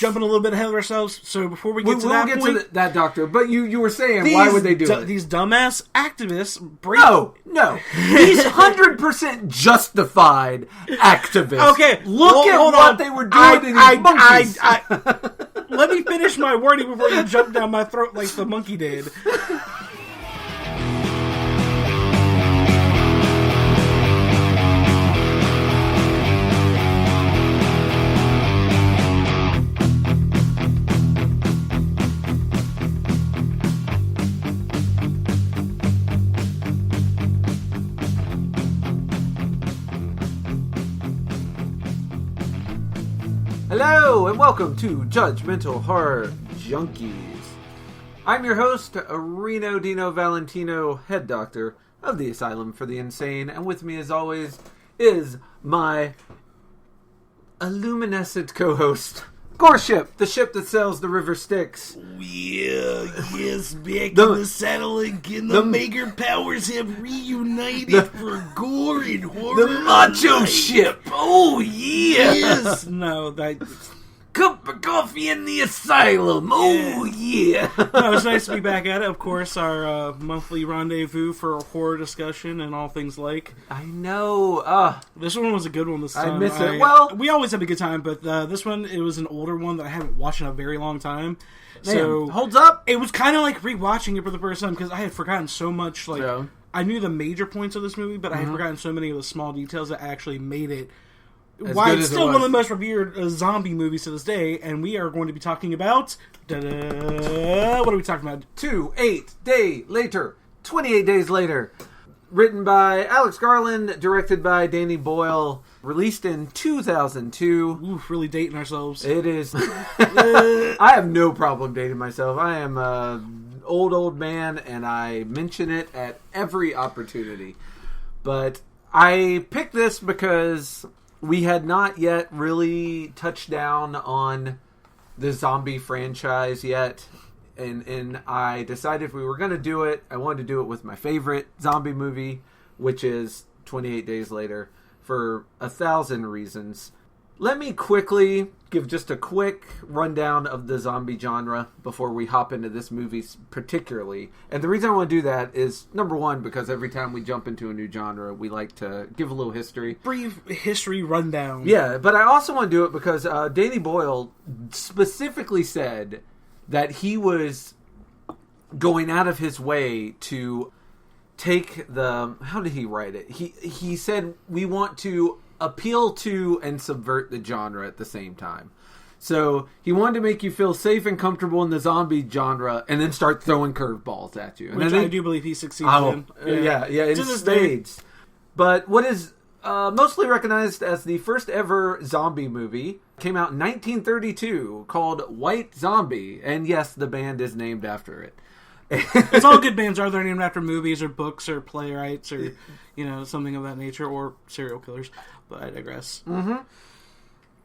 jumping a little bit ahead of ourselves. So before we get to that point... We'll get to that, Doctor. But you were saying, why would they do it? These dumbass activists break... No. These 100% justified activists. Okay, Look at what they were doing to these monkeys. Let me finish my wording before you jump down my throat like the monkey did. Hello, and welcome to Judgmental Horror Junkies. I'm your host, Reno Dino Valentino, head doctor of the Asylum for the Insane, and with me, as always, is my illuminescent co-host, Goreship, the ship that sails the river Styx. Yes, back in the saddle again. The Maker powers have reunited for gore and horror. The macho ship. Oh, yeah. Yes. No, cup of coffee in the asylum. Oh, yeah. No, it's nice to be back at it. Of course, our monthly rendezvous for a horror discussion and all things like. I know. This one was a good one this time. I miss it. Well, we always have a good time, but this one, it was an older one that I haven't watched in a very long time. Man, so holds up. It was kind of like rewatching it for the first time because I had forgotten so much. Like, yeah. I knew the major points of this movie, but I had forgotten so many of the small details that actually made it. Why it's still one of the most revered zombie movies to this day, and we are going to be talking about... what are we talking about? 28 Days Later. Written by Alex Garland, directed by Danny Boyle, released in 2002. Oof, really dating ourselves. It is. I have no problem dating myself. I am an old man, and I mention it at every opportunity. But I picked this because... we had not yet really touched down on the zombie franchise yet, and I decided if we were going to do it, I wanted to do it with my favorite zombie movie, which is 28 Days Later, for 1,000 reasons. Let me quickly give just a quick rundown of the zombie genre before we hop into this movie particularly. And the reason I want to do that is, number one, because every time we jump into a new genre, we like to give a little history. Brief history rundown. Yeah, but I also want to do it because Danny Boyle specifically said that he was going out of his way to take the... how did he write it? He said, we want to appeal to and subvert the genre at the same time. So he wanted to make you feel safe and comfortable in the zombie genre and then start throwing curveballs at you. Which I do believe he succeeded in. Yeah, in spades. But what is mostly recognized as the first ever zombie movie came out in 1932 called White Zombie. And yes, the band is named after it. It's all good bands are. They're named after movies or books or playwrights or, something of that nature, or serial killers. But I digress. Mm-hmm.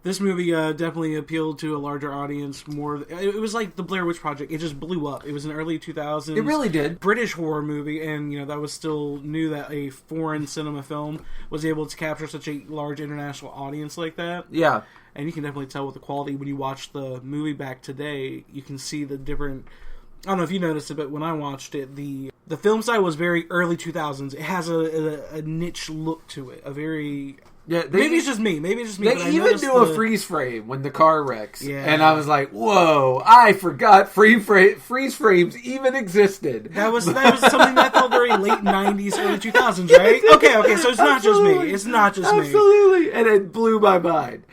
This movie definitely appealed to a larger audience more. It was like the Blair Witch Project. It just blew up. It was in the early 2000s. It really did. British horror movie, and that was still new that a foreign cinema film was able to capture such a large international audience like that. Yeah. And you can definitely tell with the quality when you watch the movie back today. You can see the different... I don't know if you noticed it, but when I watched it, the film style was very early 2000s. It has a niche look to it. A very... yeah, maybe it's just me. They even do a freeze frame when the car wrecks. Yeah. And I was like, whoa, I forgot freeze frames even existed. That was something that felt very late 90s, early 2000s, right? Okay, so it's not just me. It's not just me. Absolutely. And it blew my mind.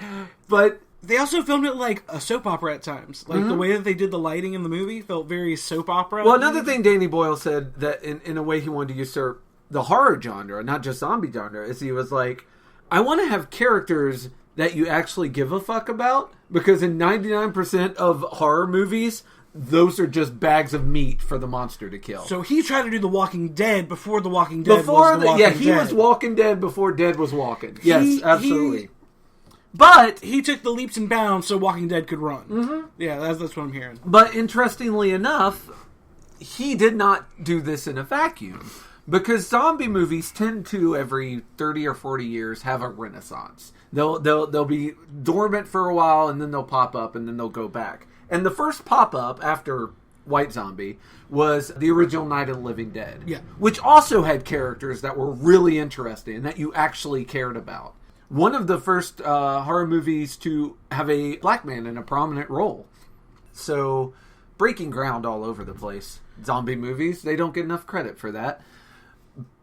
But... they also filmed it like a soap opera at times. Like, the way that they did the lighting in the movie felt very soap opera. Well, another thing Danny Boyle said that in a way he wanted to usurp the horror genre, not just zombie genre, is he was like, I want to have characters that you actually give a fuck about, because in 99% of horror movies, those are just bags of meat for the monster to kill. So he tried to do The Walking Dead before The Walking Dead was The Walking Dead. Yeah, he was Walking Dead before Dead was walking. Yes, absolutely. But he took the leaps and bounds so Walking Dead could run. Mm-hmm. Yeah, that's what I'm hearing. But interestingly enough, he did not do this in a vacuum, Because zombie movies tend to, every 30 or 40 years, have a renaissance. They'll be dormant for a while, and then they'll pop up, and then they'll go back. And the first pop-up after White Zombie was the original Night of the Living Dead. Yeah. Which also had characters that were really interesting, and that you actually cared about. One of the first horror movies to have a black man in a prominent role. So, breaking ground all over the place. Zombie movies, they don't get enough credit for that.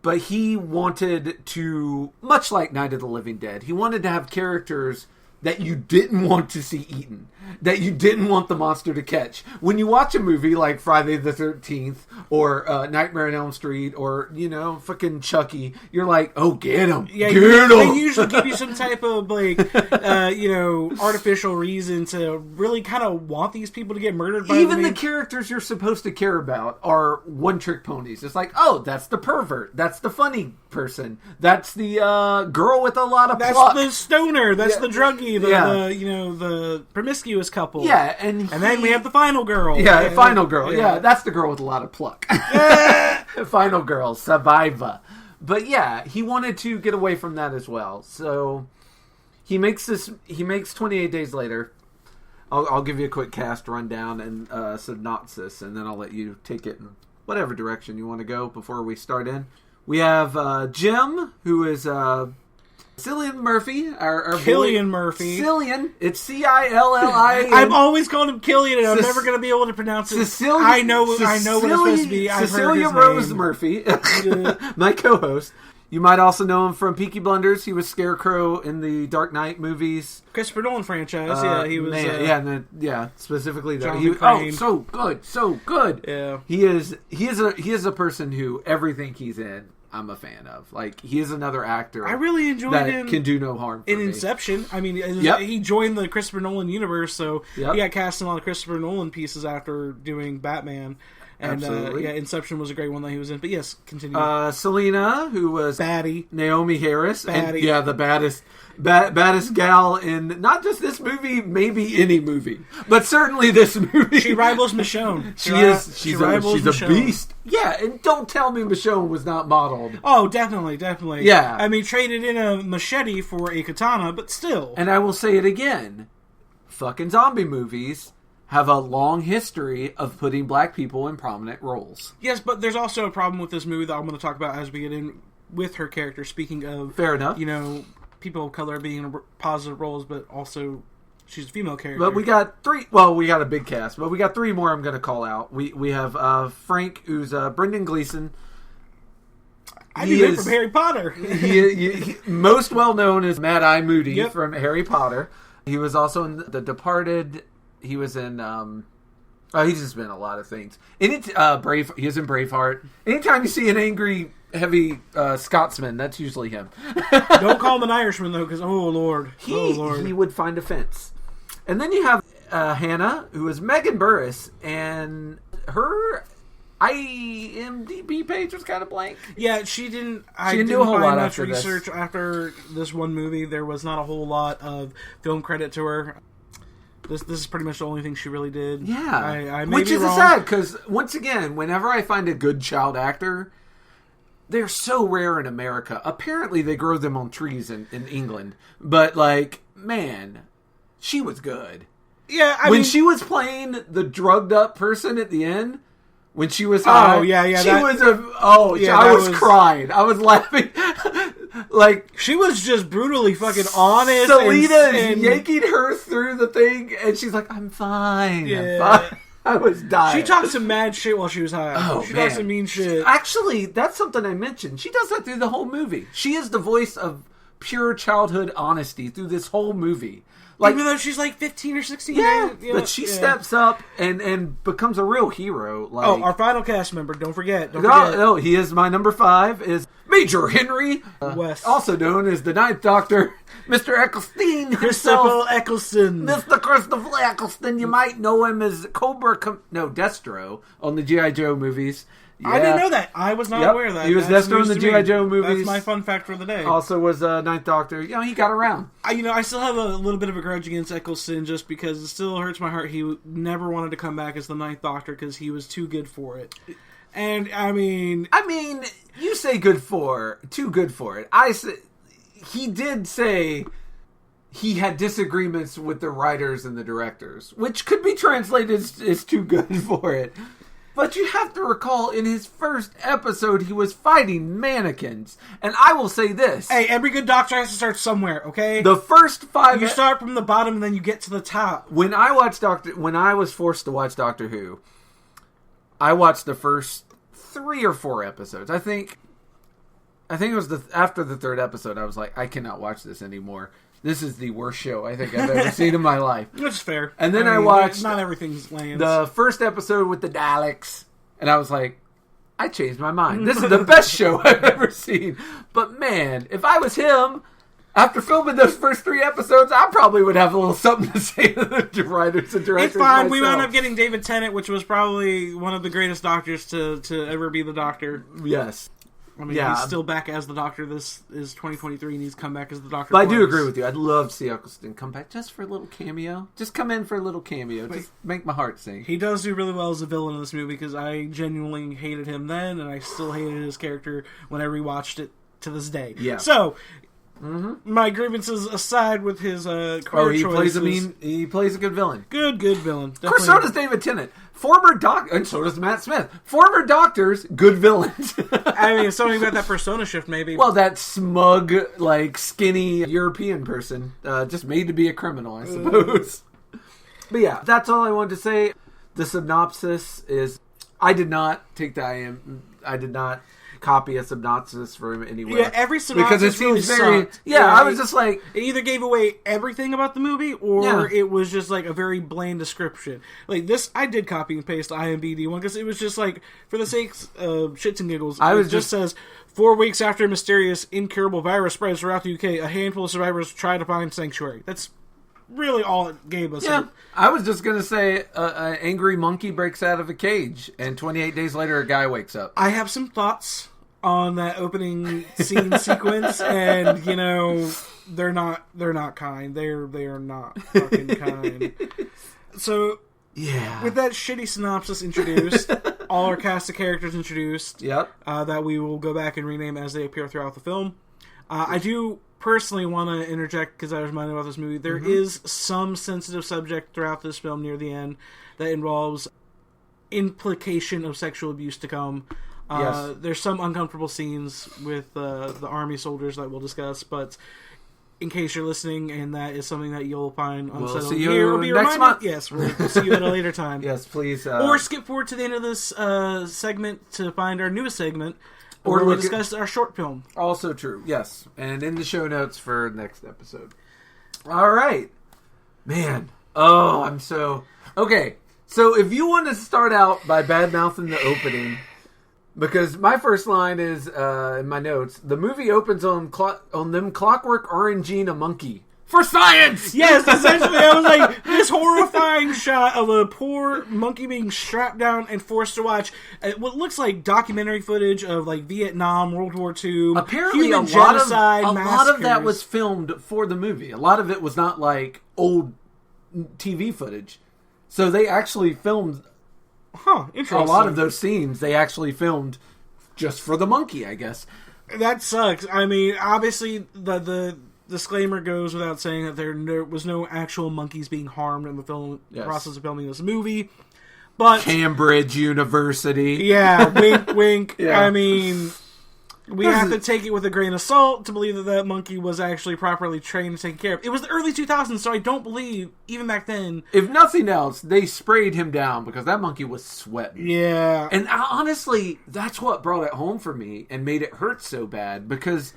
But he wanted to, much like Night of the Living Dead, he wanted to have characters that you didn't want to see eaten, that you didn't want the monster to catch. When you watch a movie like Friday the 13th or Nightmare on Elm Street or, fucking Chucky, you're like, oh, get him. Yeah, get him. They usually give you some type of, artificial reason to really kind of want these people to get murdered by Even the characters you're supposed to care about are one-trick ponies. It's like, oh, that's the pervert. That's the funny person. That's the girl with a lot of pluck. That's the stoner. That's the druggie. The promiscuous couple. Yeah, and then we have the final girl. Yeah, the final girl. Yeah, that's the girl with a lot of pluck. Final girl, survivor. But yeah, he wanted to get away from that as well. So he makes 28 Days Later. I'll give you a quick cast rundown and synopsis, and then I'll let you take it in whatever direction you want to go before we start in. We have Jim, who is Cillian Murphy, our Cillian boy. Murphy. Cillian. It's Cillian. I've always called him Killian, and I'm never going to be able to pronounce it. I know what it's supposed to be. I've heard his Rose name. Murphy, my co-host. You might also know him from Peaky Blinders. He was Scarecrow in the Dark Knight movies. Christopher Nolan franchise. He was. Specifically that. So good. Yeah, he is a person who everything he's in, I'm a fan of. Like, he is another actor. I really enjoyed him. Can do no harm for in me. Inception. I mean, he joined the Christopher Nolan universe, so he got cast in a lot of Christopher Nolan pieces after doing Batman. And Inception was a great one that he was in. But yes, continue. Selena, who was Baddie. Naomi Harris. Baddie. And, the baddest gal in not just this movie, maybe any movie, but certainly this movie. She rivals Michonne. She's a beast. Yeah, and don't tell me Michonne was not modeled. Oh, definitely. Yeah. I mean, traded in a machete for a katana, but still. And I will say it again. Fucking zombie movies have a long history of putting black people in prominent roles. Yes, but there's also a problem with this movie that I'm going to talk about as we get in with her character. Speaking of, fair enough, people of color being in positive roles, but also she's a female character. But we got three. Well, we got a big cast, but we got three more. I'm going to call out. We have Frank, who's Brendan Gleeson. I knew him from Harry Potter. he most well known as Mad Eye Moody from Harry Potter. He was also in The Departed. He was in, he's just been in a lot of things. He is in Braveheart. Anytime you see an angry, heavy Scotsman, that's usually him. Don't call him an Irishman, though, because, oh, Lord. He would find offense. And then you have Hannah, who is Megan Burris, and her IMDb page was kind of blank. Yeah, she didn't do a whole lot much after research this. After this one movie. There was not a whole lot of film credit to her. This is pretty much the only thing she really did. Yeah. Which is sad, because, once again, whenever I find a good child actor, they're so rare in America. Apparently, they grow them on trees in England. But, man, she was good. Yeah, when she was playing the drugged-up person at the end, when she was high, I was crying. I was laughing. She was just brutally fucking honest. Selena is yanking her through the thing, and she's like, I'm fine. Yeah. I'm fine. I was dying. She talked some mad shit while she was high. She talked some mean shit. Actually, that's something I mentioned. She does that through the whole movie. She is the voice of pure childhood honesty through this whole movie. Even though she's 15 or 16. But she steps up and becomes a real hero. Our final cast member, don't forget. No, he is my number 5, is Major Henry West. Also known as the Ninth Doctor, Mr. Eccleston Christopher Eccleston. Mr. Christopher Eccleston. You might know him as Destro on the G.I. Joe movies. Yeah. I didn't know that. I was not aware of that. He was Destro in the G.I. Joe movies. That's my fun fact for the day. Also was Ninth Doctor. He got around. I still have a little bit of a grudge against Eccleston just because it still hurts my heart. He never wanted to come back as the Ninth Doctor because he was too good for it. And I mean, you say too good for it. I say he did say he had disagreements with the writers and the directors, which could be translated as too good for it. But you have to recall, in his first episode, he was fighting mannequins. And I will say this. Hey, every good doctor has to start somewhere, okay? The first 5... You start from the bottom and then you get to the top. When I was forced to watch Doctor Who, I watched the first 3 or 4 episodes. I think it was after the 3rd episode, I was like, I cannot watch this anymore. This is the worst show I think I've ever seen in my life. Which is fair. And then I watched... Not everything's lands. The first episode with the Daleks. And I was like, I changed my mind. This is the best show I've ever seen. But man, if I was him, after filming those first 3 episodes, I probably would have a little something to say to the writers and directors. It's fine. Myself. We wound up getting David Tennant, which was probably one of the greatest doctors to ever be the Doctor. Yes. I mean, he's still back as the Doctor. This is 2023, and he's come back as the Doctor. But I do agree with you. I'd love to see Eccleston come back just for a little cameo. Just come in for a little cameo. Just make my heart sing. He does do really well as a villain in this movie, because I genuinely hated him then, and I still hated his character when I rewatched it to this day. Yeah. So, my grievances aside with his career choices. He plays a good villain. Good villain. Definitely. Of course, so does David Tennant. And so does Matt Smith. Former doctors, good villains. I mean, something about that persona shift, maybe. Well, that smug, skinny European person, just made to be a criminal, I suppose. But yeah, that's all I wanted to say. The synopsis is, I did not copy a synopsis from anywhere. Yeah, every synopsis because it really seems very... sucked. Yeah, I was just like... It either gave away everything about the movie, or it was just like a very bland description. Like this, I did copy and paste the IMDb one, because it was just like, for the sakes of shits and giggles, just says, 4 weeks after a mysterious, incurable virus spreads throughout the UK, a handful of survivors try to find sanctuary. That's really all it gave us. Yeah, I was just going to say an angry monkey breaks out of a cage, and 28 days later a guy wakes up. I have some thoughts on that opening scene sequence, and they're not kind. They are not fucking kind. So yeah, with that shitty synopsis introduced, all our cast of characters introduced. Yep. That we will go back and rename as they appear throughout the film. I do personally want to interject, because I was reminded about this movie. There is some sensitive subject throughout this film near the end that involves implication of sexual abuse to come. Yes. There's some uncomfortable scenes with the army soldiers that we'll discuss, but in case you're listening and that is something that you'll find unsettling, we'll see you next month. Yes, we'll see you at a later time. Yes, please. Or skip forward to the end of this segment to find our newest segment, or we'll discuss our short film. Also true, yes. And in the show notes for next episode. All right. Man. Oh, I'm so... Okay, so if you want to start out by bad-mouthing the opening... Because my first line is, in my notes, the movie opens on them clockwork oranging a monkey. For science! Yes, essentially, I was like, this horrifying shot of a poor monkey being strapped down and forced to watch what looks like documentary footage of, Vietnam, World War II, apparently human genocide, a lot of that was filmed for the movie. A lot of it was not, old TV footage. So they actually filmed... Interesting. A lot of those scenes they actually filmed just for the monkey, I guess. That sucks. I mean, obviously, the disclaimer goes without saying that there was no actual monkeys being harmed in the process of filming this movie. But Cambridge University. Yeah, wink, wink. Yeah. I mean... We have to take it with a grain of salt to believe that monkey was actually properly trained and taken care of. It was the early 2000s, so I don't believe, even back then... If nothing else, they sprayed him down because that monkey was sweating. Yeah. And honestly, that's what brought it home for me and made it hurt so bad because...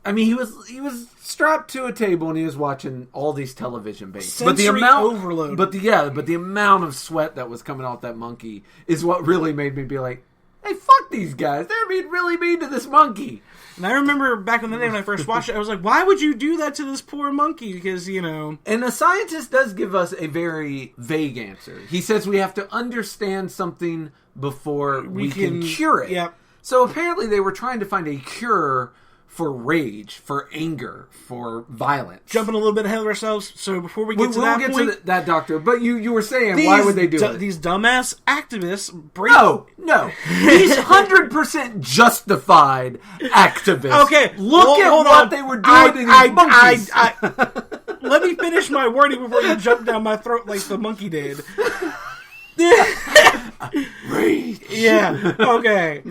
I mean, he was strapped to a table and he was watching all these television baits. Sensory overload. But the amount of sweat that was coming off that monkey is what really made me be like, hey, fuck these guys. They're being really mean to this monkey. And I remember back in the day when I first watched it, I was like, why would you do that to this poor monkey? Because, And the scientist does give us a very vague answer. He says we have to understand something before we can cure it. Yep. So apparently they were trying to find a cure for rage, for anger, for violence. Jumping a little bit ahead of ourselves, so before we get to that point... We'll get to that, Doctor, but you were saying, why would they do it? These dumbass activists break... No. These 100% justified activists. Okay, look at what they were doing to these monkeys. Let me finish my wording before you jump down my throat like the monkey did. Rage. Yeah, okay.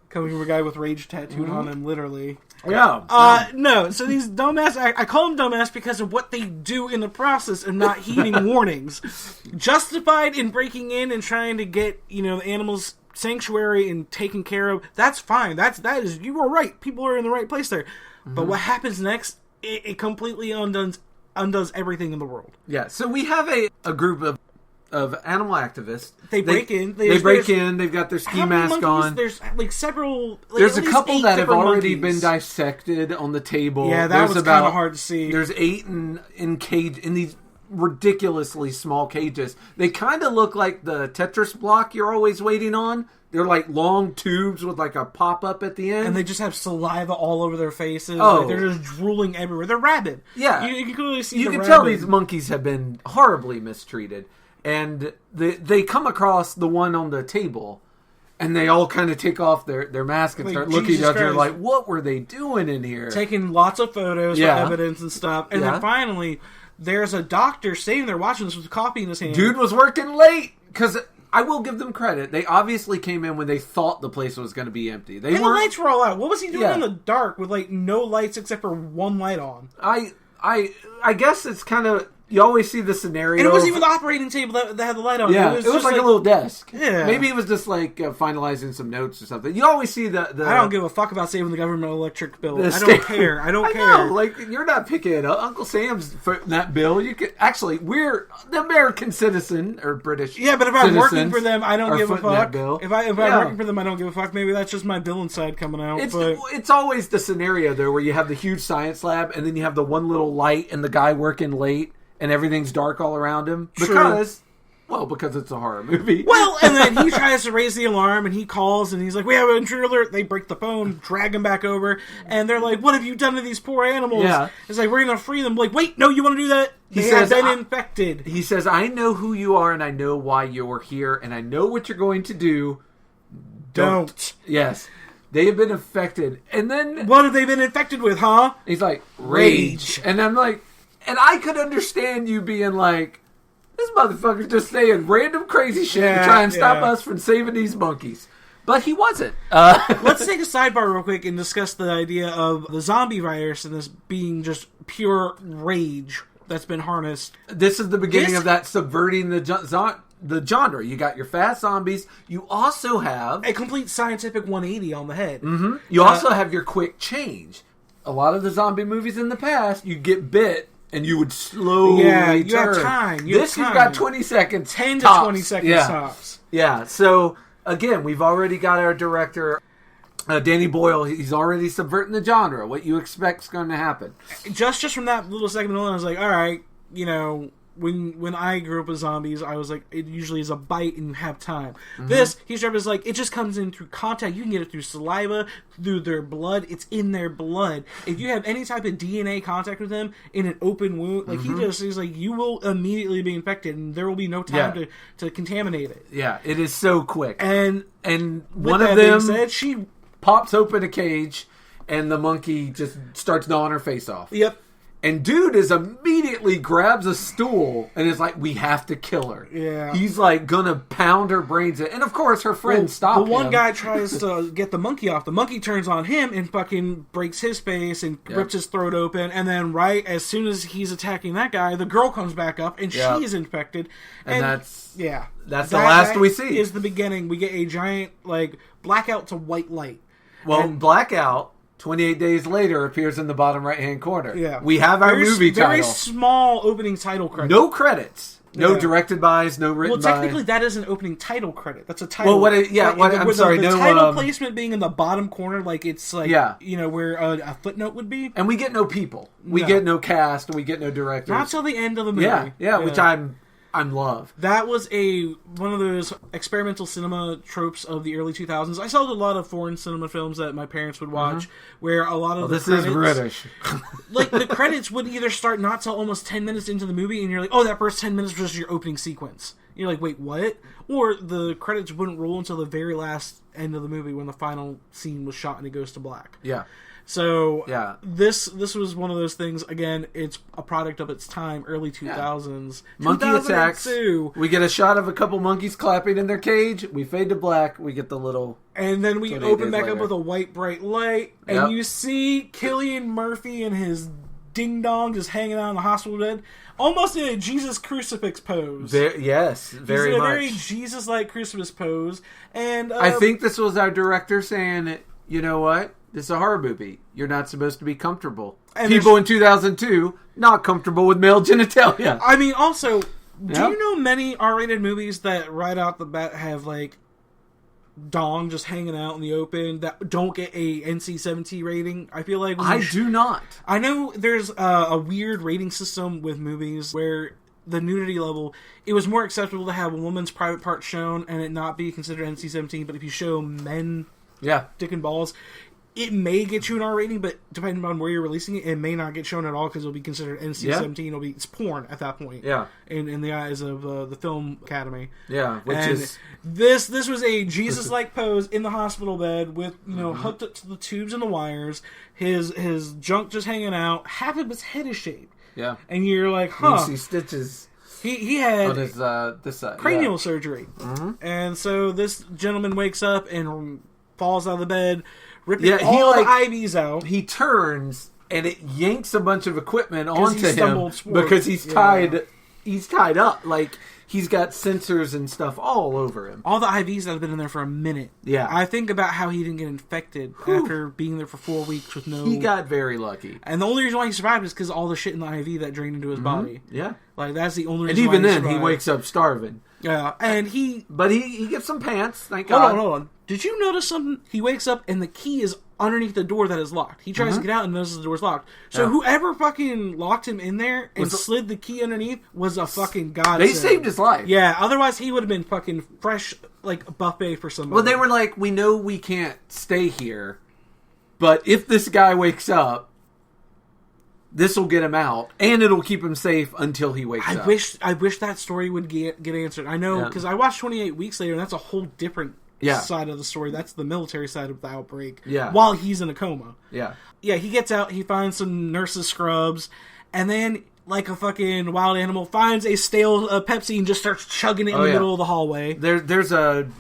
Coming from a guy with rage tattooed on him, literally. Yeah. No, so these dumbass... I call them dumbass because of what they do in the process of not heeding warnings. Justified in breaking in and trying to get, the animals sanctuary and taken care of. That's fine. That is... You were right. People are in the right place there. Mm-hmm. But what happens next, it completely undoes everything in the world. Yeah, so we have a group of animal activists. They break in. They've got their ski mask on. There's several... there's a couple that have already been dissected on the table. Yeah, that was kind of hard to see. There's 8 in these ridiculously small cages. They kind of look like the Tetris block you're always waiting on. They're like long tubes with like a pop-up at the end. And they just have saliva all over their faces. Oh. Like they're just drooling everywhere. They're rabid. Yeah. You can clearly see You can tell these monkeys have been horribly mistreated. And they come across the one on the table, and they all kind of take off their mask and start looking at each other like, what were they doing in here? Taking lots of photos for evidence and stuff. And then finally, there's a doctor sitting there watching this with coffee in his hand. Dude was working late, because I will give them credit. They obviously came in when they thought the place was going to be empty. And the lights were all out. What was he doing in the dark with no lights except for one light on? I guess it's kind of... You always see the scenario. And it wasn't even the operating table that had the light on. Yeah, it was like a little desk. Yeah. Maybe it was just finalizing some notes or something. You always see the I don't give a fuck about saving the government electric bill. I don't care. I don't care. Know, you're not picking it up. Uncle Sam's footing that bill. You could actually, we're the American citizen or British. Yeah, but if I'm working for them, I don't give a fuck. If I'm working for them, I don't give a fuck. Maybe that's just my bill inside coming out. It's always the scenario though where you have the huge science lab and then you have the one little light and the guy working late. And everything's dark all around him. Because it's a horror movie. Well, and then he tries to raise the alarm, and he calls, and he's like, we have an intruder alert. They break the phone, drag him back over, and they're like, what have you done to these poor animals? Yeah. It's like, we're going to free them. Like, wait, no, you want to do that? They have been infected. He says, I know who you are, and I know why you're here, and I know what you're going to do. Don't. Yes. They have been infected. And then... What have they been infected with, huh? He's like, rage. And I'm like... And I could understand you being like, this motherfucker's just saying random crazy shit to try and stop us from saving these monkeys. But he wasn't. Let's take a sidebar real quick and discuss the idea of the zombie virus and this being just pure rage that's been harnessed. This is the beginning of that subverting the genre. You got your fast zombies. You also have... a complete scientific 180 on the head. Mm-hmm. You also have your quick change. A lot of the zombie movies in the past, you get bit... And you would slowly turn. You have time. You've got 20 seconds. 10 tops. to 20 seconds tops. Yeah. So, again, we've already got our director, Danny Boyle. He's already subverting the genre. What you expect's going to happen. Just from that little segment alone, I was like, all right, when I grew up with zombies, I was like, it usually is a bite and you have time. Mm-hmm. This, he's like, it just comes in through contact. You can get it through saliva, through their blood. It's in their blood. If you have any type of DNA contact with them in an open wound, like he's like, you will immediately be infected and there will be no time to contaminate it. Yeah, it is so quick. And one of them she pops open a cage and the monkey just starts gnawing her face off. Yep. And dude immediately grabs a stool and is like, we have to kill her. Yeah. He's like gonna pound her brains in. And of course her friend stops him. The one guy tries to get the monkey off. The monkey turns on him and fucking breaks his face and rips his throat open. And then right as soon as he's attacking that guy, the girl comes back up and she's infected. And that's the last we see. Is the beginning. We get a giant blackout to white light. Well, blackout 28 days later appears in the bottom right-hand corner. Yeah. We have our movie title. Very small opening title credit. No credits. No directed bys, no written by. Well, technically, that is an opening title credit. That's a title. Well, I'm sorry. The title placement being in the bottom corner, it's like, where a footnote would be. And we get no people. We get no cast, and we get no directors. Not till the end of the movie. Yeah, which I'm I'm love. That was one of those experimental cinema tropes of the early 2000s. I saw a lot of foreign cinema films that my parents would watch, where a lot of this is British. Like, the credits would either start not till almost 10 minutes into the movie, and you're like, oh, that first 10 minutes was just your opening sequence. You're like, wait, what? Or the credits wouldn't roll until the very last end of the movie when the final scene was shot and it goes to black. Yeah. So, this was one of those things, again, it's a product of its time, early 2000s. Yeah. Monkey attacks. We get a shot of a couple monkeys clapping in their cage. We fade to black. We get the little... And then we open back up with a white, bright light. And you see Cillian Murphy and his ding-dong just hanging out in the hospital bed. Almost in a Jesus crucifix pose. Yes, very much. He's in a very Jesus-like crucifix pose. And I think this was our director saying, you know what? This is a horror movie. You're not supposed to be comfortable. And people in 2002, not comfortable with male genitalia. I mean, also, do you know many R-rated movies that right out the bat have, like, dong just hanging out in the open that don't get a NC-17 rating? I feel like... I do not. I know there's a weird rating system with movies where the nudity level, it was more acceptable to have a woman's private part shown and it not be considered NC-17, but if you show men dick and balls... It may get you an R rating, but depending on where you're releasing it, it may not get shown at all because it'll be considered NC-17. It's porn at that point. Yeah. In the eyes of the Film Academy. Yeah, This was a Jesus-like pose in the hospital bed with, hooked up to the tubes and the wires, his junk just hanging out, half of his head is shaved. Yeah. And you're like, huh. You see stitches. He had on his, this side. cranial surgery. Mm-hmm. And so this gentleman wakes up and falls out of the bed, ripping all the IVs out. He turns and it yanks a bunch of equipment onto him because he's tied. He's tied up. Like he's got sensors and stuff all over him. All the IVs that have been in there for a minute. Yeah, I think about how he didn't get infected after being there for 4 weeks with no. He got very lucky, and the only reason why he survived is because all the shit in the IV that drained into his body. Yeah, like that's the only reason. And even then, he wakes up starving. Yeah, and he gets some pants. Thank God. Hold on. Did you notice something? He wakes up and the key is underneath the door that is locked. He tries to get out and notices the door's locked. So whoever fucking locked him in there and slid the key underneath was a fucking godsend. They saved his life. Yeah, otherwise he would have been fucking fresh, like a buffet for somebody. Well, they were like, we know we can't stay here, but if this guy wakes up, this will get him out, and it'll keep him safe until he wakes up. I wish that story would get answered. I know, because I watched 28 Weeks Later, and that's a whole different side of the story. That's the military side of the outbreak. Yeah. While he's in a coma. Yeah. Yeah, he gets out, he finds some nurses' scrubs, and then, like a fucking wild animal, finds a stale Pepsi and just starts chugging it in the middle of the hallway. There's a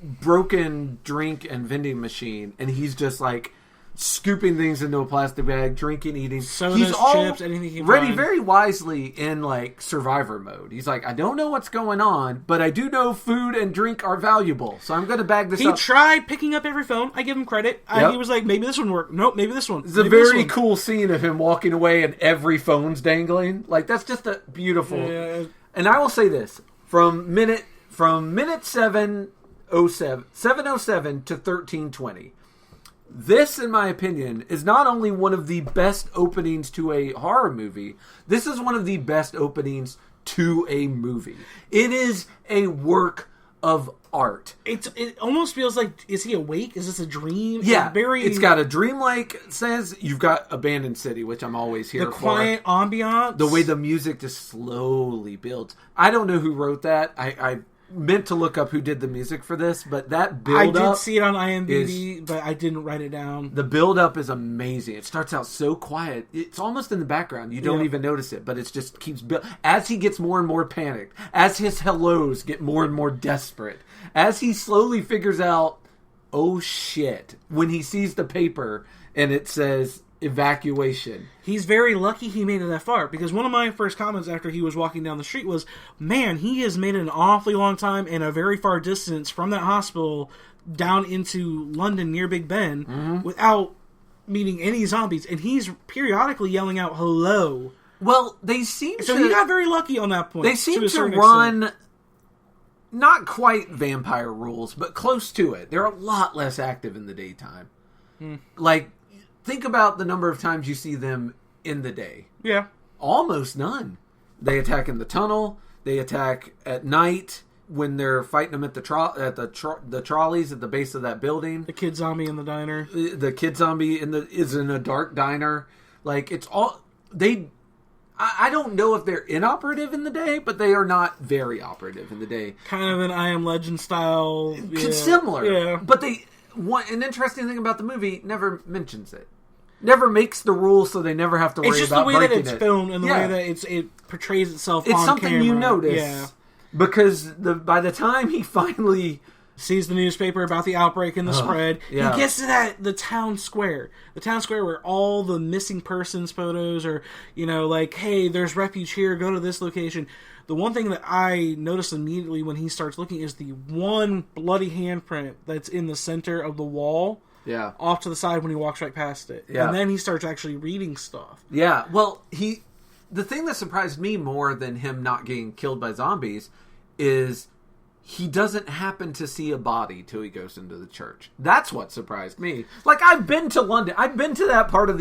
broken drink and vending machine, and he's just like scooping things into a plastic bag, drinking, eating. Sodas, he's all chips, anything he can ready find. very wisely in like survivor mode. He's like, I don't know what's going on, but I do know food and drink are valuable, so I'm going to bag this up. He tried picking up every phone. I give him credit. He was like, maybe this one worked. Nope, maybe this one. It's a very cool scene of him walking away and every phone's dangling. Like, that's just a beautiful... Yeah. And I will say this, from minute 7:07 to 13:20, this, in my opinion, is not only one of the best openings to a horror movie, this is one of the best openings to a movie. It is a work of art. It almost feels like, is he awake? Is this a dream? Yeah, it's got a dreamlike sense. You've got Abandoned City, which I'm always here for. The quiet ambiance. The way the music just slowly builds. I don't know who wrote that. I meant to look up who did the music for this, but that build up... I did see it on IMDb, but I didn't write it down. The build-up is amazing. It starts out so quiet. It's almost in the background. You don't even notice it, but it just keeps building. As he gets more and more panicked, as his hellos get more and more desperate, as he slowly figures out, oh shit, when he sees the paper and it says... evacuation. He's very lucky he made it that far, because one of my first comments after he was walking down the street was, man, he has made it an awfully long time and a very far distance from that hospital down into London near Big Ben without meeting any zombies, and he's periodically yelling out hello. Well, they seem so he got very lucky on that point. They seem to run not quite vampire rules, but close to it. They're a lot less active in the daytime. Like, think about the number of times you see them in the day. Yeah. Almost none. They attack in the tunnel. They attack at night when they're fighting them at the trolleys at the base of that building. The kid zombie in the diner. The kid zombie is in a dark diner. Like, it's all... I don't know if they're inoperative in the day, but they are not very operative in the day. Kind of an I Am Legend style. Similar. Yeah. But an interesting thing about the movie, never mentions it. Never makes the rules, so they never have to worry about breaking it. It's just the way that it's filmed and the way that it portrays itself on camera. It's something you notice. Yeah. Because by the time he finally... sees the newspaper about the outbreak and the spread. Yeah. He gets to the town square. The town square where all the missing persons photos are, like, hey, there's refuge here, go to this location. The one thing that I noticed immediately when he starts looking is the one bloody handprint that's in the center of the wall. Yeah. Off to the side when he walks right past it. Yeah. And then he starts actually reading stuff. Yeah. Well, the thing that surprised me more than him not getting killed by zombies is he doesn't happen to see a body till he goes into the church. That's what surprised me. Like, I've been to London. I've been to that part of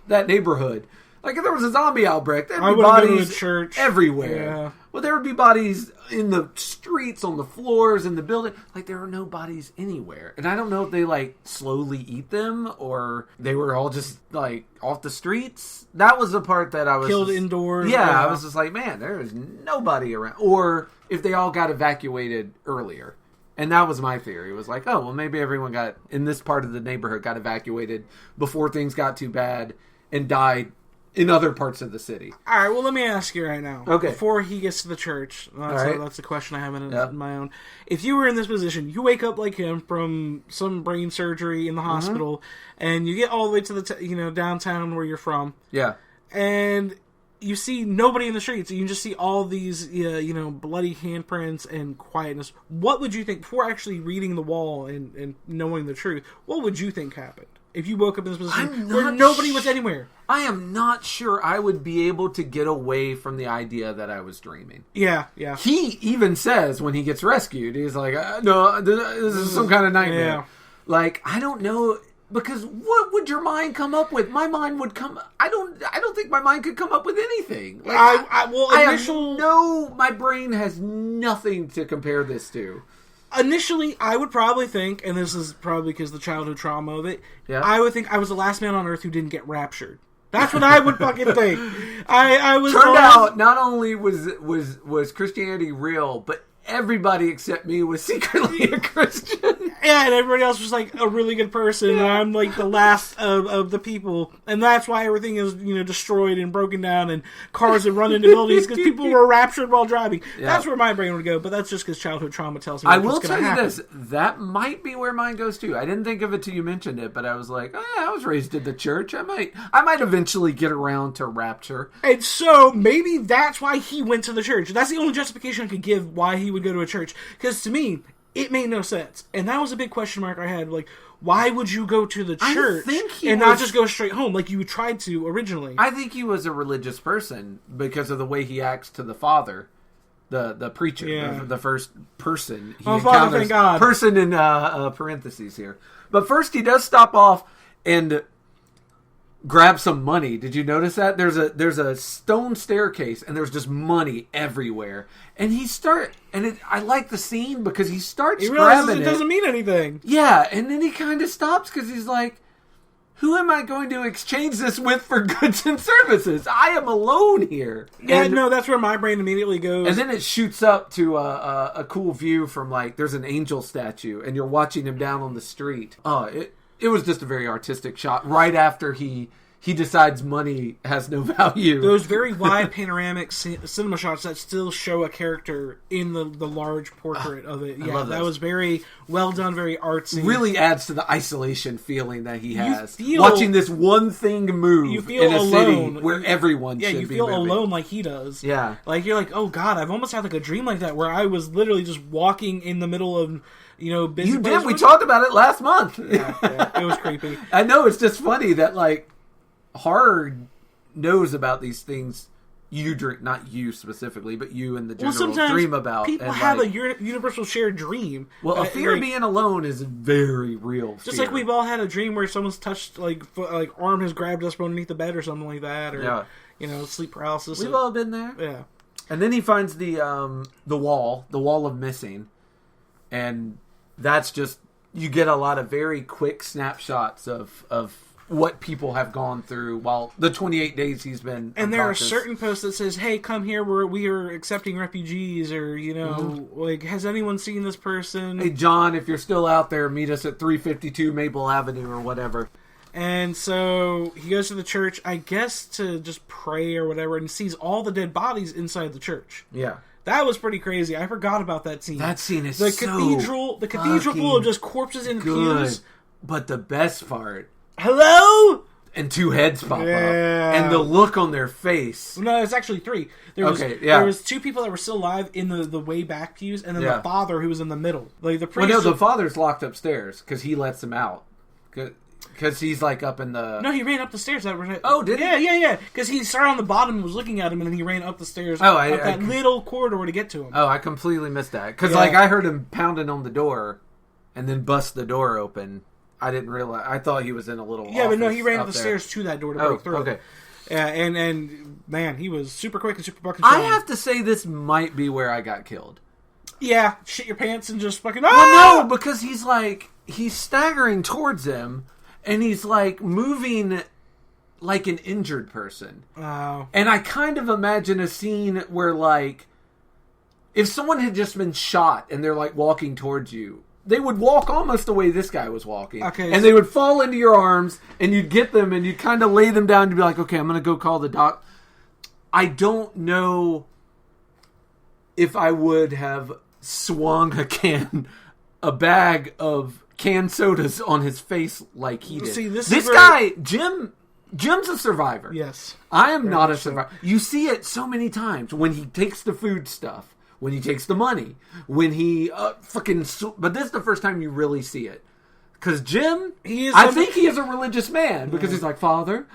that neighborhood. Like, if there was a zombie outbreak, there'd be bodies church everywhere. Yeah. Well, there would be bodies in the streets, on the floors, in the building. Like, there are no bodies anywhere. And I don't know if they, like, slowly eat them, or they were all just, like, off the streets. That was the part that I was... killed indoors. Yeah, I was just like, man, there is nobody around. Or if they all got evacuated earlier. And that was my theory. It was like, oh, well, maybe everyone in this part of the neighborhood got evacuated before things got too bad and died in other parts of the city. All right, well, let me ask you right now. Okay. Before he gets to the church, that's a question I have in my own. If you were in this position, you wake up like him from some brain surgery in the hospital, and you get all the way to the downtown where you're from. Yeah. And you see nobody in the streets. You can just see all these bloody handprints and quietness. What would you think, before actually reading the wall and knowing the truth, what would you think happened? If you woke up in this position where nobody was anywhere. I am not sure I would be able to get away from the idea that I was dreaming. Yeah, yeah. He even says when he gets rescued, he's like, no, this is some kind of nightmare. Yeah. Like, I don't know, because what would your mind come up with? My mind would come... I don't think my mind could come up with anything. Like, my brain has nothing to compare this to. Initially, I would probably think, and this is probably because of the childhood trauma of it, I would think I was the last man on Earth who didn't get raptured. That's what I would fucking think. I was turned out, not only was Christianity real, but everybody except me was secretly a Christian. Yeah, and everybody else was like a really good person, and I'm like the last of the people, and that's why everything is destroyed and broken down, and cars have run into buildings because people were raptured while driving. Yeah. That's where my brain would go, but that's just because childhood trauma tells me. I will tell you this: that might be where mine goes too. I didn't think of it till you mentioned it, but I was like, I was raised in the church. I might eventually get around to rapture, and so maybe that's why he went to the church. That's the only justification I could give why he would go to a church, because to me it made no sense, and that was a big question mark I had. Like, why would you go to the church not just go straight home like you tried to originally? I think he was a religious person because of the way he acts to the father, the preacher, the first person he encounters. Father, thank God. Person in parentheses here, but first he does stop off and grab some money. Did you notice that? There's a stone staircase and there's just money everywhere. And I like the scene because he starts grabbing it. It doesn't mean anything. Yeah, and then he kind of stops because he's like, who am I going to exchange this with for goods and services? I am alone here. Yeah, no, that's where my brain immediately goes. And then it shoots up to a cool view from, like, there's an angel statue and you're watching him down on the street. Oh, it was just a very artistic shot right after he decides money has no value. Those very wide panoramic cinema shots that still show a character in the large portrait of it. Yeah, that was very well done, very artsy. Really adds to the isolation feeling that he has. Watching this one thing move in a city where everyone should be moving. Yeah, you feel alone like he does. Yeah. Like, you're like, oh God, I've almost had like a dream like that where I was literally just walking in the middle of... busy. You did. We talked about it last month. Yeah, it was creepy. I know. It's just funny that, like, horror knows about these things. You dream, not you specifically, but you and the general dream about. People have a universal shared dream. Well, a fear of being alone is a very real fear. Just like we've all had a dream where someone's touched, like arm has grabbed us from underneath the bed or something like that, or sleep paralysis. We've all been there. Yeah. And then he finds the wall of missing, and that's just, you get a lot of very quick snapshots of what people have gone through while the 28 days he's been and unconscious. there are certain posts that says, hey, come here, we are accepting refugees, or, like, has anyone seen this person? Hey, John, if you're still out there, meet us at 352 Maple Avenue or whatever. And so he goes to the church, I guess, to just pray or whatever, and sees all the dead bodies inside the church. Yeah. That was pretty crazy. I forgot about that scene. That scene is the so cathedral full of just corpses in pews. But the best part... Hello? And 2 heads pop up. And the look on their face. No, it's actually 3. There was 2 people that were still alive in the way back pews, and then the father who was in the middle. Like the priest. Well, no, the father's locked upstairs because he lets him out. Because he's like up in the... No, he ran up the stairs. Oh, did he? Yeah. Because he started on the bottom and was looking at him, and then he ran up the stairs. That little corridor to get to him. Oh, I completely missed that. Because I heard him pounding on the door and then bust the door open. I didn't realize. I thought he was in a little office. But no, he ran up the stairs to that door to break through. Okay. Yeah, and man, he was super quick and super fucking strong. strong. I have to say this might be where I got killed. Yeah, shit your pants and just fucking... Well, no, because he's staggering towards him, and he's like moving like an injured person. Oh. And I kind of imagine a scene where, like, if someone had just been shot and they're like walking towards you, they would walk almost the way this guy was walking. Okay, and they would fall into your arms, and you'd get them, and you'd kind of lay them down to be like, okay, I'm going to go call the doc. I don't know if I would have swung a bag of canned sodas on his face like he did. See, this guy, Jim's a survivor. Yes. I am not a survivor. You see it so many times when he takes the food stuff, when he takes the money, when he but this is the first time you really see it. Because Jim, I think he is a religious man, because he's like, Father,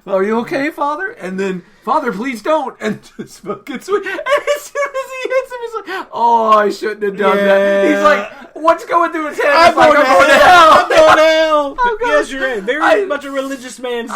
are you okay, Father? And then, Father, please don't. And just fucking sweet. And as soon as he hits him, he's like, oh, I shouldn't have done that. He's like, what's going through his head? I'm going to hell. I'm going to hell. Yes, you're right. Very much a religious man's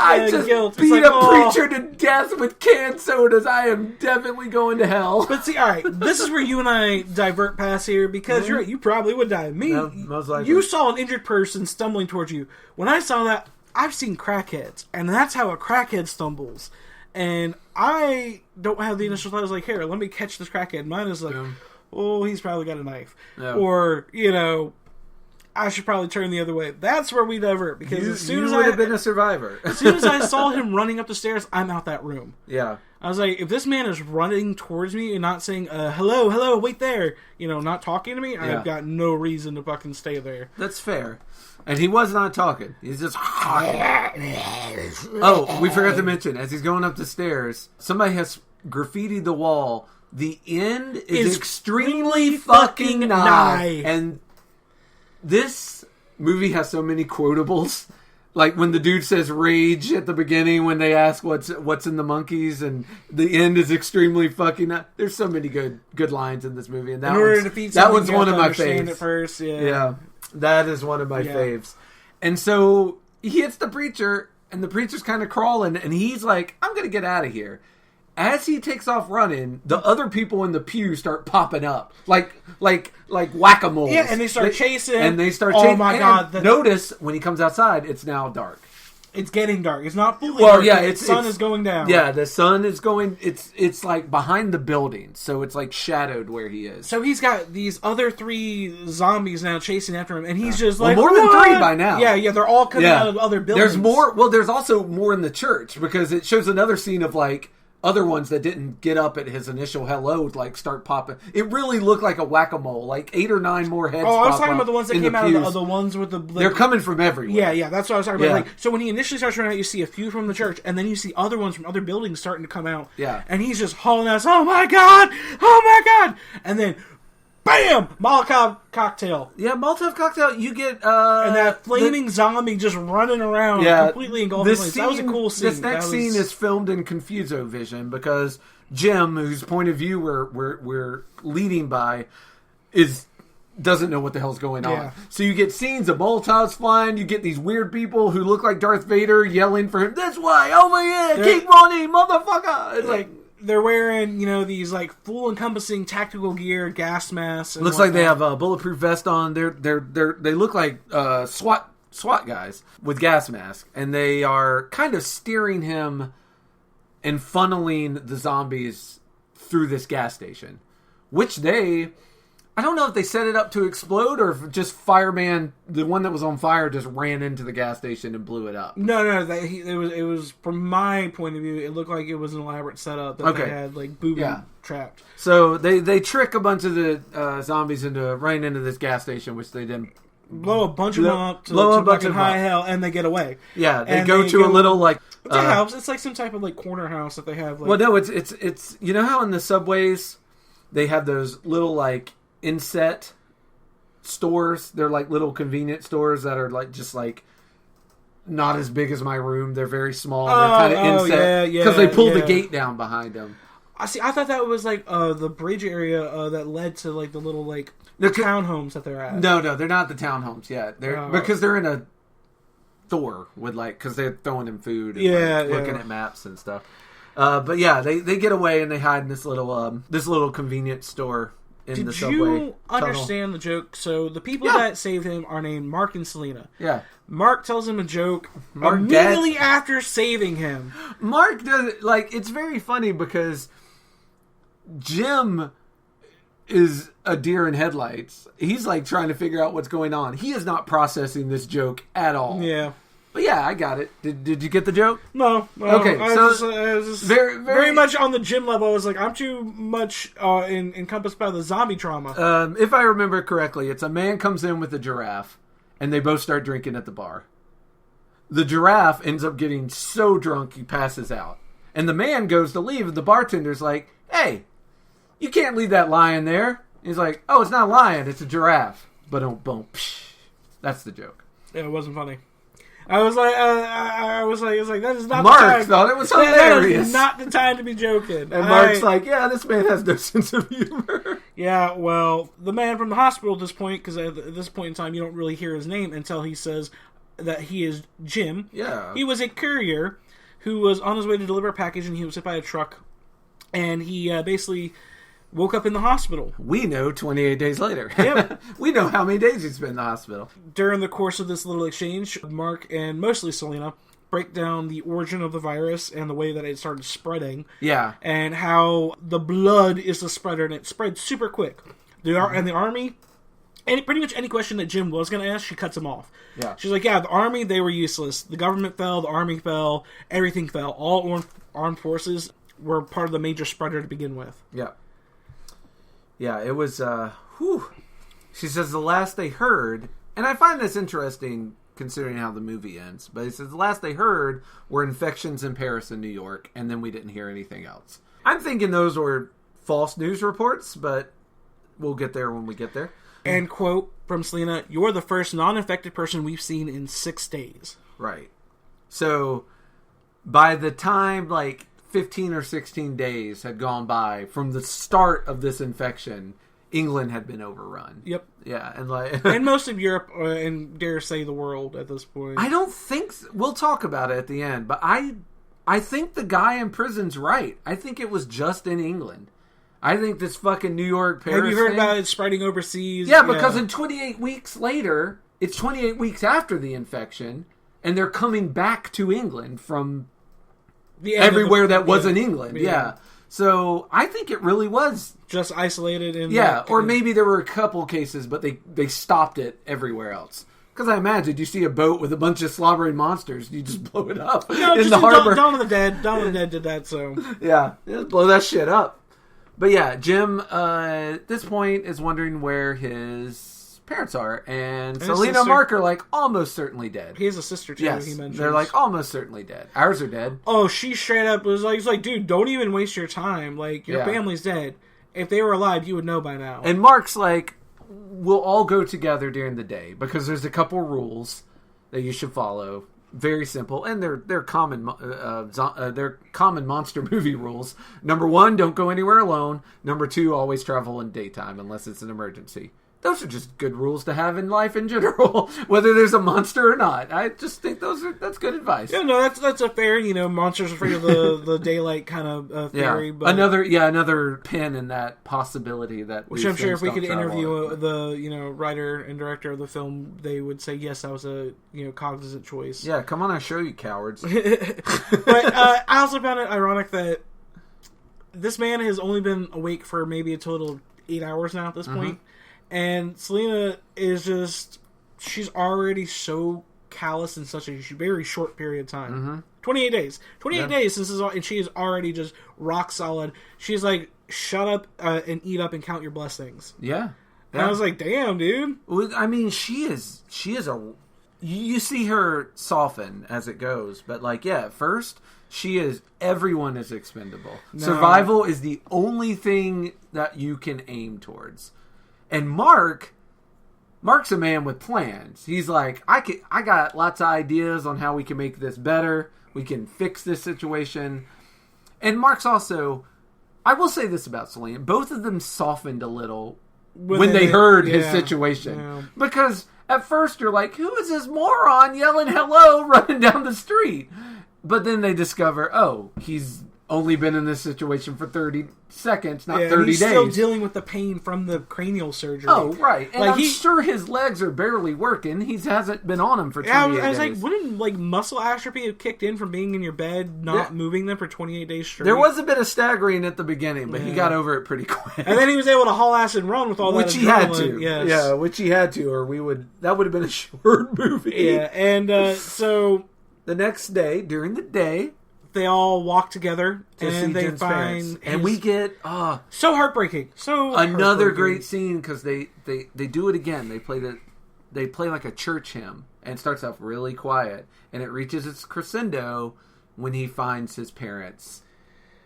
guilt. Beat a preacher to death with canned sodas. I am definitely going to hell. But see, all right, this is where you and I divert past here, because you're right, you probably would die. Me, most likely. You saw an injured person stumbling towards you. When I saw that, I've seen crackheads, and that's how a crackhead stumbles. And I don't have the initial thought. I was like, here, let me catch this crackhead. Mine is like, oh, he's probably got a knife. Yeah. Or, I should probably turn the other way. That's where we divert, because as soon as I would have been a survivor. As soon as I saw him running up the stairs, I'm out that room. Yeah. I was like, if this man is running towards me and not saying, hello, wait there, not talking to me, I've got no reason to fucking stay there. That's fair. And he was not talking. He's just... Oh, we forgot to mention, as he's going up the stairs, somebody has graffitied the wall. The end is extremely fucking nigh. And this movie has so many quotables. Like when the dude says rage at the beginning, when they ask what's in the monkeys, and the end is extremely fucking nigh. There's so many good lines in this movie. And that one's one of my faves. At first, yeah. That is one of my faves. And so he hits the preacher, and the preacher's kind of crawling, and he's like, I'm going to get out of here. As he takes off running, the other people in the pew start popping up. Like whack-a-moles. Yeah, and they start chasing. And they start chasing. Oh my God. Notice, when he comes outside, it's now dark. It's getting dark. It's not fully dark. Yeah, the sun is going down. Yeah, the sun is going... It's like behind the building, so it's like shadowed where he is. So he's got these other 3 zombies now chasing after him, and he's just like... more than 3 by now. Yeah, they're all coming out of other buildings. There's more... Well, there's also more in the church, because it shows another scene of, like... Other ones that didn't get up at his initial hello, like, start popping. It really looked like a whack-a-mole. Like 8 or 9 more heads. Oh, I was talking about the ones that came out of the ones with the... They're coming from everywhere. Yeah, that's what I was talking about. Like, so when he initially starts running out, you see a few from the church, and then you see other ones from other buildings starting to come out. Yeah. And he's just hauling ass, oh my God! And then... BAM! Molotov cocktail. Yeah, Molotov cocktail. You get... and that flaming zombie just running around, completely engulfing the place. That was a cool scene. This next scene is filmed in Confuso Vision, because Jim, whose point of view we're leading by, doesn't know what the hell's going on. So you get scenes of Molotovs flying, you get these weird people who look like Darth Vader yelling for him, this way, over here, keep running, motherfucker! It's like... they're wearing, these like full encompassing tactical gear, gas masks. Looks like they have a bulletproof vest on. They look like SWAT guys with gas masks, and they are kind of steering him and funneling the zombies through this gas station, which I don't know if they set it up to explode or if just fireman, the one that was on fire, just ran into the gas station and blew it up. No, it was from my point of view, it looked like it was an elaborate setup that they had like booby trapped. So they trick a bunch of the zombies into running into this gas station, which they then blow a bunch of them up to fucking high hell, and they get away. Yeah, they go to a little like it's a house. It's like some type of like corner house that they have. Like, well, no, it's you know how in the subways they have those little like inset stores. They're like little convenience stores that are like just like not as big as my room. They're very small. They're kind of inset because they pulled the gate down behind them. I thought that was like the bridge area that led to like the little like townhomes that they're at. No, they're not the townhomes yet. They're because they're in a store with like because they're throwing in food and looking at maps and stuff. But yeah, they get away and they hide in this little convenience store. Did you understand the joke? So the people that saved him are named Mark and Selena. Yeah. Mark tells him a joke immediately after saving him. Mark does it's very funny because Jim is a deer in headlights. He's like trying to figure out what's going on. He is not processing this joke at all. Yeah. But yeah, I got it. Did you get the joke? No. Okay, I was just very much on the Jim level. I was like, I'm too much encompassed by the zombie trauma. If I remember correctly, it's a man comes in with a giraffe, and they both start drinking at the bar. The giraffe ends up getting so drunk he passes out. And the man goes to leave, and the bartender's like, hey, you can't leave that lion there. He's like, oh, it's not a lion, it's a giraffe. Boom. That's the joke. Yeah, it wasn't funny. I was like, that is not Mark the time. thought it was hilarious. That is not the time to be joking. And Mark's like, yeah, this man has no sense of humor. Yeah, well, the man from the hospital at this point, because at this point in time, you don't really hear his name until he says that he is Jim. Yeah. He was a courier who was on his way to deliver a package, and he was hit by a truck. And he basically woke up in the hospital. We know 28 days later. Yep. We know how many days he's been in the hospital. During the course of this little exchange, Mark and mostly Selena break down the origin of the virus and the way that it started spreading. Yeah. And how the blood is the spreader, and it spread super quick. And the army, pretty much any question that Jim was going to ask, she cuts him off. Yeah. She's like, yeah, the army, they were useless. The government fell, the army fell, everything fell. All armed forces were part of the major spreader to begin with. Yeah. Yeah, it was, She says the last they heard, and I find this interesting considering how the movie ends, but it says the last they heard were infections in Paris and New York, and then we didn't hear anything else. I'm thinking those were false news reports, but we'll get there when we get there. And quote from Selena, "You're the first non-infected person we've seen in 6 days." Right. So, by the time, 15 or 16 days had gone by from the start of this infection, England had been overrun. Yep. Yeah, and and most of Europe, and dare say the world at this point. I don't think we'll talk about it at the end, but I think the guy in prison's right. I think it was just in England. I think this fucking New York, Paris. Have you heard about it spreading overseas? Yeah, because in 28 weeks later, it's 28 weeks after the infection, and they're coming back to England from everywhere that wasn't England. Yeah. So I think it really was just isolated in or maybe there were a couple cases, but they stopped it everywhere else. Because I imagine you see a boat with a bunch of slobbering monsters, you just blow it up in the harbor. Dawn of the Dead did that. So yeah, just blow that shit up. But yeah, Jim at this point is wondering where his parents are, and Selena and Mark are almost certainly dead. He has a sister too. Yes, he mentions. They're almost certainly dead. Ours are dead. Oh, she straight up was like, dude, don't even waste your time. Your family's dead. If they were alive, you would know by now. And Mark's we'll all go together during the day because there's a couple rules that you should follow. Very simple, and they're common monster movie rules. Number 1, don't go anywhere alone. Number 2, always travel in daytime unless it's an emergency. those are just good rules to have in life in general, whether there's a monster or not. I just think that's good advice. Yeah, no, that's a fair, monsters afraid of the daylight kind of theory. Yeah. But Another pin in that possibility that which I'm sure if we could interview the writer and director of the film, they would say yes, that was a cognizant choice. Yeah, come on our show, you cowards. But I also found it ironic that this man has only been awake for maybe a total of 8 hours now at this point. And Selena is she's already so callous in such a very short period of time. 28 days. 28 days since and she is already just rock solid. She's like, shut up and eat up and count your blessings. Yeah. And I was like, damn, dude. Well, I mean, she is you see her soften as it goes. But at first, everyone is expendable. No. Survival is the only thing that you can aim towards. And Mark's a man with plans. He's like, I got lots of ideas on how we can make this better. We can fix this situation. And Mark's also, I will say this about Selena, both of them softened a little when they heard his situation. Yeah. Because at first you're like, who is this moron yelling hello running down the street? But then they discover, he's only been in this situation for 30 seconds, not 30 days. He's still dealing with the pain from the cranial surgery. Oh, right. And I'm sure his legs are barely working. He hasn't been on them for 28 days. I was like, wouldn't muscle atrophy have kicked in from being in your bed, not moving them for 28 days straight? There was a bit of staggering at the beginning, but he got over it pretty quick. And then he was able to haul ass and run with all which that he had to. Yes. Yeah, which he had to, or that would have been a short movie. Yeah, and so the next day, during the day, they all walk together and they Jen's find, and we get so heartbreaking. Another great scene because they do it again. They play like a church hymn and it starts off really quiet and it reaches its crescendo when he finds his parents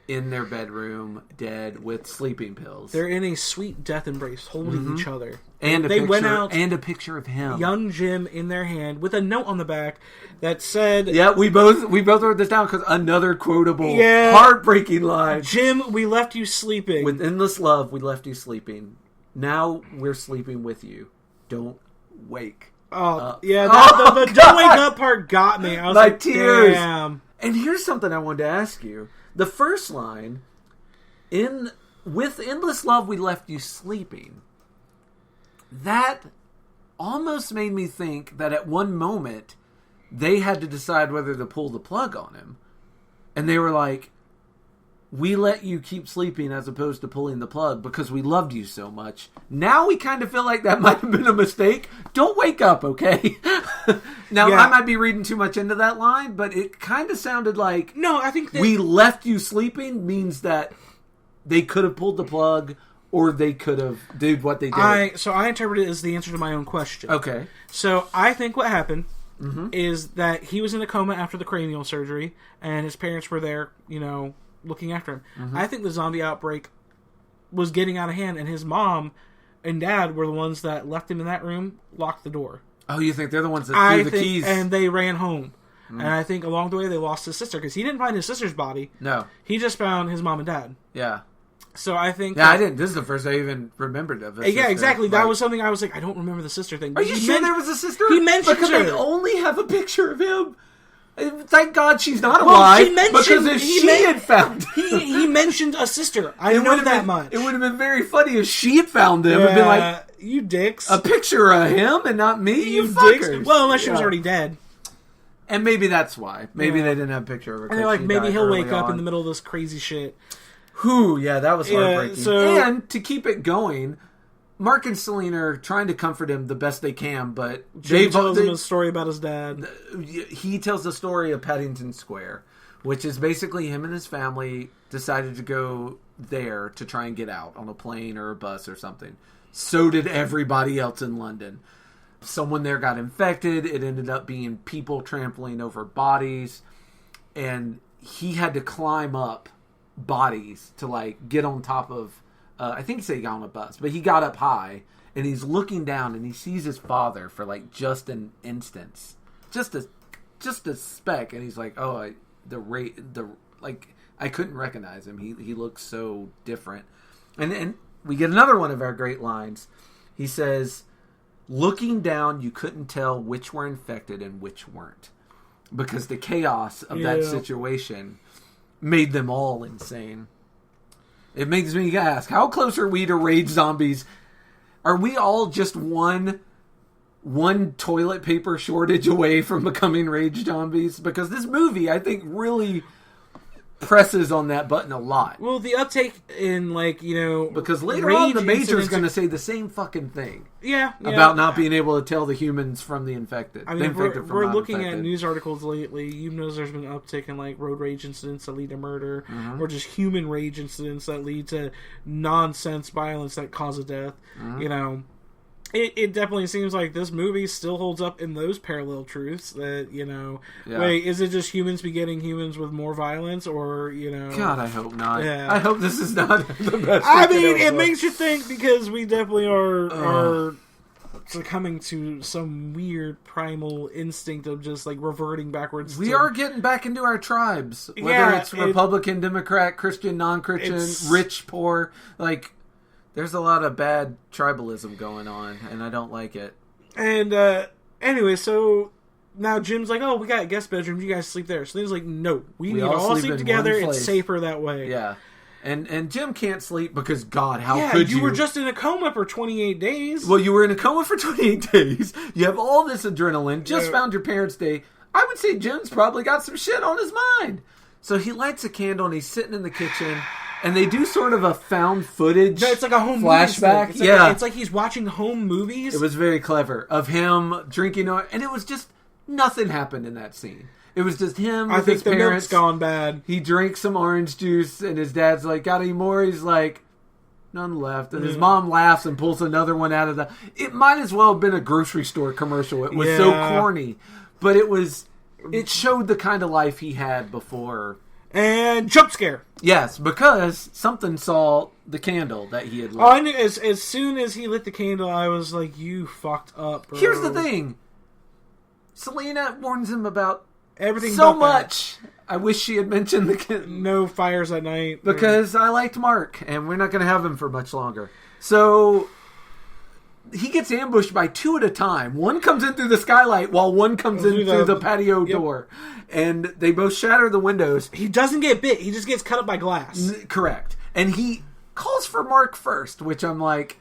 in their bedroom, dead with sleeping pills. They're in a sweet death embrace, holding each other. And a picture of him, young Jim, in their hand with a note on the back that said, "Yeah, we both wrote this down because another quotable, heartbreaking line." Jim, we left you sleeping. With endless love, we left you sleeping. Now we're sleeping with you. Don't wake. The don't wake up part got me. I was like, tears. Damn. And here's something I wanted to ask you. The first line, with endless love, we left you sleeping. That almost made me think that at one moment they had to decide whether to pull the plug on him. And they were like, we let you keep sleeping as opposed to pulling the plug because we loved you so much. Now we kind of feel like that might have been a mistake. Don't wake up, okay? Now, I might be reading too much into that line, but it kind of sounded like I think we left you sleeping means that they could have pulled the plug or they could have did what they did. So I interpret it as the answer to my own question. Okay. So I think what happened is that he was in a coma after the cranial surgery and his parents were there, looking after him. I think the zombie outbreak was getting out of hand and his mom and dad were the ones that left him in that room, locked the door. Oh, you think they're the ones that threw the keys? And they ran home. And I think along the way they lost his sister because he didn't find his sister's body. No. He just found his mom and dad. Yeah. So I think... Yeah, I didn't. This is the first I even remembered of this. Yeah, exactly. That was something I was like, I don't remember the sister thing. Are you sure there was a sister? He mentioned because her. they only have a picture of him. Thank God she's not alive. Because if she had found him... He mentioned a sister. I know that much. It would have been very funny if she had found him and been like... You dicks. A picture of him and not me? You dicks. fuckers. Well, unless she was already dead. And maybe that's why. Maybe they didn't have a picture of her. And they're like, maybe he'll wake up in the middle of this crazy shit. Whew, yeah, that was heartbreaking. And to keep it going, Mark and Selena are trying to comfort him the best they can, but Jim tells him a story about his dad. He tells the story of Paddington Square, which is basically him and his family decided to go there to try and get out on a plane or a bus or something. So did everybody else in London. Someone there got infected. It ended up being people trampling over bodies. And he had to climb up bodies to get on top of... I think he said he got on a bus. But he got up high. And he's looking down and he sees his father for just an instance. Just a speck. And he's like, oh, I couldn't recognize him. He looks so different. And we get another one of our great lines He says, looking down, you couldn't tell which were infected and which weren't. Because the chaos of that situation made them all insane. It makes me ask, how close are we to rage zombies? Are we all just one toilet paper shortage away from becoming rage zombies? Because this movie, I think, really presses on that button a lot. Well, the uptake in, because later on the Major's going to say the same fucking thing. Yeah. About not being able to tell the humans from the infected. I mean, we're looking at news articles lately. You know, there's been an uptick in, road rage incidents that lead to murder, or just human rage incidents that lead to nonsense violence that cause a death. It definitely seems like this movie still holds up in those parallel truths that, wait, is it just humans begetting humans with more violence, or, God, I hope not. Yeah. I hope this is not the best. I mean, it makes you think, because we definitely are succumbing to some weird primal instinct of just, reverting backwards. We are getting back into our tribes. Whether it's Republican, Democrat, Christian, non-Christian, rich, poor, there's a lot of bad tribalism going on, and I don't like it. And, anyway, so now Jim's like, oh, we got guest bedrooms, you guys sleep there. So he's like, no, we need to all sleep together, it's safer that way. Yeah. And Jim can't sleep because, God, how could you? You were just in a coma for 28 days. Well, you were in a coma for 28 days. You have all this adrenaline, just found your parents' day. I would say Jim's probably got some shit on his mind. So he lights a candle, and he's sitting in the kitchen. And they do sort of a found footage. No, it's like a home flashback. It's like he's watching home movies. It was very clever of him drinking, and it was just nothing happened in that scene. It was just him with his parents. I think the milk's gone bad. He drinks some orange juice, and his dad's like, "Got any more?" He's like, "None left." And his mom laughs and pulls another one out of the. It might as well have been a grocery store commercial. It was so corny, but it was. It showed the kind of life he had before. And jump scare. Yes, because something saw the candle that he had lit. Oh, I knew as soon as he lit the candle, I was like, you fucked up, bro. Here's the thing. Selena warns him about everything so much. That. I wish she had mentioned the no fires at night. Because I liked Mark, and we're not going to have him for much longer. So he gets ambushed by two at a time. One comes in through the skylight while one comes in through the patio door. And they both shatter the windows. He doesn't get bit. He just gets cut up by glass. Correct. And he calls for Mark first, which I'm like,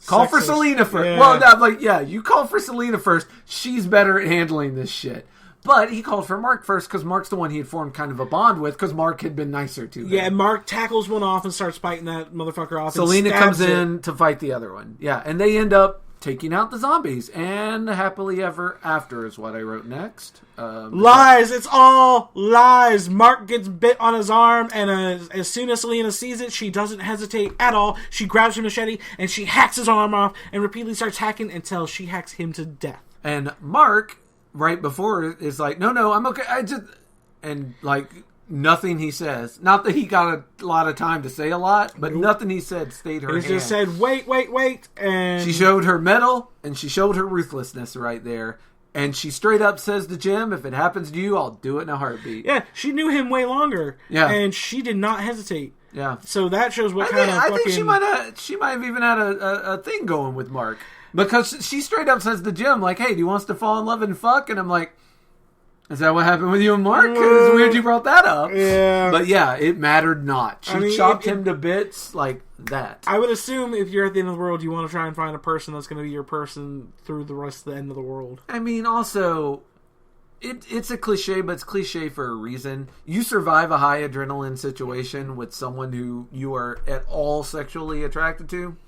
call for Selena first. Yeah. Well, I'm like, yeah, you call for Selena first. She's better at handling this shit. But he called for Mark first because Mark's the one he had formed kind of a bond with because Mark had been nicer to him. Yeah, and Mark tackles one off and starts fighting that motherfucker off. Selena comes in to fight the other one. Yeah, and they end up taking out the zombies. And happily ever after is what I wrote next. Lies! It's all lies! Mark gets bit on his arm, and as soon as Selena sees it, she doesn't hesitate at all. She grabs her machete, and she hacks his arm off, and repeatedly starts hacking until she hacks him to death. And Mark, right before, is like, no, I'm okay. And nothing he says. Not that he got a lot of time to say a lot, but nothing he said stayed her hand. He just said, wait, and she showed her mettle, and she showed her ruthlessness right there. And she straight up says to Jim, if it happens to you, I'll do it in a heartbeat. Yeah, she knew him way longer. Yeah. And she did not hesitate. Yeah. So that shows what I think she might have even had a thing going with Mark. Because she straight up says to Jim, like, hey, do you want us to fall in love and fuck? And I'm like, is that what happened with you and Mark? It's weird you brought that up. Yeah. But yeah, it mattered not. She chopped him to bits like that. I would assume if you're at the end of the world, you want to try and find a person that's going to be your person through the rest of the end of the world. I mean, also, it's a cliche, but it's cliche for a reason. You survive a high adrenaline situation with someone who you are at all sexually attracted to,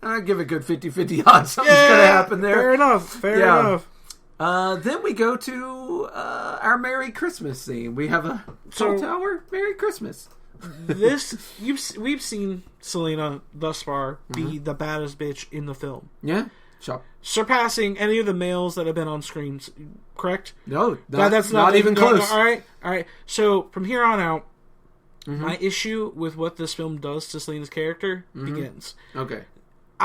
I give it good 50-50 odds something's going to happen there. Fair enough. Then we go to our Merry Christmas scene. We have a cell tower. Merry Christmas. We've seen Selena thus far be the baddest bitch in the film. Yeah. Surpassing any of the males that have been on screen, correct? No, that's not even close. All right. So from here on out, my issue with what this film does to Selena's character begins. Okay.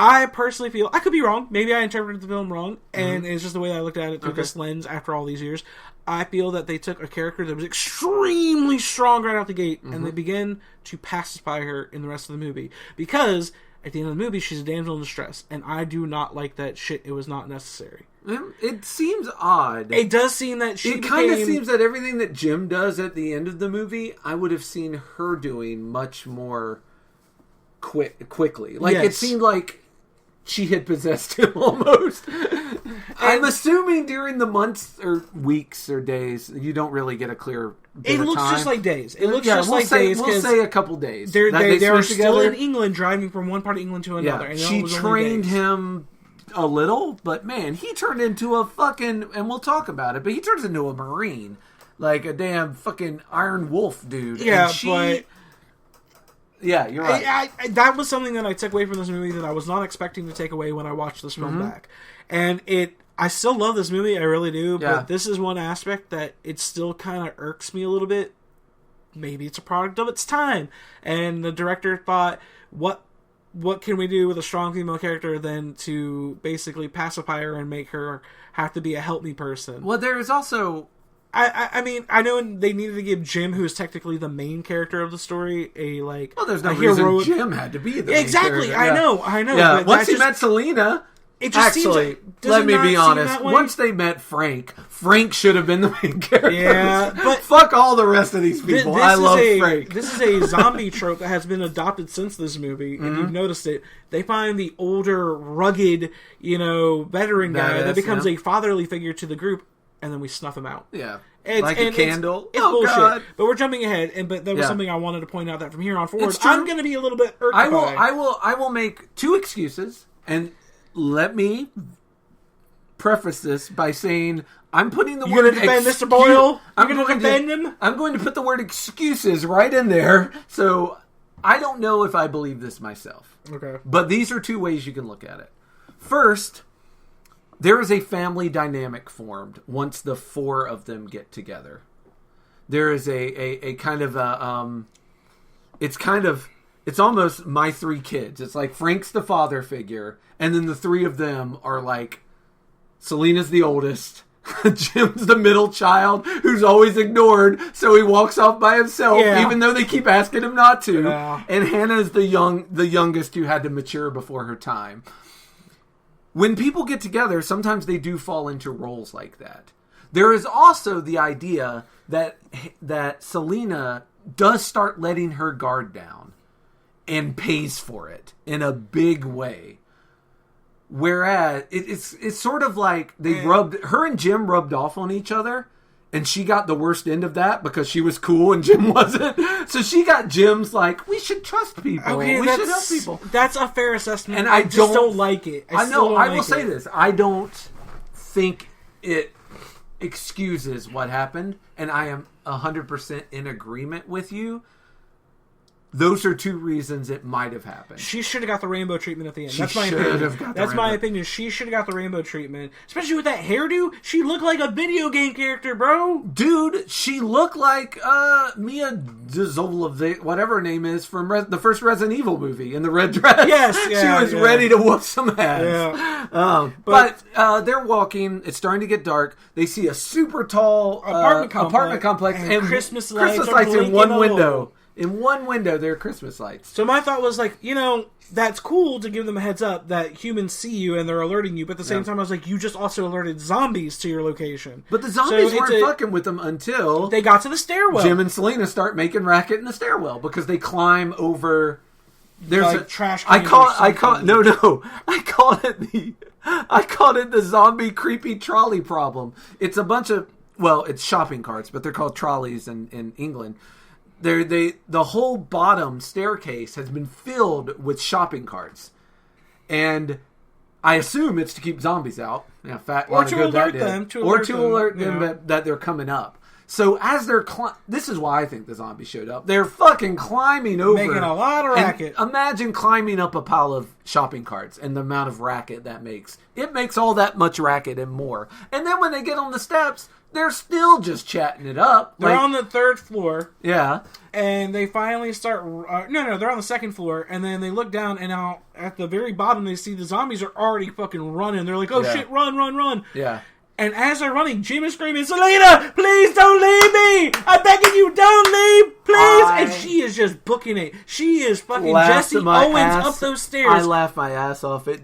I personally feel, I could be wrong, maybe I interpreted the film wrong, and it's just the way I looked at it through this lens after all these years. I feel that they took a character that was extremely strong right out the gate, and they began to pacify her in the rest of the movie. Because At the end of the movie, she's a damsel in distress, and I do not like that shit. It was not necessary. It seems odd. It does seem that It kind of seems that everything that Jim does at the end of the movie, I would have seen her doing much more quickly. Like, It seemed like she had possessed him almost. I'm assuming during the months or weeks or days, you don't really get a clear bit It looks time. just like days. It looks just like days. We'll say a couple days. They are still in England, driving from one part of England to another. Yeah, and she trained him a little, but man, he turned into a fucking, and we'll talk about it, but he turns into a Marine. Like a damn fucking Iron Wolf dude. Yeah, but... Yeah, you're right. That was something that I took away from this movie that I was not expecting to take away when I watched this film back. And I still love this movie, I really do, but this is one aspect that it still kind of irks me a little bit. Maybe it's a product of its time. And the director thought, what can we do with a strong female character than to basically pacify her and make her have to be a help me person? Well, there is also... I mean, I know they needed to give Jim, who is technically the main character of the story, well, there's no reason Jim had to be the main character. I know. Yeah, but once he met Selena... Actually, let me be honest. Once they met Frank should have been the main character. Yeah, but fuck all the rest of these people. I love Frank. This is a zombie trope that has been adopted since this movie, and you've noticed it. They find the older, rugged, veteran guy that becomes a fatherly figure to the group, and then we snuff him out. Yeah. Like a candle. It's bullshit. God. But we're jumping ahead, but that was something I wanted to point out that from here on forward, I'm going to be a little bit irked by. I will make two excuses, and let me preface this by saying I'm putting the word... You're going to defend Mr. Boyle? You're going to defend him? I'm going to put the word excuses right in there. So I don't know if I believe this myself. Okay. But these are two ways you can look at it. First, there is a family dynamic formed once the four of them get together. There is a kind of a... It's almost my three kids. It's like Frank's the father figure, and then the three of them are like, Selena's the oldest, Jim's the middle child who's always ignored, so he walks off by himself, even though they keep asking him not to. Yeah. And Hannah's the youngest who had to mature before her time. When people get together, sometimes they do fall into roles like that. There is also the idea that Selena does start letting her guard down and pays for it in a big way. Whereas it's sort of like her and Jim rubbed off on each other, and she got the worst end of that because she was cool and Jim wasn't. So she got Jim's like, we should trust people. Okay, we should help people. That's a fair assessment. And I just don't like it. I will say this. I don't think it excuses what happened, and I am 100% in agreement with you. Those are two reasons it might have happened. She should have got the rainbow treatment at the end. That's my opinion. That's my opinion. She should have got the rainbow treatment. Especially with that hairdo. She looked like a video game character, bro. Dude, she looked like Mia Jovovich, whatever her name is, from the first Resident Evil movie in the red dress. Yes, she was ready to whoop some ass. Yeah. But they're walking. It's starting to get dark. They see a super tall apartment complex and Christmas lights in one window. In one window, there are Christmas lights. So my thought was like, that's cool to give them a heads up that humans see you and they're alerting you. But at the same time, I was like, you just also alerted zombies to your location. But the zombies weren't fucking with them until they got to the stairwell. Jim and Selena start making racket in the stairwell because they climb over. There's like a trash. I call it the zombie creepy trolley problem. It's a bunch of it's shopping carts, but they're called trolleys in England. The whole bottom staircase has been filled with shopping carts, and I assume it's to keep zombies out. Or to alert them that they're coming up. So as they're this is why I think the zombies showed up. They're fucking climbing over, making a lot of racket. Imagine climbing up a pile of shopping carts and the amount of racket that makes. It makes all that much racket and more. And then when they get on the steps, they're still just chatting it up. They're on the third floor. Yeah. And they finally start... they're on the second floor. And then they look down, and now at the very bottom, they see the zombies are already fucking running. They're like, shit, run. Yeah. And as they're running, Jim is screaming, Selena, please don't leave me! I'm begging you, don't leave, please! And she is just booking it. She is fucking Jesse Owens up those stairs. I laughed my ass off at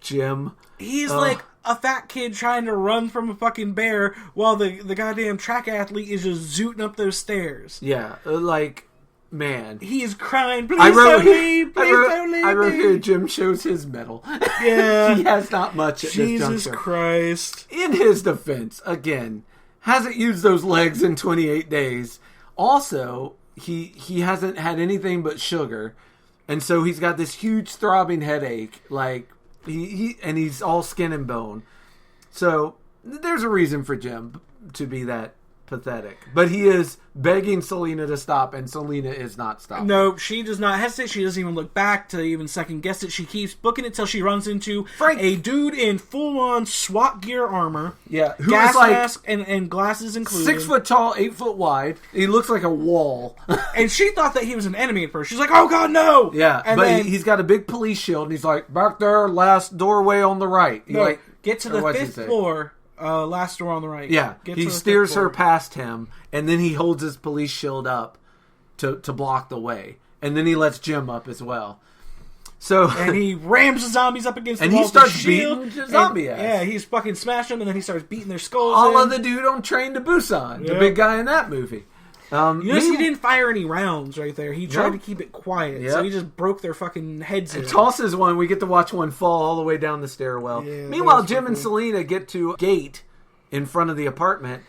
Jim. He's like a fat kid trying to run from a fucking bear while the goddamn track athlete is just zooting up those stairs. Yeah, like... Man. He is crying, please don't leave, don't leave I wrote here, Jim shows his mettle. Yeah. He has not much at this juncture. Jesus Christ. In his defense, again, hasn't used those legs in 28 days. Also, he hasn't had anything but sugar. And so he's got this huge throbbing headache. Like, and he's all skin and bone. So, there's a reason for Jim to be that pathetic. But he is begging Selena to stop, and Selena is not stopping. No, she does not hesitate. She doesn't even look back to even second guess it. She keeps booking it till she runs into a dude in full-on SWAT gear armor. Yeah. Who gas is like mask and glasses included. 6 foot tall, 8 foot wide. He looks like a wall. And she thought that he was an enemy at first. She's like, oh god, no! Yeah, and but then, he's got a big police shield, and he's like, back there, last doorway on the right. No, like, get to the 5th floor. Last door on the right. Yeah, he steers her past him, and then he holds his police shield up to block the way, and then he lets Jim up as well. So and he rams the zombies up against the wall, and he starts beating the zombie ass. Yeah, he's fucking smashing them, and then he starts beating their skulls. All of the dude on Train to Busan, the big guy in that movie. You notice he didn't fire any rounds right there. He tried to keep it quiet, so he just broke their fucking heads in. Tosses one. We get to watch one fall all the way down the stairwell. Yeah, meanwhile, Jim and Selena get to a gate in front of the apartment.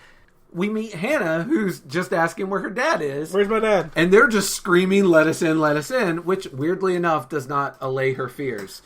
We meet Hannah, who's just asking where her dad is. Where's my dad? And they're just screaming, let us in, which, weirdly enough, does not allay her fears.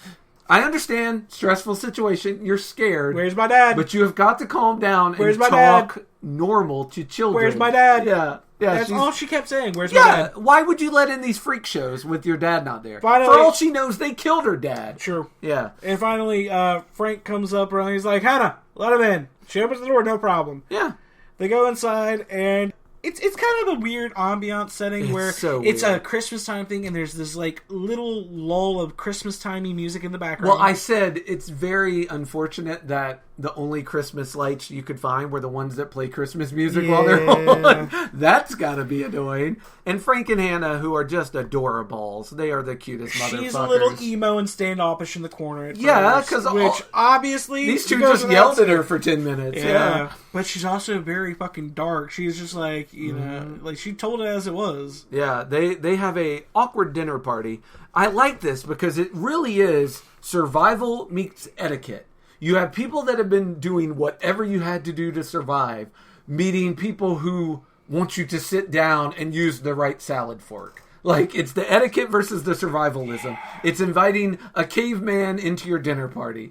I understand, stressful situation, you're scared. Where's my dad? But you have got to calm down and talk normal to children. Where's my dad? Yeah. That's all she kept saying. Where's my dad? Why would you let in these freak shows with your dad not there? Finally, for all she knows, they killed her dad. True. Yeah. And finally, Frank comes up and he's like, Hannah, let him in. She opens the door, no problem. Yeah. They go inside, and it's kind of a weird ambiance setting where it's a Christmas time thing, and there's this like little lull of Christmas timey music in the background. Well, I said it's very unfortunate that the only Christmas lights you could find were the ones that play Christmas music while they're on. That's got to be annoying. And Frank and Hannah, who are just adorables, they are the cutest motherfuckers. She's a little emo and standoffish in the corner. Because obviously these two just yelled at her for 10 minutes. Yeah. But she's also very fucking dark. She's just like, you know, like she told it as it was. Yeah, they have a awkward dinner party. I like this because it really is survival meets etiquette. You have people that have been doing whatever you had to do to survive, meeting people who want you to sit down and use the right salad fork. Like, it's the etiquette versus the survivalism. It's inviting a caveman into your dinner party.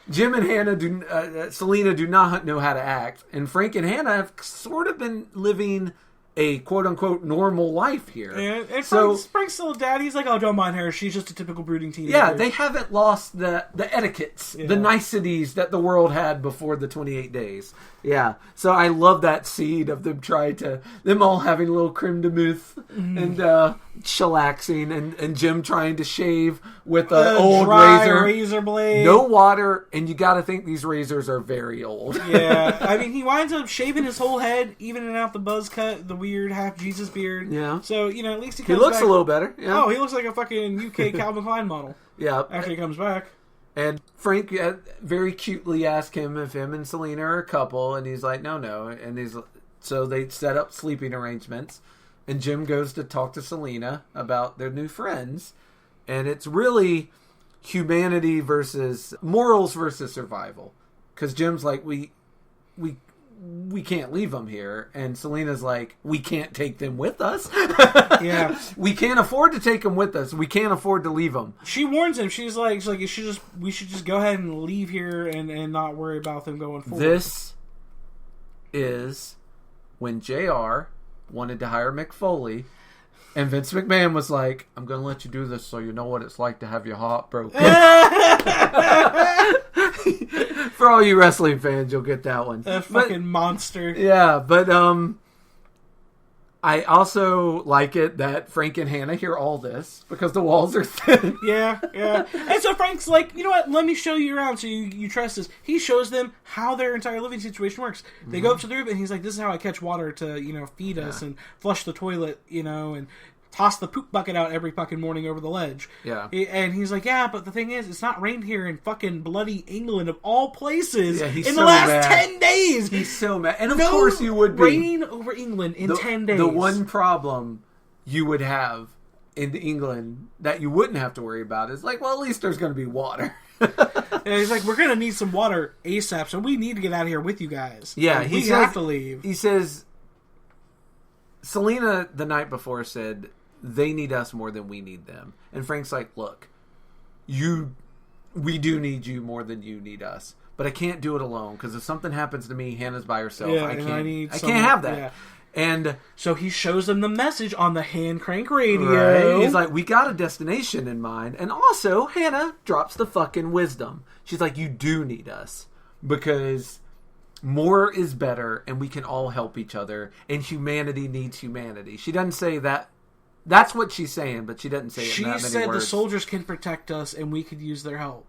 Jim and Hannah Selena do not know how to act, and Frank and Hannah have sort of been living a quote-unquote normal life here. And Frank's still a dad. He's like, oh, don't mind her. She's just a typical brooding teenager. Yeah, they haven't lost the etiquettes, the niceties that the world had before the 28 days. Yeah, so I love that seed of them all having a little creme de mousse and chillaxing, and Jim trying to shave with an old razor blade. No water, and you got to think these razors are very old. Yeah, I mean, he winds up shaving his whole head, evening out the buzz cut, the weird half Jesus beard. Yeah. So, you know, at least he looks back a little better. Yeah. Oh, he looks like a fucking UK Calvin Klein model. Yeah. After he comes back. And Frank very cutely asked him if him and Selena are a couple, and he's like, no. And so they set up sleeping arrangements, and Jim goes to talk to Selena about their new friends, and it's really humanity versus morals versus survival, because Jim's like, we can't leave them here, and Selena's like, we can't take them with us. Yeah, we can't afford to take them with us. We can't afford to leave them. She warns him. She's like, we should just go ahead and leave here and not worry about them going forward. This is when JR wanted to hire Mick Foley, and Vince McMahon was like, I'm going to let you do this so you know what it's like to have your heart broken. For all you wrestling fans, you'll get that one. That fucking monster. Yeah, but I also like it that Frank and Hannah hear all this because the walls are thin. Yeah. And so Frank's like, you know what? Let me show you around so you trust this. He shows them how their entire living situation works. They go up to the roof and he's like, this is how I catch water to, feed us and flush the toilet, and toss the poop bucket out every fucking morning over the ledge. Yeah. And he's like, yeah, but the thing is, it's not rained here in fucking bloody England of all places in so the last mad. 10 days. He's so mad. And of course you would be. Rain over England in 10 days. The one problem you would have in England that you wouldn't have to worry about is like, well, at least there's going to be water. And he's like, we're going to need some water ASAP, so we need to get out of here with you guys. Yeah. We have to leave. He says, Selena the night before said, they need us more than we need them. And Frank's like, look, we do need you more than you need us. But I can't do it alone, because if something happens to me, Hannah's by herself. Yeah, I can't someone, have that. Yeah. And so he shows them the message on the hand crank radio. Right? He's like, we got a destination in mind. And also, Hannah drops the fucking wisdom. She's like, you do need us. Because more is better, and we can all help each other. And humanity needs humanity. She doesn't say that. That's what she's saying, but she doesn't say it in that many words. She said the soldiers can protect us, and we could use their help.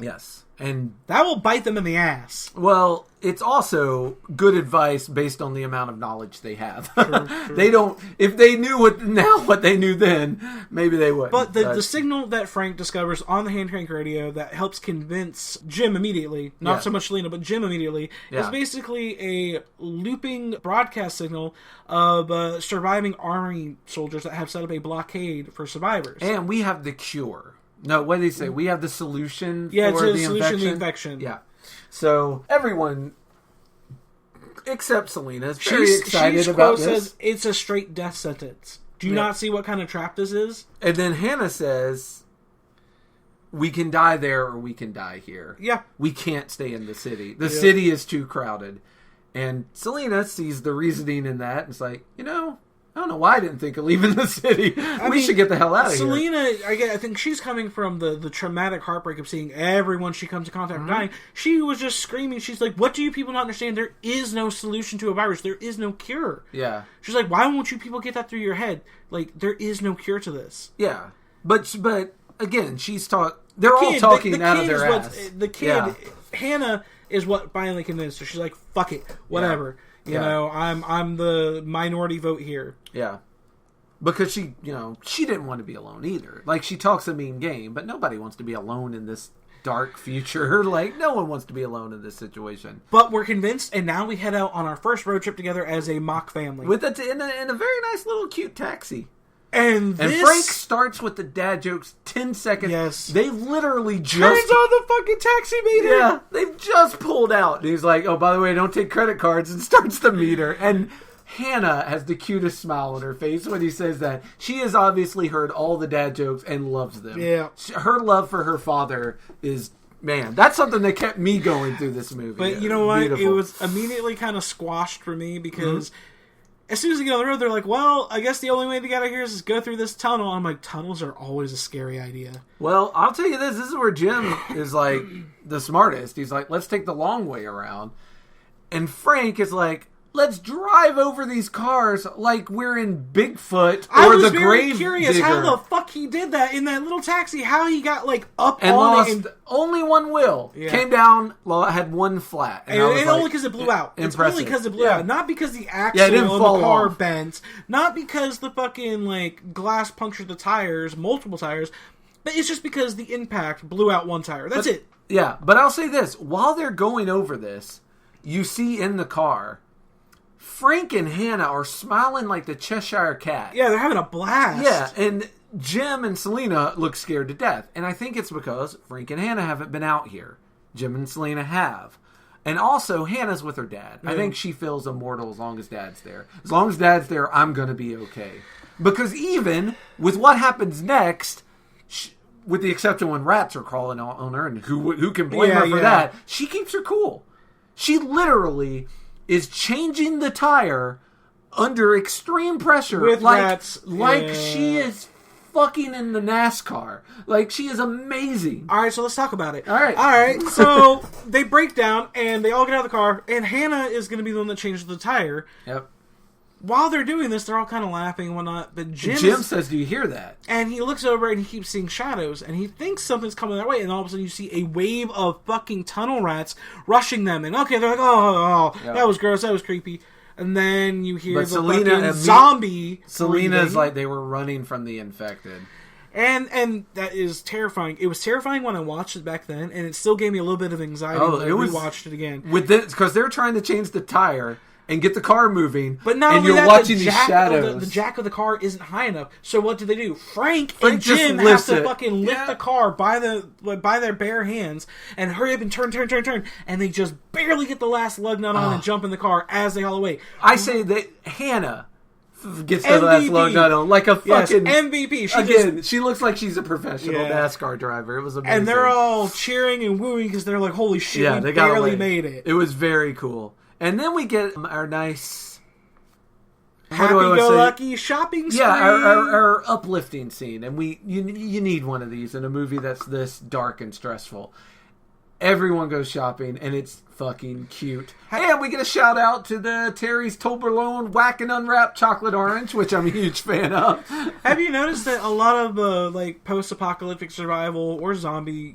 Yes. And that will bite them in the ass. Well, it's also good advice based on the amount of knowledge they have. True. They don't. If they knew what they knew then, maybe they would. But the signal that Frank discovers on the hand crank radio that helps convince Jim immediately, not so much Selena, but Jim immediately, is basically a looping broadcast signal of surviving army soldiers that have set up a blockade for survivors. And we have the cure. No, what did he say? We have the solution for the solution to the infection. Yeah. So, everyone, except Selena, is very excited about this. Says, it's a straight death sentence. Do you not see what kind of trap this is? And then Hannah says, we can die there or we can die here. Yeah. We can't stay in the city. The city is too crowded. And Selena sees the reasoning in that. And it's like, I don't know why I didn't think of leaving the city. We should get the hell out of here. Selena, I think she's coming from the traumatic heartbreak of seeing everyone she comes in contact with dying. She was just screaming. She's like, what do you people not understand? There is no solution to a virus. There is no cure. Yeah. She's like, why won't you people get that through your head? Like, there is no cure to this. Yeah. But again, they're all talking out of their ass. The kid, Hannah, is what finally convinced her. She's like, fuck it. Whatever. Yeah. You know, I'm the minority vote here. Yeah. Because she didn't want to be alone either. Like, she talks a mean game, but nobody wants to be alone in this dark future. Like, no one wants to be alone in this situation. But we're convinced, and now we head out on our first road trip together as a mock family. In a very nice little cute taxi. And Frank starts with the dad jokes 10 seconds. Yes. They literally just... turns on the fucking taxi meter. Yeah. They've just pulled out. And he's like, oh, by the way, don't take credit cards, and starts the meter. And Hannah has the cutest smile on her face when he says that. She has obviously heard all the dad jokes and loves them. Yeah. Her love for her father is... Man, that's something that kept me going through this movie. But you know what? Beautiful. It was immediately kind of squashed for me because... As soon as they get on the road, they're like, well, I guess the only way to get out of here is go through this tunnel. I'm like, tunnels are always a scary idea. Well, I'll tell you this. This is where Jim is, like, the smartest. He's like, let's take the long way around. And Frank is like, let's drive over these cars like we're in Bigfoot or the Grave Digger. I was very curious how the fuck he did that in that little taxi. How he got, like, up and on lost it. And only one wheel. Yeah. Came down, had one flat. And only because it blew out. Impressive. It's only because it blew out. Not because the axle in the car bent. Not because the fucking, like, glass punctured the tires, multiple tires. But it's just because the impact blew out one tire. That's it. Yeah, but I'll say this. While they're going over this, you see in the car... Frank and Hannah are smiling like the Cheshire Cat. Yeah, they're having a blast. Yeah, and Jim and Selena look scared to death. And I think it's because Frank and Hannah haven't been out here. Jim and Selena have. And also, Hannah's with her dad. I think she feels immortal as long as Dad's there. As long as Dad's there, I'm going to be okay. Because even with what happens next, with the exception when rats are crawling on her, and who can blame her for that, she keeps her cool. She literally... is changing the tire under extreme pressure with rats. Like she is fucking in the NASCAR. Like, she is amazing. All right, so let's talk about it. All right, so they break down, and they all get out of the car, and Hannah is going to be the one that changes the tire. Yep. while they're doing this, they're all kind of laughing and whatnot. But Jim says, "Do you hear that?" And he looks over and he keeps seeing shadows, and he thinks something's coming their way. And all of a sudden, you see a wave of fucking tunnel rats rushing them. And okay, they're like, "Oh, that was gross. That was creepy." And then you hear the fucking zombie. Selena's like they were running from the infected. And that is terrifying. It was terrifying when I watched it back then, and it still gave me a little bit of anxiety when I rewatched it again. Because they're trying to change the tire and get the car moving, but not and only you're that, watching these shadows. The jack of the car isn't high enough. So what do? Frank and Jim have to fucking lift the car by their bare hands and hurry up and turn, and they just barely get the last lug nut on and jump in the car as they haul away. I say that Hannah gets the last lug nut on like a fucking MVP. She looks like she's a professional NASCAR driver. It was amazing, and they're all cheering and wooing because they're like, "Holy shit, we barely made it!" It was very cool. And then we get our nice happy-go-lucky shopping spree. Yeah, our uplifting scene. And you need one of these in a movie that's this dark and stressful. Everyone goes shopping, and it's fucking cute. And we get a shout out to the Terry's Toblerone Whack and Unwrapped Chocolate Orange, which I'm a huge fan of. Have you noticed that a lot of like post-apocalyptic survival or zombie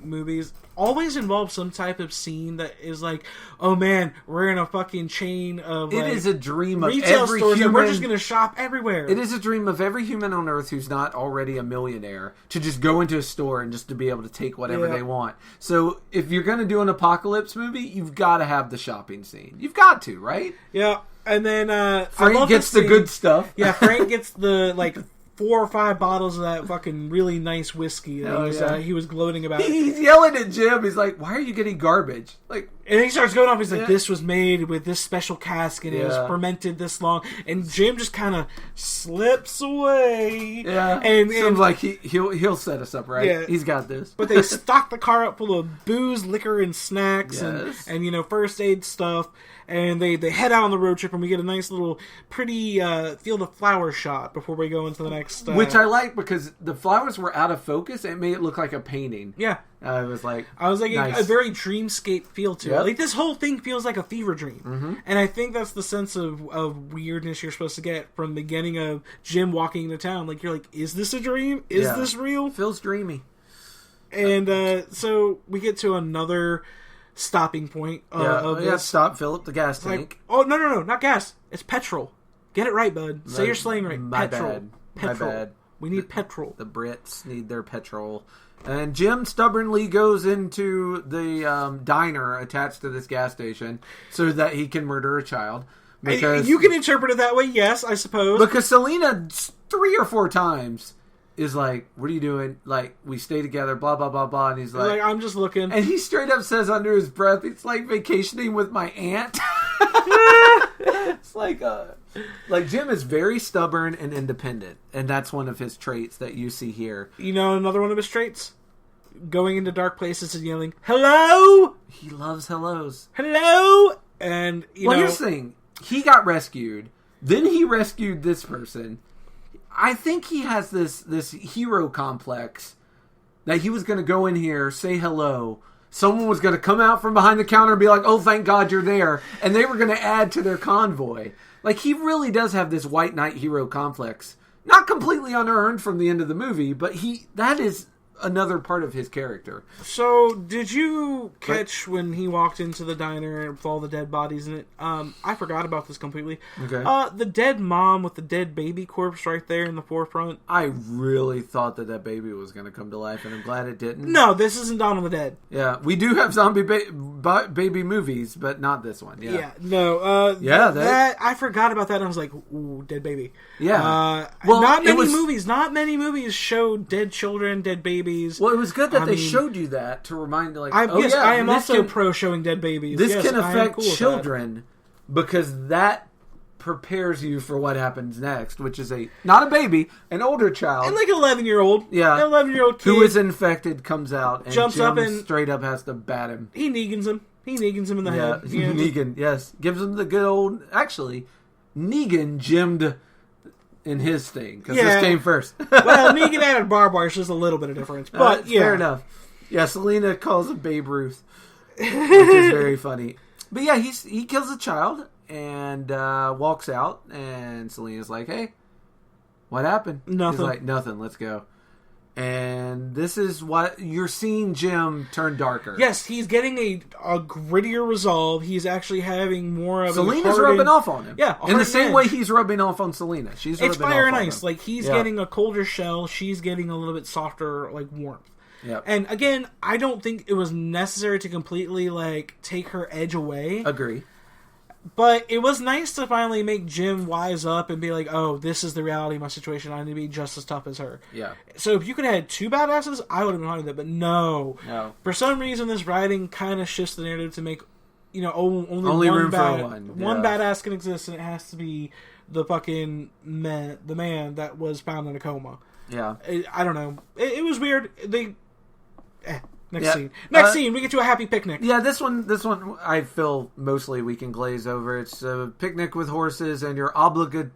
movies always involve some type of scene that is like, oh man, we're in a fucking chain of it is a dream of retail every stores human. And we're just going to shop everywhere. It is a dream of every human on Earth who's not already a millionaire to just go into a store and just to be able to take whatever they want. So if you're going to do an apocalypse movie, you've got to have the shopping scene. You've got to, right? Yeah. And then Frank gets the good stuff. Yeah, Frank gets the like 4 or 5 bottles of that fucking really nice whiskey that he was gloating about. He's yelling at Jim. He's like, "Why are you getting garbage?" Like, and he starts going off. He's like, "This was made with this special cask, and it was fermented this long." And Jim just kind of slips away. Yeah, and seems like he'll set us up, right? Yeah, he's got this. But they stock the car up full of booze, liquor, and snacks, and first aid stuff. And they head out on the road trip, and we get a nice little pretty field of flower shot before we go into the next. Which I like because the flowers were out of focus. And it made it look like a painting. Yeah, I was like, nice. a very dreamscape feel to it. Like this whole thing feels like a fever dream, and I think that's the sense of weirdness you're supposed to get from the beginning of Jim walking into town. Like you're like, is this a dream? Is this real? Feels dreamy. And so we get to another stopping point of this. Stop, fill up the gas tank. Oh, no, not gas. It's petrol. Get it right, bud. Say your slang right. Petrol. My bad. We need petrol. The Brits need their petrol. And Jim stubbornly goes into the diner attached to this gas station so that he can murder a child. Because you can interpret it that way, yes, I suppose. Because Selena 3 or 4 times is like, "What are you doing? Like, we stay together, blah, blah, blah, blah." And he's like, "I'm just looking." And he straight up says under his breath, "It's like vacationing with my aunt." It's like Jim is very stubborn and independent. And that's one of his traits that you see here. You know another one of his traits? Going into dark places and yelling, "Hello!" He loves hellos. Hello! And, here's the thing. He got rescued. Then he rescued this person. I think he has this hero complex that he was going to go in here, say hello. Someone was going to come out from behind the counter and be like, "Oh, thank God you're there." And they were going to add to their convoy. Like, he really does have this white knight hero complex. Not completely unearned from the end of the movie, but that is another part of his character. So, did you catch when he walked into the diner with all the dead bodies in it? I forgot about this completely. Okay. The dead mom with the dead baby corpse right there in the forefront. I really thought that baby was going to come to life, and I'm glad it didn't. No, this isn't Dawn of the Dead. Yeah, we do have zombie baby movies, but not this one. Yeah, no. That I forgot about that, and I was like, "Ooh, dead baby." Yeah. Not many movies show dead children, dead babies. Well, it was good that they showed you that to remind you, like, I am also pro showing dead babies. This can affect children because that prepares you for what happens next, which is not a baby, an older child. And like an 11-year-old. Yeah. An 11-year-old kid. Who is infected comes out and jumps Jim up and straight up has to bat him. He Negans him. He Negans him in the head. Negan, yes. Gives him the good old... Actually, Negan Jimmed in his thing, because this came first. Well, Negan added barbed wire, so there's a little bit of difference. But, fair enough. Yeah, Selena calls him Babe Ruth, which is very funny. But yeah, he kills a child, and walks out, and Selena's like, hey, what happened? Nothing. He's like, nothing, let's go. And this is what you're seeing Jim turn darker. Yes, he's getting a grittier resolve. He's actually having more of Selena's rubbing off on him. Yeah, in the same way he's rubbing off on Selena. It's fire and ice. Like, he's getting a colder shell. She's getting a little bit softer, like, warmth. Yep. And again, I don't think it was necessary to completely, like, take her edge away. Agree. But it was nice to finally make Jim wise up and be like, oh, this is the reality of my situation. I need to be just as tough as her. Yeah. So if you could have had two badasses, I would have been fine with it. But no. For some reason, this writing kind of shifts the narrative to make, only one room for one. One badass can exist, and it has to be the fucking the man that was found in a coma. Yeah. I don't know. It was weird. Next scene. Next scene, we get to a happy picnic. Yeah, this one, I feel mostly we can glaze over. It's a picnic with horses, and your obligatory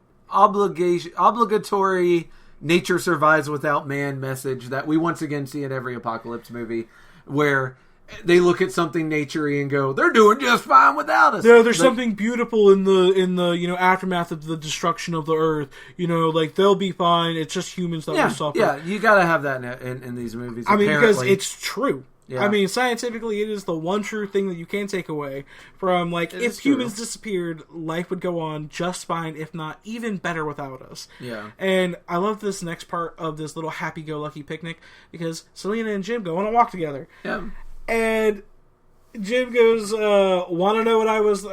nature survives without man message that we once again see in every apocalypse movie, where they look at something naturey and go, "They're doing just fine without us." Yeah, there's something beautiful in the aftermath of the destruction of the earth. Like, they'll be fine. It's just humans that will suffer. Yeah, you gotta have that in these movies. I mean, because it's true. Yeah. I mean, scientifically, it is the one true thing that you can take away from, like, if humans disappeared, life would go on just fine, if not even better without us. Yeah. And I love this next part of this little happy-go-lucky picnic, because Selena and Jim go on a walk together. Yeah. And Jim goes, want to know what I was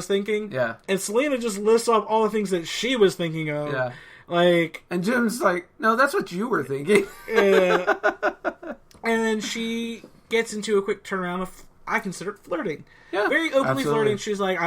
thinking? Yeah. And Selena just lists off all the things that she was thinking of. Yeah. Like, and Jim's like, no, that's what you were thinking. And then she gets into a quick turnaround of, I consider it flirting. Yeah. Very openly absolutely. flirting. She's like,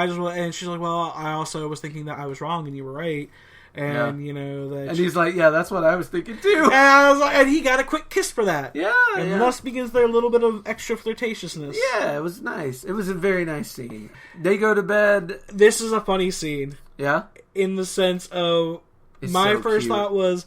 she's like, well, I also was thinking that I was wrong and you were right. And, that. And he's like, yeah, that's what I was thinking too. And I was like, and he got a quick kiss for that. Yeah. And thus begins their little bit of extra flirtatiousness. Yeah, it was nice. It was a very nice scene. They go to bed. This is a funny scene. Yeah. In the sense of, it's my so first cute. thought was,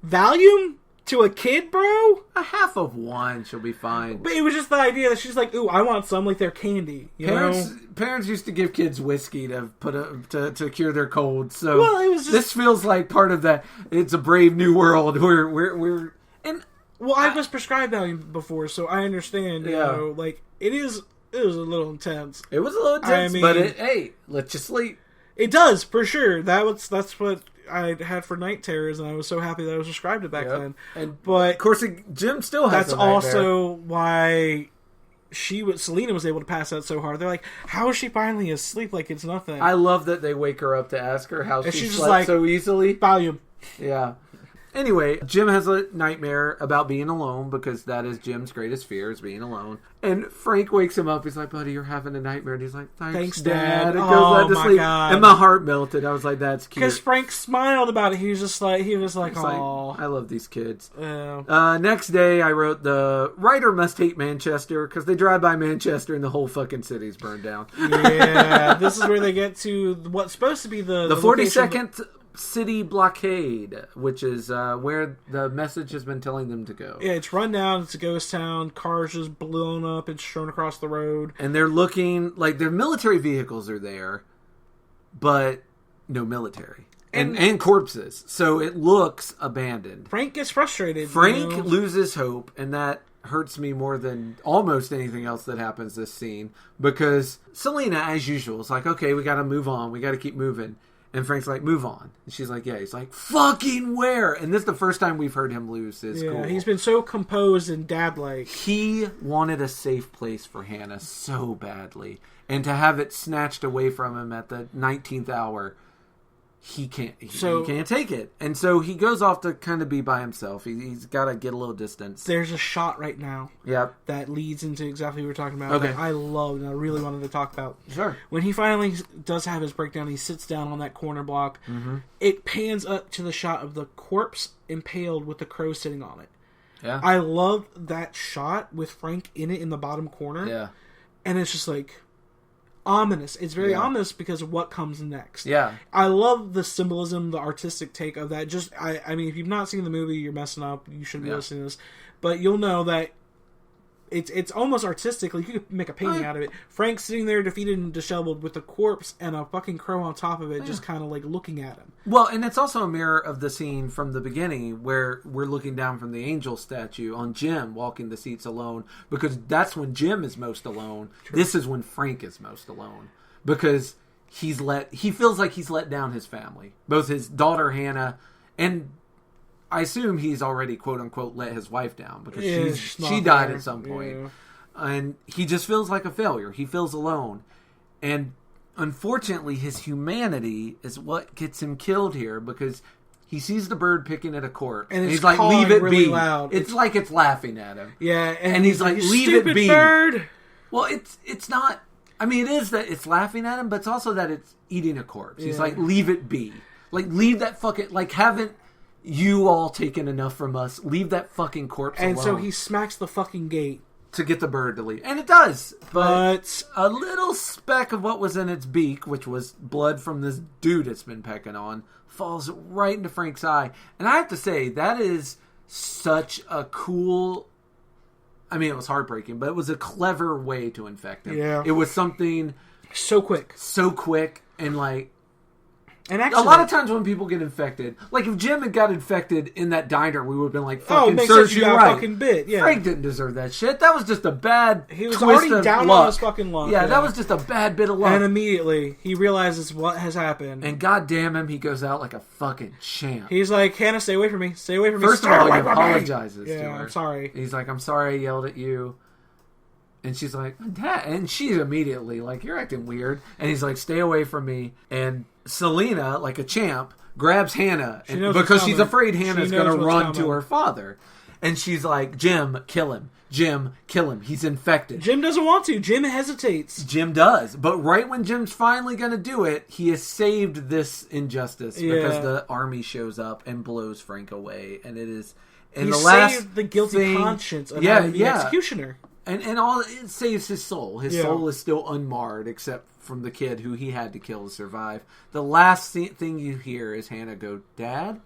Valium to a kid, bro? A half of one, she'll be fine. But it was just the idea that she's like, ooh, I want some like they're candy. Parents used to give kids whiskey to to cure their colds. So it was just, this feels like part of that. It's a brave new world where we're and I was prescribed Valium before, so I understand. Like it was a little intense. It was a little intense, but hey, let you sleep. It does for sure. That's what I had for night terrors, and I was so happy that I was prescribed it back then. But of course, Jim still has. That's also why Selena was able to pass out so hard. They're like, how is she finally asleep? Like it's nothing. I love that they wake her up to ask her how she she's slept just like, so easily. Valium. Yeah. Anyway, Jim has a nightmare about being alone because that is Jim's greatest fear, is being alone. And Frank wakes him up. He's like, buddy, you're having a nightmare. And he's like, thanks, Dad. And goes back to sleep. God. And my heart melted. I was like, that's cute. Because Frank smiled about it. He was like, oh. I love these kids. Yeah. Next day, I wrote, the writer must hate Manchester because they drive by Manchester and the whole fucking city's burned down. Yeah. This is where they get to what's supposed to be the 42nd city blockade, which is where the message has been telling them to go. Yeah, it's run down. It's a ghost town. Cars just blown up and strewn across the road. And they're looking like their military vehicles are there, but no military. And corpses. So it looks abandoned. Frank gets frustrated. Frank loses hope, and that hurts me more than almost anything else that happens this scene. Because Selena, as usual, is like, okay, we got to move on. We got to keep moving. And Frank's like, move on. And she's like, yeah. He's like, fucking where? And this is the first time we've heard him lose his cool. He's been so composed and dad-like. He wanted a safe place for Hannah so badly. And to have it snatched away from him at the 19th hour, he can't take it. And so he goes off to kind of be by himself. He's got to get a little distance. There's a shot right now that leads into exactly what we're talking about. Okay. That I love and I really wanted to talk about. Sure. When he finally does have his breakdown, he sits down on that corner block. Mm-hmm. It pans up to the shot of the corpse impaled with the crow sitting on it. Yeah. I love that shot with Frank in it in the bottom corner. Yeah. And it's just like ominous. It's very ominous because of what comes next. Yeah. I love the symbolism, the artistic take of that. Just, I mean, if you've not seen the movie, you're messing up. You shouldn't be listening to this. But you'll know that it's almost artistically. You could make a painting out of it. Frank's sitting there defeated and disheveled with a corpse and a fucking crow on top of it, just kind of like looking at him. Well, and it's also a mirror of the scene from the beginning where we're looking down from the angel statue on Jim walking the seats alone, because that's when Jim is most alone. True. This is when Frank is most alone because he feels like he's let down his family, both his daughter Hannah and. I assume he's already, quote unquote, let his wife down because she died at some point. Yeah. And he just feels like a failure. He feels alone. And unfortunately, his humanity is what gets him killed here because he sees the bird picking at a corpse. And he's like, leave it really be. Loud. It's like it's laughing at him. Yeah. And he's like, leave it be. Bird. Well, it's not. I mean, it is that it's laughing at him, but it's also that it's eating a corpse. Yeah. He's like, leave it be. Like, leave that fucking. Like, haven't. You all taken enough from us. Leave that fucking corpse alone. And so he smacks the fucking gate. To get the bird to leave. And it does. But a little speck of what was in its beak, which was blood from this dude it's been pecking on, falls right into Frank's eye. And I have to say, that is such a cool... I mean, it was heartbreaking, but it was a clever way to infect him. Yeah. It was something... So quick. And like... And actually, a lot of times when people get infected, like if Jim had got infected in that diner, we would have been like, "Fucking serves you right." Fucking bit. Yeah. Frank didn't deserve that shit. That was just a bad. He was already down luck. on his fucking luck. Yeah, that was just a bad bit of luck. And immediately he realizes what has happened. And goddamn him, he goes out like a fucking champ. He's like, "Hannah, stay away from me. Stay away from me." First of all, he apologizes to her. I'm sorry. He's like, "I'm sorry I yelled at you." And she's like, Dad. And she's immediately like, "You're acting weird." And he's like, "Stay away from me." And Selena, like a champ, grabs Hannah because she's afraid Hannah's going to run to her father. And she's like, "Jim, kill him. Jim, kill him. He's infected." Jim doesn't want to. Jim hesitates. Jim does. But right when Jim's finally going to do it, he has saved this injustice because the army shows up and blows Frank away. And it is... He saved the guilty conscience of the executioner. And all it saves his soul. His soul is still unmarred, except from the kid who he had to kill to survive. The last thing you hear is Hannah go, "Dad?"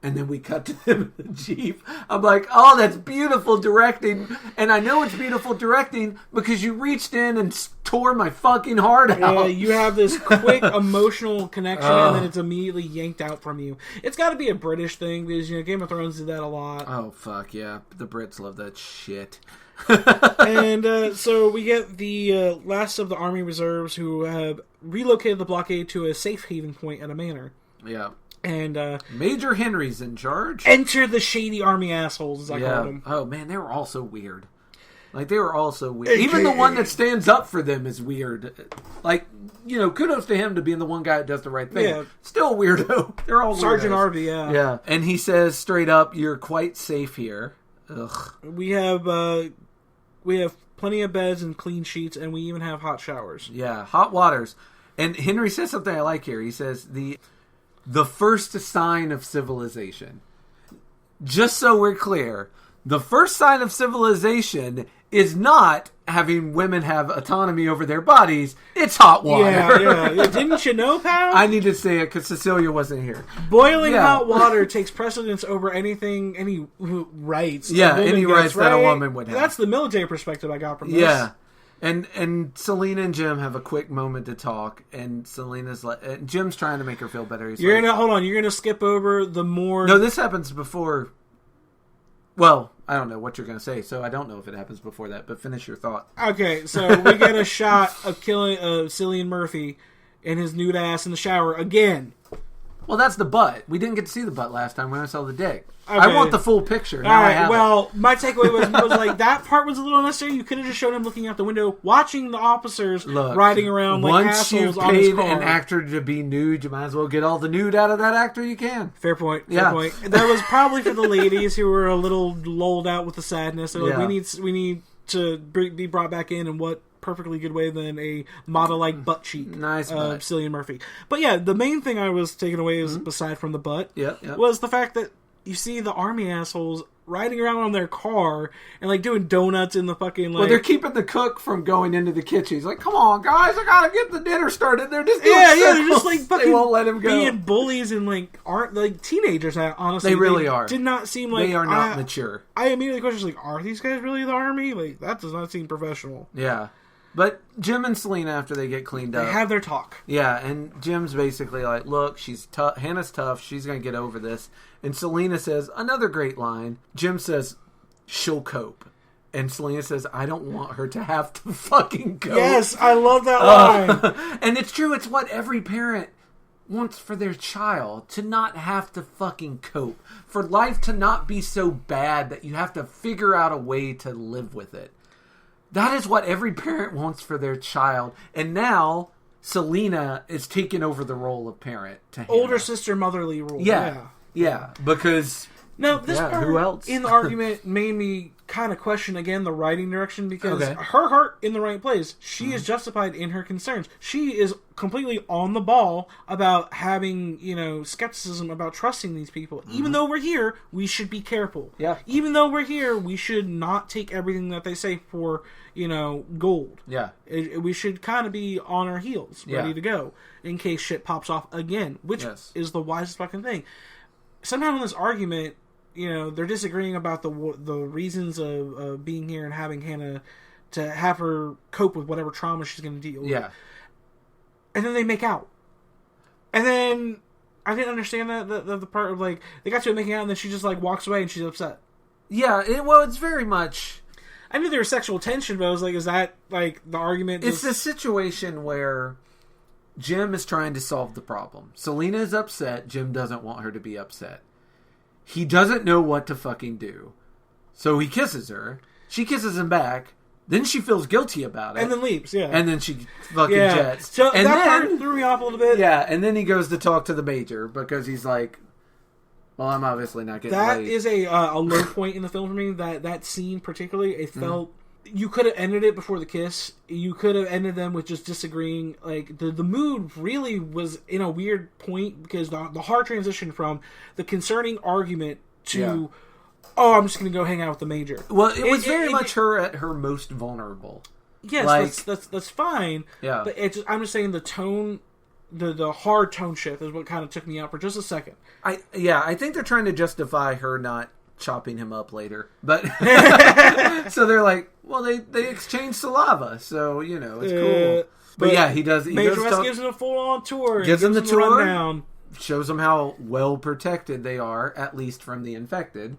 And then we cut to him in the Jeep. I'm like, oh, that's beautiful directing. And I know it's beautiful directing because you reached in and tore my fucking heart out. Yeah, you have this quick emotional connection and then it's immediately yanked out from you. It's got to be a British thing because, Game of Thrones did that a lot. Oh, fuck, yeah. The Brits love that shit. And so we get the last of the army reserves who have relocated the blockade to a safe haven point at a manor. Yeah. And Major Henry's in charge. Enter the shady army assholes, as I called them. Oh man, they were all so weird. Like they were all so weird. Even the one that stands up for them is weird. Like, kudos to him to being the one guy that does the right thing. Yeah. Still a weirdo. They're all Sergeant weirdos. Arby, yeah. Yeah. And he says straight up, "You're quite safe here." Ugh. We have plenty of beds and clean sheets, and we even have hot showers. Yeah, hot waters. And Henry says something I like here. He says the first sign of civilization. Just so we're clear, the first sign of civilization is not having women have autonomy over their bodies. It's hot water. Yeah. Didn't you know, pal? I need to say it because Cecilia wasn't here. Boiling hot water takes precedence over any rights. Yeah, any rights that a woman would have. That's the military perspective I got from this. Yeah. And Selena and Jim have a quick moment to talk, and Selena's like, Jim's trying to make her feel better. You're gonna skip over the more. No, this happens before. Well, I don't know what you're gonna say, so I don't know if it happens before that. But finish your thought. Okay, so we get a shot of killing Cillian Murphy and his nude ass in the shower again. Well, that's the butt. We didn't get to see the butt last time when I saw the dick. Okay. I want the full picture. Now I have it. My takeaway was like that part was a little unnecessary. You could have just shown him looking out the window, watching the officers riding around like assholes on his car. Once you've paid an actor to be nude, you might as well get all the nude out of that actor you can. Fair point. Fair point. That was probably for the ladies who were a little lulled out with the sadness. They're like, we need to be brought back in what perfectly good way than a model-like butt cheek of Cillian Murphy. But yeah, the main thing I was taking away is, aside from the butt, was the fact that you see the army assholes riding around on their car and like doing donuts in the fucking like. Well, they're keeping the cook from going into the kitchen. He's like, "Come on, guys, I gotta get the dinner started." They're just they're just like fucking they won't let him go. Being bullies and like aren't like teenagers. Honestly, they really are. Did not seem like they are not mature. I immediately questioned like, are these guys really the army? Like that does not seem professional. Yeah. But Jim and Selena, after they get cleaned up... They have their talk. Yeah, and Jim's basically like, look, she's tough. Hannah's tough. She's going to get over this. And Selena says, another great line. Jim says, she'll cope. And Selena says, I don't want her to have to fucking cope. Yes, I love that line. And it's true. It's what every parent wants for their child. To not have to fucking cope. For life to not be so bad that you have to figure out a way to live with it. That is what every parent wants for their child. And now, Selena is taking over the role of parent to Hannah. Older sister, motherly role. Yeah. Because... No, this part who else? in the argument made me kind of question, again, the writing direction, because Okay. her heart in the right place. She is justified in her concerns. She is completely on the ball about having, skepticism about trusting these people. Even though we're here, we should be careful. Yeah. Even though we're here, we should not take everything that they say for, gold. Yeah. We should kind of be on our heels, ready to go, in case shit pops off again, which is the wisest fucking thing. Somehow in this argument, they're disagreeing about the reasons of being here and having Hannah to have her cope with whatever trauma she's going to deal with. Yeah. And then they make out. And then I didn't understand the part of like they got to making out and then she just like walks away and she's upset. Yeah, it's very much. I knew there was sexual tension, but I was like, is that like the argument? It's a situation where Jim is trying to solve the problem. Selena is upset. Jim doesn't want her to be upset. He doesn't know what to fucking do. So he kisses her. She kisses him back. Then she feels guilty about it. And then leaves, yeah. And then she fucking jets. So and that part threw me off a little bit. Yeah, and then he goes to talk to the major because he's like, well, I'm obviously not getting laid. That laid. is a low point in the film for me. That scene particularly, it felt... You could have ended it before the kiss. You could have ended them with just disagreeing. Like, the mood really was in a weird point because the hard transition from the concerning argument to, I'm just going to go hang out with the major. Well, it was very much her at her most vulnerable. Yes, like, that's fine. Yeah. But I'm just saying the tone, the hard tone shift is what kind of took me out for just a second. I think they're trying to justify her not chopping him up later, but so they're like, well, they exchange saliva, so it's cool. But he does. Major West gives him a full-on tour. Gives him the tour. Rundown. Shows them how well protected they are, at least from the infected,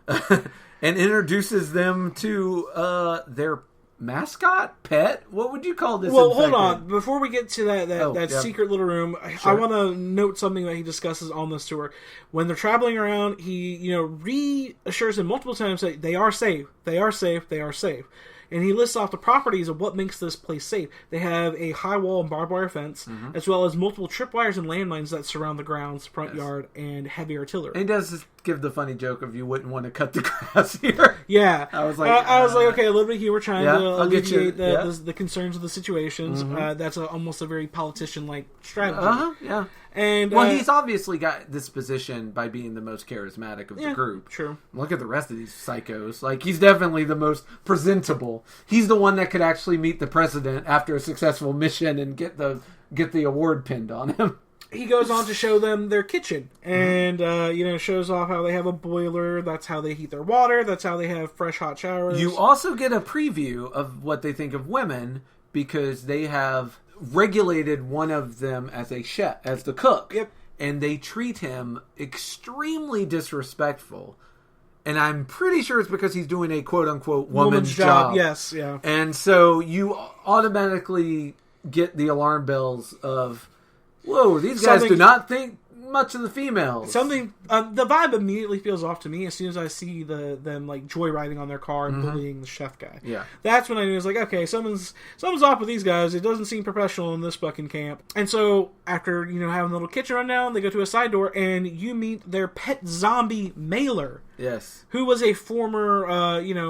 and introduces them to their mascot, pet. What would you call this? Well, hold on. Before we get to that secret little room, sure. I want to note something that he discusses on this tour. When they're traveling around, he reassures them multiple times that they are safe. They are safe. They are safe. And he lists off the properties of what makes this place safe. They have a high wall and barbed wire fence, as well as multiple tripwires and landmines that surround the grounds, front yard, and heavy artillery. And he does give the funny joke of you wouldn't want to cut the grass here. Yeah. I was like, okay, a little bit here. We're trying to alleviate the concerns of the situations. That's almost a very politician-like strategy. Yeah. And he's obviously got this position by being the most charismatic of the group. True. Look at the rest of these psychos. Like, he's definitely the most presentable. He's the one that could actually meet the president after a successful mission and get the award pinned on him. He goes on to show them their kitchen and, shows off how they have a boiler. That's how they heat their water. That's how they have fresh, hot showers. You also get a preview of what they think of women because they have regulated one of them as a chef, as the cook. Yep. And they treat him extremely disrespectful. And I'm pretty sure it's because he's doing a quote-unquote woman's job. Yes, yeah. And so you automatically get the alarm bells of, whoa, these guys do not think much of the females. The vibe immediately feels off to me as soon as I see them like joyriding on their car and bullying the chef guy. Yeah, that's when I knew it's like, okay, something's off with these guys. It doesn't seem professional in this fucking camp. And so after having a little kitchen rundown, they go to a side door and you meet their pet zombie Mailer. Yes, who was a former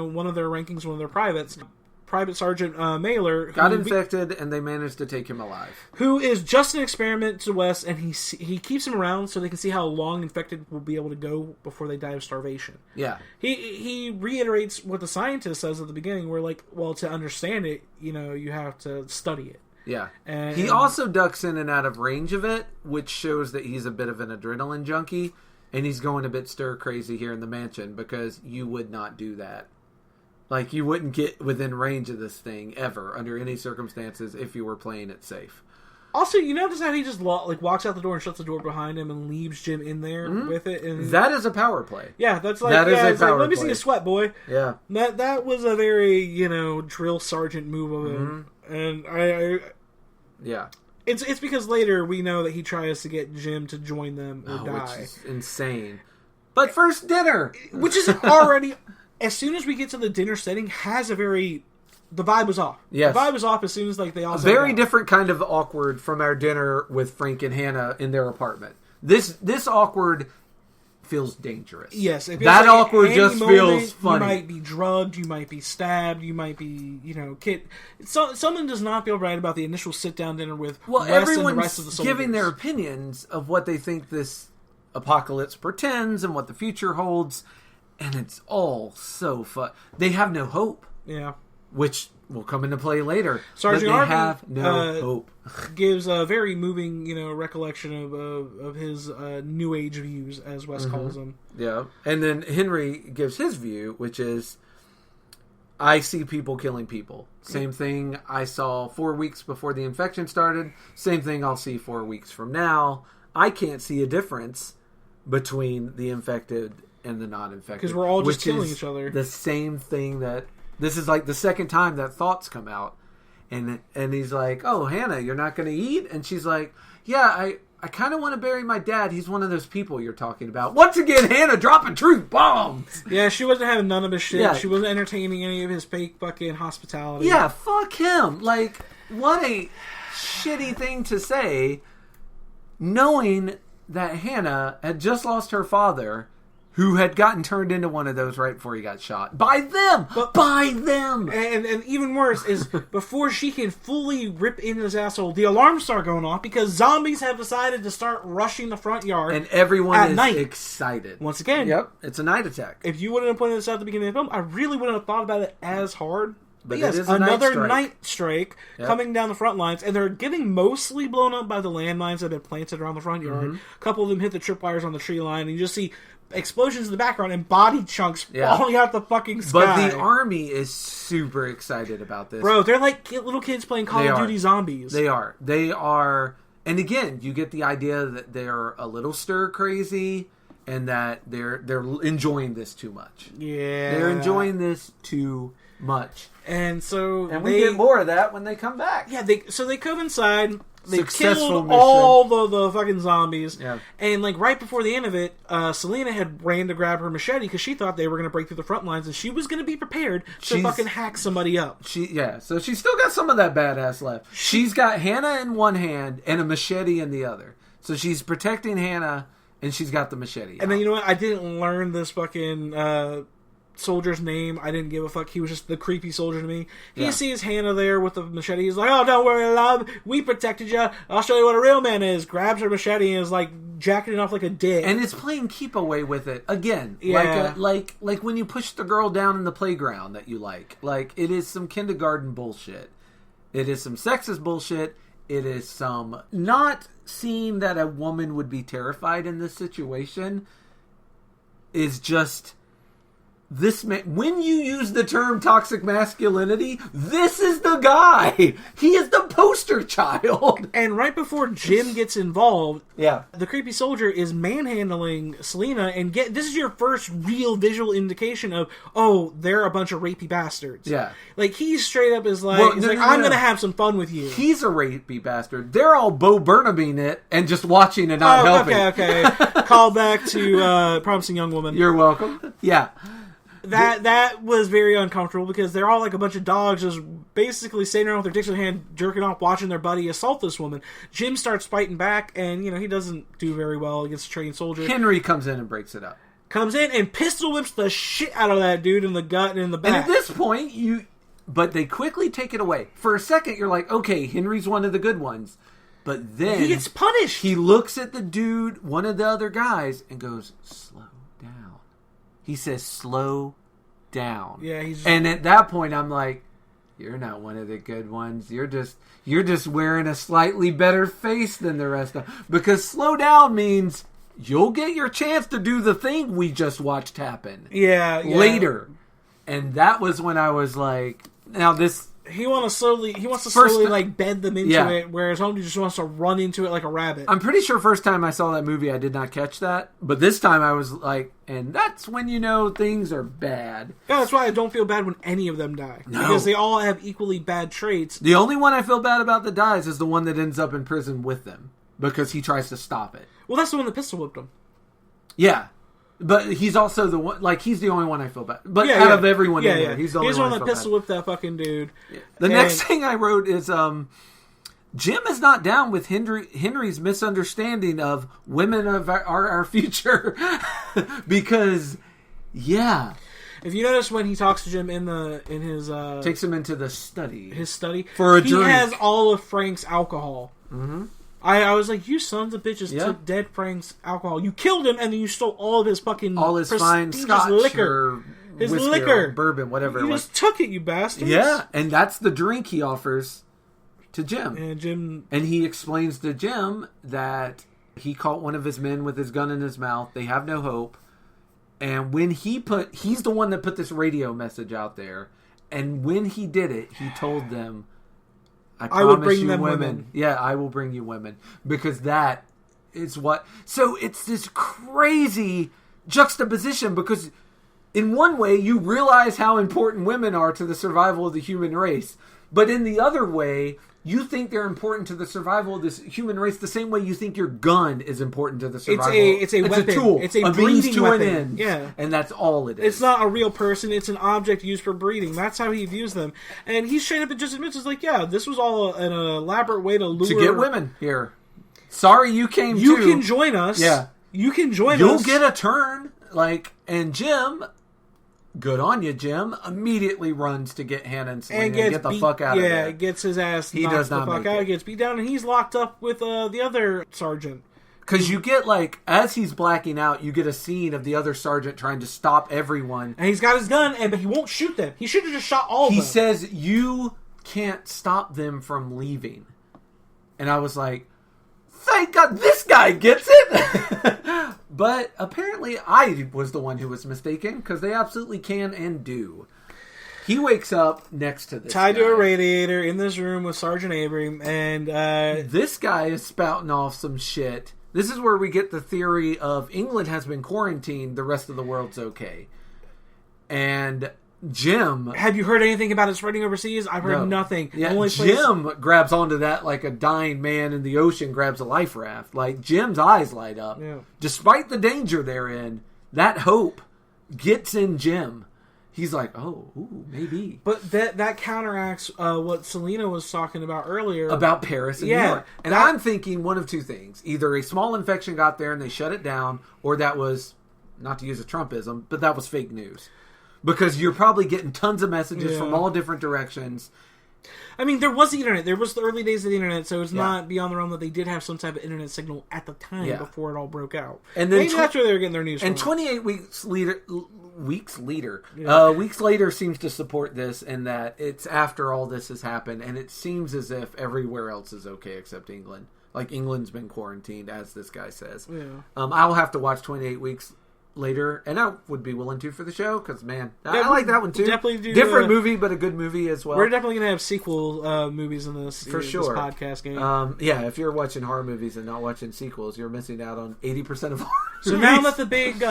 one of their rankings, one of their privates. Private Sergeant Mailer got infected, and they managed to take him alive. Who is just an experiment to Wes, and he keeps him around so they can see how long infected will be able to go before they die of starvation. Yeah. He reiterates what the scientist says at the beginning, where like, well, to understand it, you have to study it. Yeah. And he also ducks in and out of range of it, which shows that he's a bit of an adrenaline junkie, and he's going a bit stir crazy here in the mansion, because you would not do that. Like, you wouldn't get within range of this thing ever, under any circumstances, if you were playing it safe. Also, you notice how he just walks out the door and shuts the door behind him and leaves Jim in there with it? And that is a power play. Yeah, that's like, that is a power let me play. see you sweat, boy. Yeah. That was a very, drill sergeant move of him. And I yeah. It's because later we know that he tries to get Jim to join them or die. Which is insane. But first dinner! Which is already... As soon as we get to the dinner setting, the vibe was off. Yes. The vibe was off as soon as they all a very different kind of awkward from our dinner with Frank and Hannah in their apartment. This awkward feels dangerous. Yes. It feels that like awkward just feels funny. You might be drugged, you might be stabbed, you might be, someone does not feel right about the initial sit-down dinner with Wes and the rest of the soldiers. Giving their opinions of what they think this apocalypse portends and what the future holds. And it's all so fun. They have no hope. Yeah. Which will come into play later. Sergeant Harvey have no hope. Gives a very moving, recollection of his New Age views, as Wes calls them. Yeah. And then Henry gives his view, which is, I see people killing people. Same thing I saw 4 weeks before the infection started. Same thing I'll see 4 weeks from now. I can't see a difference between the infected and the non-infected. Because we're all just killing each other. The same thing that... This is like the second time that thoughts come out. And he's like, oh, Hannah, you're not going to eat? And she's like, yeah, I kind of want to bury my dad. He's one of those people you're talking about. Once again, Hannah dropping truth bombs. Yeah, she wasn't having none of his shit. Yeah. She wasn't entertaining any of his fake fucking hospitality. Yeah, fuck him. Like, what a shitty thing to say, knowing that Hannah had just lost her father, who had gotten turned into one of those right before he got shot. By them! By them! And even worse is, before she can fully rip into his asshole, the alarms start going off because zombies have decided to start rushing the front yard. And everyone at is night. Excited. Once again. Yep, it's a night attack. If you wouldn't have pointed this out at the beginning of the film, I really wouldn't have thought about it as hard. But yes, it is a another night strike coming down the front lines, and they're getting mostly blown up by the landmines that have been planted around the front yard. A couple of them hit the tripwires on the tree line, and you just see explosions in the background and body chunks falling out the fucking sky. But the army is super excited about this. Bro, they're like little kids playing Call of Duty Zombies. They are. And again, you get the idea that they're a little stir crazy and that they're enjoying this too much. Yeah. They're enjoying this too much. And so we get more of that when they come back. Yeah, they come inside. They Successful killed mission. all the fucking zombies. Yeah. And like right before the end of it, Selena had ran to grab her machete because she thought they were going to break through the front lines, and she was going to be prepared to fucking hack somebody up. So she's still got some of that badass left. She's got Hannah in one hand and a machete in the other. So she's protecting Hannah, and she's got the machete. And then, you know what? I didn't learn this fucking soldier's name. I didn't give a fuck. He was just the creepy soldier to me. He sees Hannah there with the machete. He's like, oh, don't worry, love. We protected you. I'll show you what a real man is. Grabs her machete and is like jacking it off like a dick. And it's playing keep away with it. Again, Yeah. like when you push the girl down in the playground that you like. Like, it is some kindergarten bullshit. It is some sexist bullshit. It is some not seeing that a woman would be terrified in this situation is just... This man, when you use the term toxic masculinity, this is the guy. He is the poster child. And right before Jim gets involved, yeah, the creepy soldier is manhandling Selena, and this is your first real visual indication of, oh, they're a bunch of rapey bastards. Yeah. Like, he straight up is like, I'm going to have some fun with you. He's a rapey bastard. They're all Bo Burnhaming it and just watching and not helping. Okay. Call back to Promising Young Woman. You're welcome. Yeah. That was very uncomfortable because they're all like a bunch of dogs just basically sitting around with their dicks in hand, jerking off, watching their buddy assault this woman. Jim starts fighting back, and he doesn't do very well against a trained soldier. Henry comes in and breaks it up. Comes in and pistol whips the shit out of that dude in the gut and in the back. And at this point, but they quickly take it away. For a second, you're like, okay, Henry's one of the good ones. But then he gets punished. He looks at the dude, one of the other guys, and goes, slow down. He says, slow down. Yeah, and at that point, I'm like, you're not one of the good ones. You're just wearing a slightly better face than the rest of them. Because slow down means you'll get your chance to do the thing we just watched happen. Yeah. Later. And that was when I was like, now this... He wants to slowly like bed them into it, whereas Homie just wants to run into it like a rabbit. I'm pretty sure first time I saw that movie, I did not catch that. But this time I was like, and that's when you know things are bad. Yeah, that's why I don't feel bad when any of them die. No. Because they all have equally bad traits. The only one I feel bad about that dies is the one that ends up in prison with them. Because he tries to stop it. Well, that's the one that pistol whipped him. Yeah. But he's also the one, like, he's the only one I feel bad. But out of everyone in there, he's the only one that pistol whipped that fucking dude. Yeah. The next thing I wrote is, Jim is not down with Henry's misunderstanding of women are our future. Because, yeah. If you notice when he talks to Jim in his takes him into the study. His study. For a drink. He has all of Frank's alcohol. Mm-hmm. I was like, you sons of bitches took dead Frank's alcohol. You killed him, and then you stole all of his fucking... all his fine scotch liquor. His liquor. Or bourbon, whatever you just took it, you bastards. Yeah, and that's the drink he offers to Jim. And he explains to Jim that he caught one of his men with his gun in his mouth. They have no hope. And when he's the one that put this radio message out there. And when he did it, he told them... I will bring them women. Yeah, I will bring you women. Because that is what... So it's this crazy juxtaposition because in one way you realize how important women are to the survival of the human race. But in the other way, you think they're important to the survival of this human race the same way you think your gun is important to the survival. It's a weapon. A tool. It's a means to weapon. an end. Yeah. And that's all it is. It's not a real person. It's an object used for breeding. That's how he views them. And he straight up just admits, it's like, yeah, this was all an elaborate way to lure... to get women here. Sorry you came You can join us. Yeah. You can join us. You'll get a turn. And Jim... good on you, Jim. Immediately runs to get Hannah and Selena and get the fuck out of there. Yeah, gets his ass he knocked does not the fuck out. He gets beat down, and he's locked up with the other sergeant. Because you get, as he's blacking out, you get a scene of the other sergeant trying to stop everyone. And he's got his gun, but he won't shoot them. He should have just shot all of them. He says, you can't stop them from leaving. And I was like, thank God this guy gets it! But apparently I was the one who was mistaken, because they absolutely can and do. He wakes up next to this tied guy. to a radiator in this room with Sergeant Avery, and this guy is spouting off some shit. This is where we get the theory of England has been quarantined, the rest of the world's okay. And Jim... have you heard anything about it spreading overseas? I've heard nothing. Yeah, Jim grabs onto that like a dying man in the ocean grabs a life raft. Jim's eyes light up. Yeah. Despite the danger they're in, that hope gets in Jim. He's like, maybe. But that counteracts what Selena was talking about earlier. About Paris and New York. And I'm thinking one of two things. Either a small infection got there and they shut it down, or that was, not to use a Trumpism, but that was fake news. Because you're probably getting tons of messages from all different directions. I mean, there was the internet. There was the early days of the internet, so it's not beyond the realm that they did have some type of internet signal at the time before it all broke out. And then maybe that's where they were getting their news from. And 28 weeks later seems to support this, in that it's after all this has happened, and it seems as if everywhere else is okay except England. England's been quarantined, as this guy says. Yeah. I'll have to watch 28 weeks later, and I would be willing to for the show, because I like that one too. Definitely do different movie, but a good movie as well. We're definitely gonna have sequel movies in this for sure. This podcast game. If you're watching horror movies and not watching sequels, you're missing out on 80% of horror. So movies. now that the big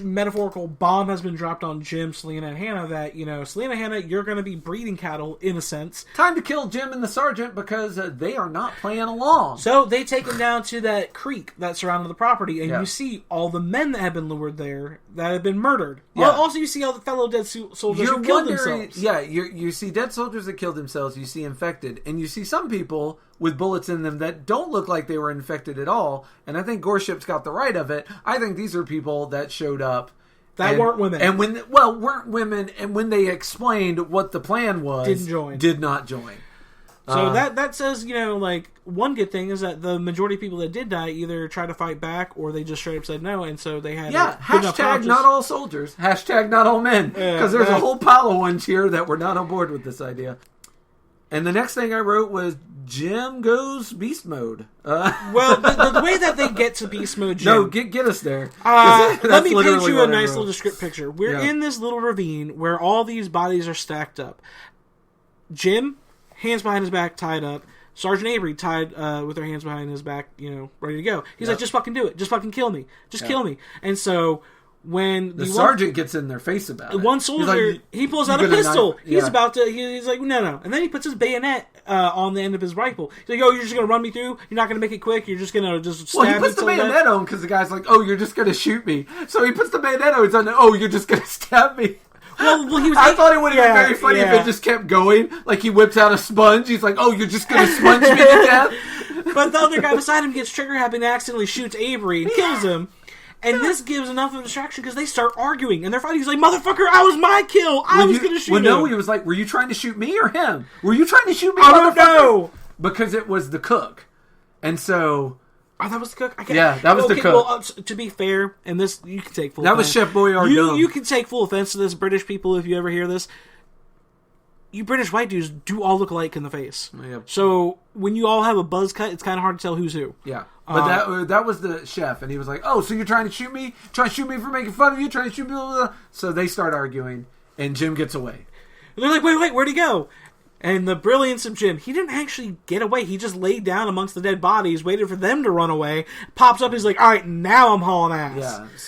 metaphorical bomb has been dropped on Jim, Selena, and Hannah, that Selena, Hannah, you're going to be breeding cattle in a sense. Time to kill Jim and the sergeant, because they are not playing along. So they take him down to that creek that surrounded the property, and you see all the men that have been lured there that have been murdered. Yeah. Also, you see all the fellow dead soldiers who killed themselves. Yeah, you see dead soldiers that killed themselves. You see infected, and you see some people with bullets in them that don't look like they were infected at all. And I think Gorship's got the right of it. I think these are people that showed up That weren't women. And weren't women, and when they explained what the plan was, did not join. So that says, one good thing is that the majority of people that did die either tried to fight back or they just straight up said no, and so they had hashtag not all soldiers, hashtag not all men, because there's a whole pile of ones here that were not on board with this idea. And the next thing I wrote was Jim goes beast mode. Well, the way that they get to beast mode, Jim... No, get us there. Let me paint you a nice little descriptive picture. We're in this little ravine where all these bodies are stacked up. Jim, hands behind his back, tied up. Sergeant Avery tied with their hands behind his back, ready to go. He's like, just fucking do it. Just fucking kill me. Just kill me. And so... when the sergeant gets in their face about it. One soldier, he pulls out a pistol. He's about to, he's like, no. And then he puts his bayonet on the end of his rifle. He's like, you're just going to run me through? You're not going to make it quick? You're just going to just stab me? Well, he puts the bayonet on because the guy's like, you're just going to shoot me. So he puts the bayonet on. He's like, you're just going to stab me. Well, I thought it would have been very funny if it just kept going. Like he whips out a sponge. He's like, you're just going to sponge me to death? But the other guy beside him gets trigger happy and accidentally shoots Avery and kills him. And this gives enough of a distraction because they start arguing and they're fighting. He's like, motherfucker, I was my kill. I was going to shoot him. Well, no, he was like, were you trying to shoot me or him? Were you trying to shoot me, I don't know. Because it was the cook. And so... Oh, that was the cook? That was the cook. Well, to be fair, and this, you can take full offense. That was Chef Boyardee. You can take full offense to this, British people, if you ever hear this. You British white dudes do all look alike in the face. Yeah. So when you all have a buzz cut, it's kind of hard to tell who's who. Yeah. But that was the chef, and he was like, so you're trying to shoot me? Trying to shoot me for making fun of you? Trying to shoot me? Blah, blah, blah. So they start arguing, and Jim gets away. And they're like, wait, where'd he go? And the brilliance of Jim, he didn't actually get away. He just laid down amongst the dead bodies, waited for them to run away, pops up, he's like, all right, now I'm hauling ass.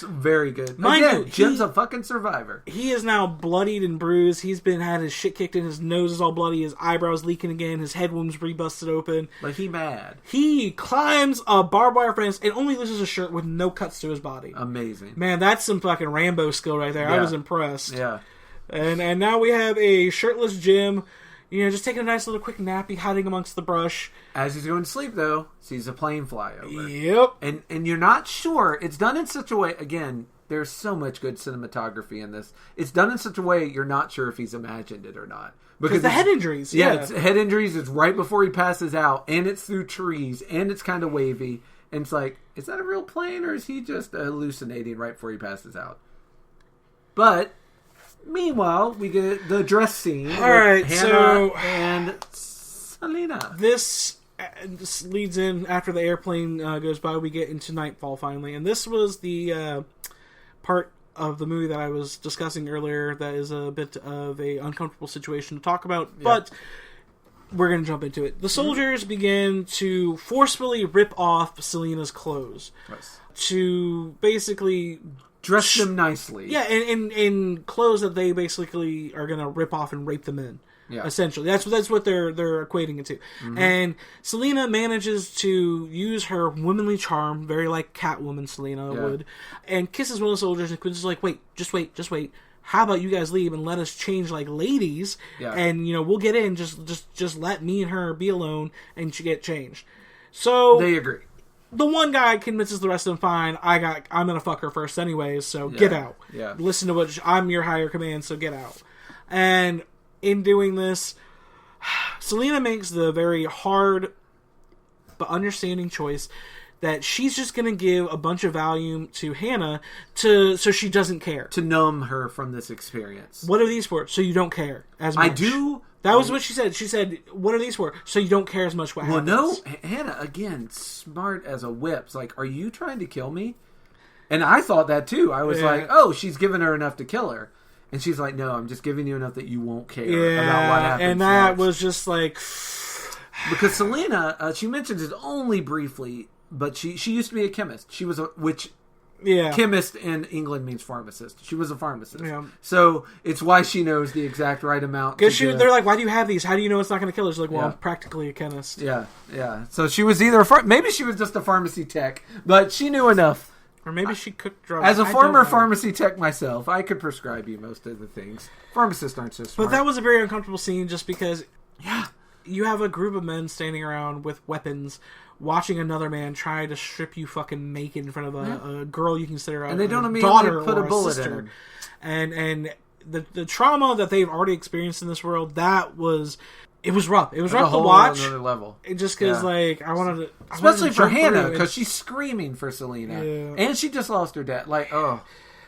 Yeah, very good. Mind you, Jim's a fucking survivor. He is now bloodied and bruised. He's had his shit kicked in. His nose is all bloody. His eyebrows leaking again. His head wounds re-busted open. But he mad. He climbs a barbed wire fence and only loses his shirt with no cuts to his body. Amazing. Man, that's some fucking Rambo skill right there. Yeah. I was impressed. Yeah. And now we have a shirtless Jim, just taking a nice little quick nappy, hiding amongst the brush. As he's going to sleep, though, sees a plane fly over. Yep. And you're not sure. It's done in such a way, again, there's so much good cinematography in this. It's done in such a way you're not sure if he's imagined it or not. Because the head injuries. Yeah, it's head injuries. It's right before he passes out, and it's through trees, and it's kind of wavy. And it's like, is that a real plane, or is he just hallucinating right before he passes out? But... meanwhile, we get the dress scene. All right, Hannah and Selena. This leads in after the airplane goes by. We get into nightfall finally, and this was the part of the movie that I was discussing earlier. That is a bit of a uncomfortable situation to talk about, but we're going to jump into it. The soldiers begin to forcefully rip off Selena's clothes to basically. Dress them nicely. Yeah, in clothes that they basically are going to rip off and rape them in. Yeah. Essentially. That's what they're equating it to. Mm-hmm. And Selena manages to use her womanly charm, very like Catwoman Selena would, and kisses one of the soldiers, and Quincy's like, wait. How about you guys leave and let us change like ladies, and we'll get in, just let me and her be alone and get changed. So they agree. The one guy convinces the rest of them, fine, I'm gonna fuck her first anyways, so get out. Yeah. Listen to I'm your higher command, so get out. And in doing this, Selena makes the very hard but understanding choice that she's just gonna give a bunch of Valium to Hannah so she doesn't care. To numb her from this experience. What are these for? So you don't care as much. I do. That was what she said. She said, what are these for? So you don't care as much what happens. Well, no. Hannah, again, smart as a whip. It's like, are you trying to kill me? And I thought that, too. I was like, she's given her enough to kill her. And she's like, no, I'm just giving you enough that you won't care about what happens and that next. was just like... Because Selena, she mentions it only briefly, but she used to be a chemist. She was chemist in England means pharmacist. She was a pharmacist. Yeah. So it's why she knows the exact right amount. Because they're like, why do you have these? How do you know it's not going to kill her? She's like, well, I'm practically a chemist. Yeah. So she was either maybe she was just a pharmacy tech, but she knew enough. Or maybe she cooked drugs. As a former pharmacy tech myself, I could prescribe you most of the things. Pharmacists aren't so smart. But that was a very uncomfortable scene just because... you have a group of men standing around with weapons, watching another man try to strip you fucking naked in front of a girl you consider a, and they don't a immediately daughter put or a bullet sister. in him. And the trauma that they've already experienced in this world, it was rough. It was rough to watch. Another level. Just because, I wanted to... Especially for Hannah, because she's screaming for Selena. Yeah. And she just lost her dad.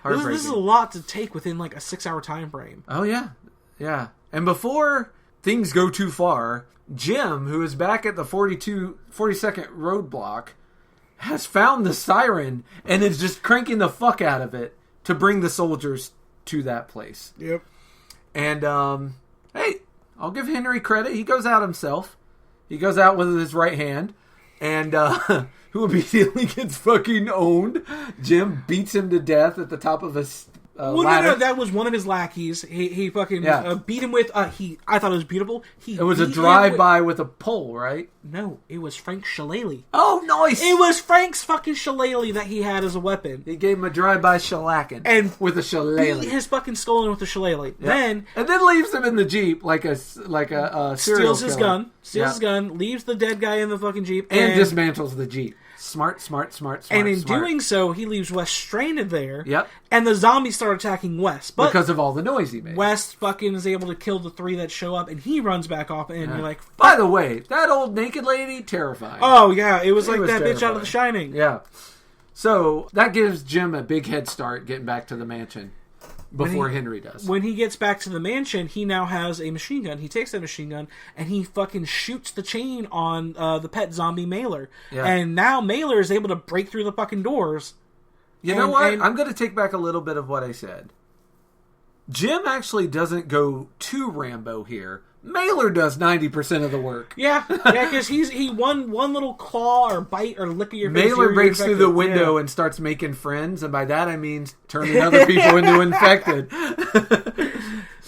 Heartbreaking. This is a lot to take within, a 6-hour time frame. Oh, yeah. Yeah. And before things go too far, Jim, who is back at the 42nd roadblock, has found the siren and is just cranking the fuck out of it to bring the soldiers to that place. Yep. And, hey, I'll give Henry credit. He goes out himself. He goes out with his right hand. And, who immediately gets fucking owned. Jim beats him to death at the top of his ladder. No, that was one of his lackeys. He fucking beat him with... I thought it was beautiful. It was a drive-by with a pole, right? No, it was Frank Shillelagh. Oh, nice! It was Frank's fucking shillelagh that he had as a weapon. He gave him a drive-by shellacking. And with a shillelagh. Beat his fucking skull in with a shillelagh. Yep. And then leaves him in the Jeep like a serial steals his killer. gun. Steals his gun. Leaves the dead guy in the fucking Jeep. And dismantles the Jeep. Smart. And in doing so, he leaves Wes stranded there. Yep. And the zombies start attacking Wes. But because of all the noise he made. Wes fucking is able to kill the 3 that show up, and he runs back off, and you're like... Fuck. By the way, that old naked lady, terrifying. Oh, yeah. It was like that bitch out of The Shining. Yeah. So, that gives Jim a big head start getting back to the mansion. Before Henry does. When he gets back to the mansion, he now has a machine gun. He takes that machine gun and he fucking shoots the chain on the pet zombie Mailer. Yeah. And now Mailer is able to break through the fucking doors. You know what? I'm going to take back a little bit of what I said. Jim actually doesn't go too Rambo here. Mailer does 90% of the work. Yeah, because he one little claw or bite or lick of your face. Mailer breaks through the window and starts making friends, and by that I mean turning other people into infected.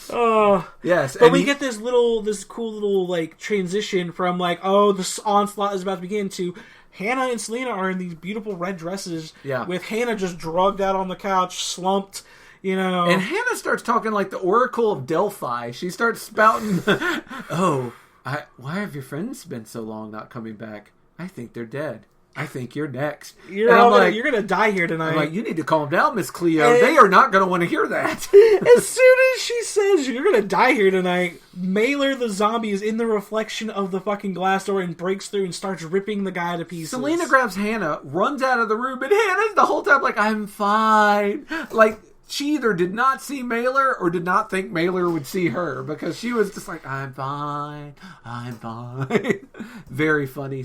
Oh yes, but we get this cool little transition from the onslaught is about to begin to Hannah and Selena are in these beautiful red dresses. Yeah. With Hannah just drugged out on the couch, slumped. And Hannah starts talking like the Oracle of Delphi. She starts spouting, why have your friends been so long not coming back? I think they're dead. I think you're next. You're going to die here tonight. I'm like, you need to calm down, Miss Cleo. They are not going to want to hear that. As soon as she says, you're going to die here tonight, Mailer the zombie is in the reflection of the fucking glass door and breaks through and starts ripping the guy to pieces. Selena grabs Hannah, runs out of the room, and Hannah's the whole time like, I'm fine. She either did not see Mailer or did not think Mailer would see her because she was just like, I'm fine. Very funny.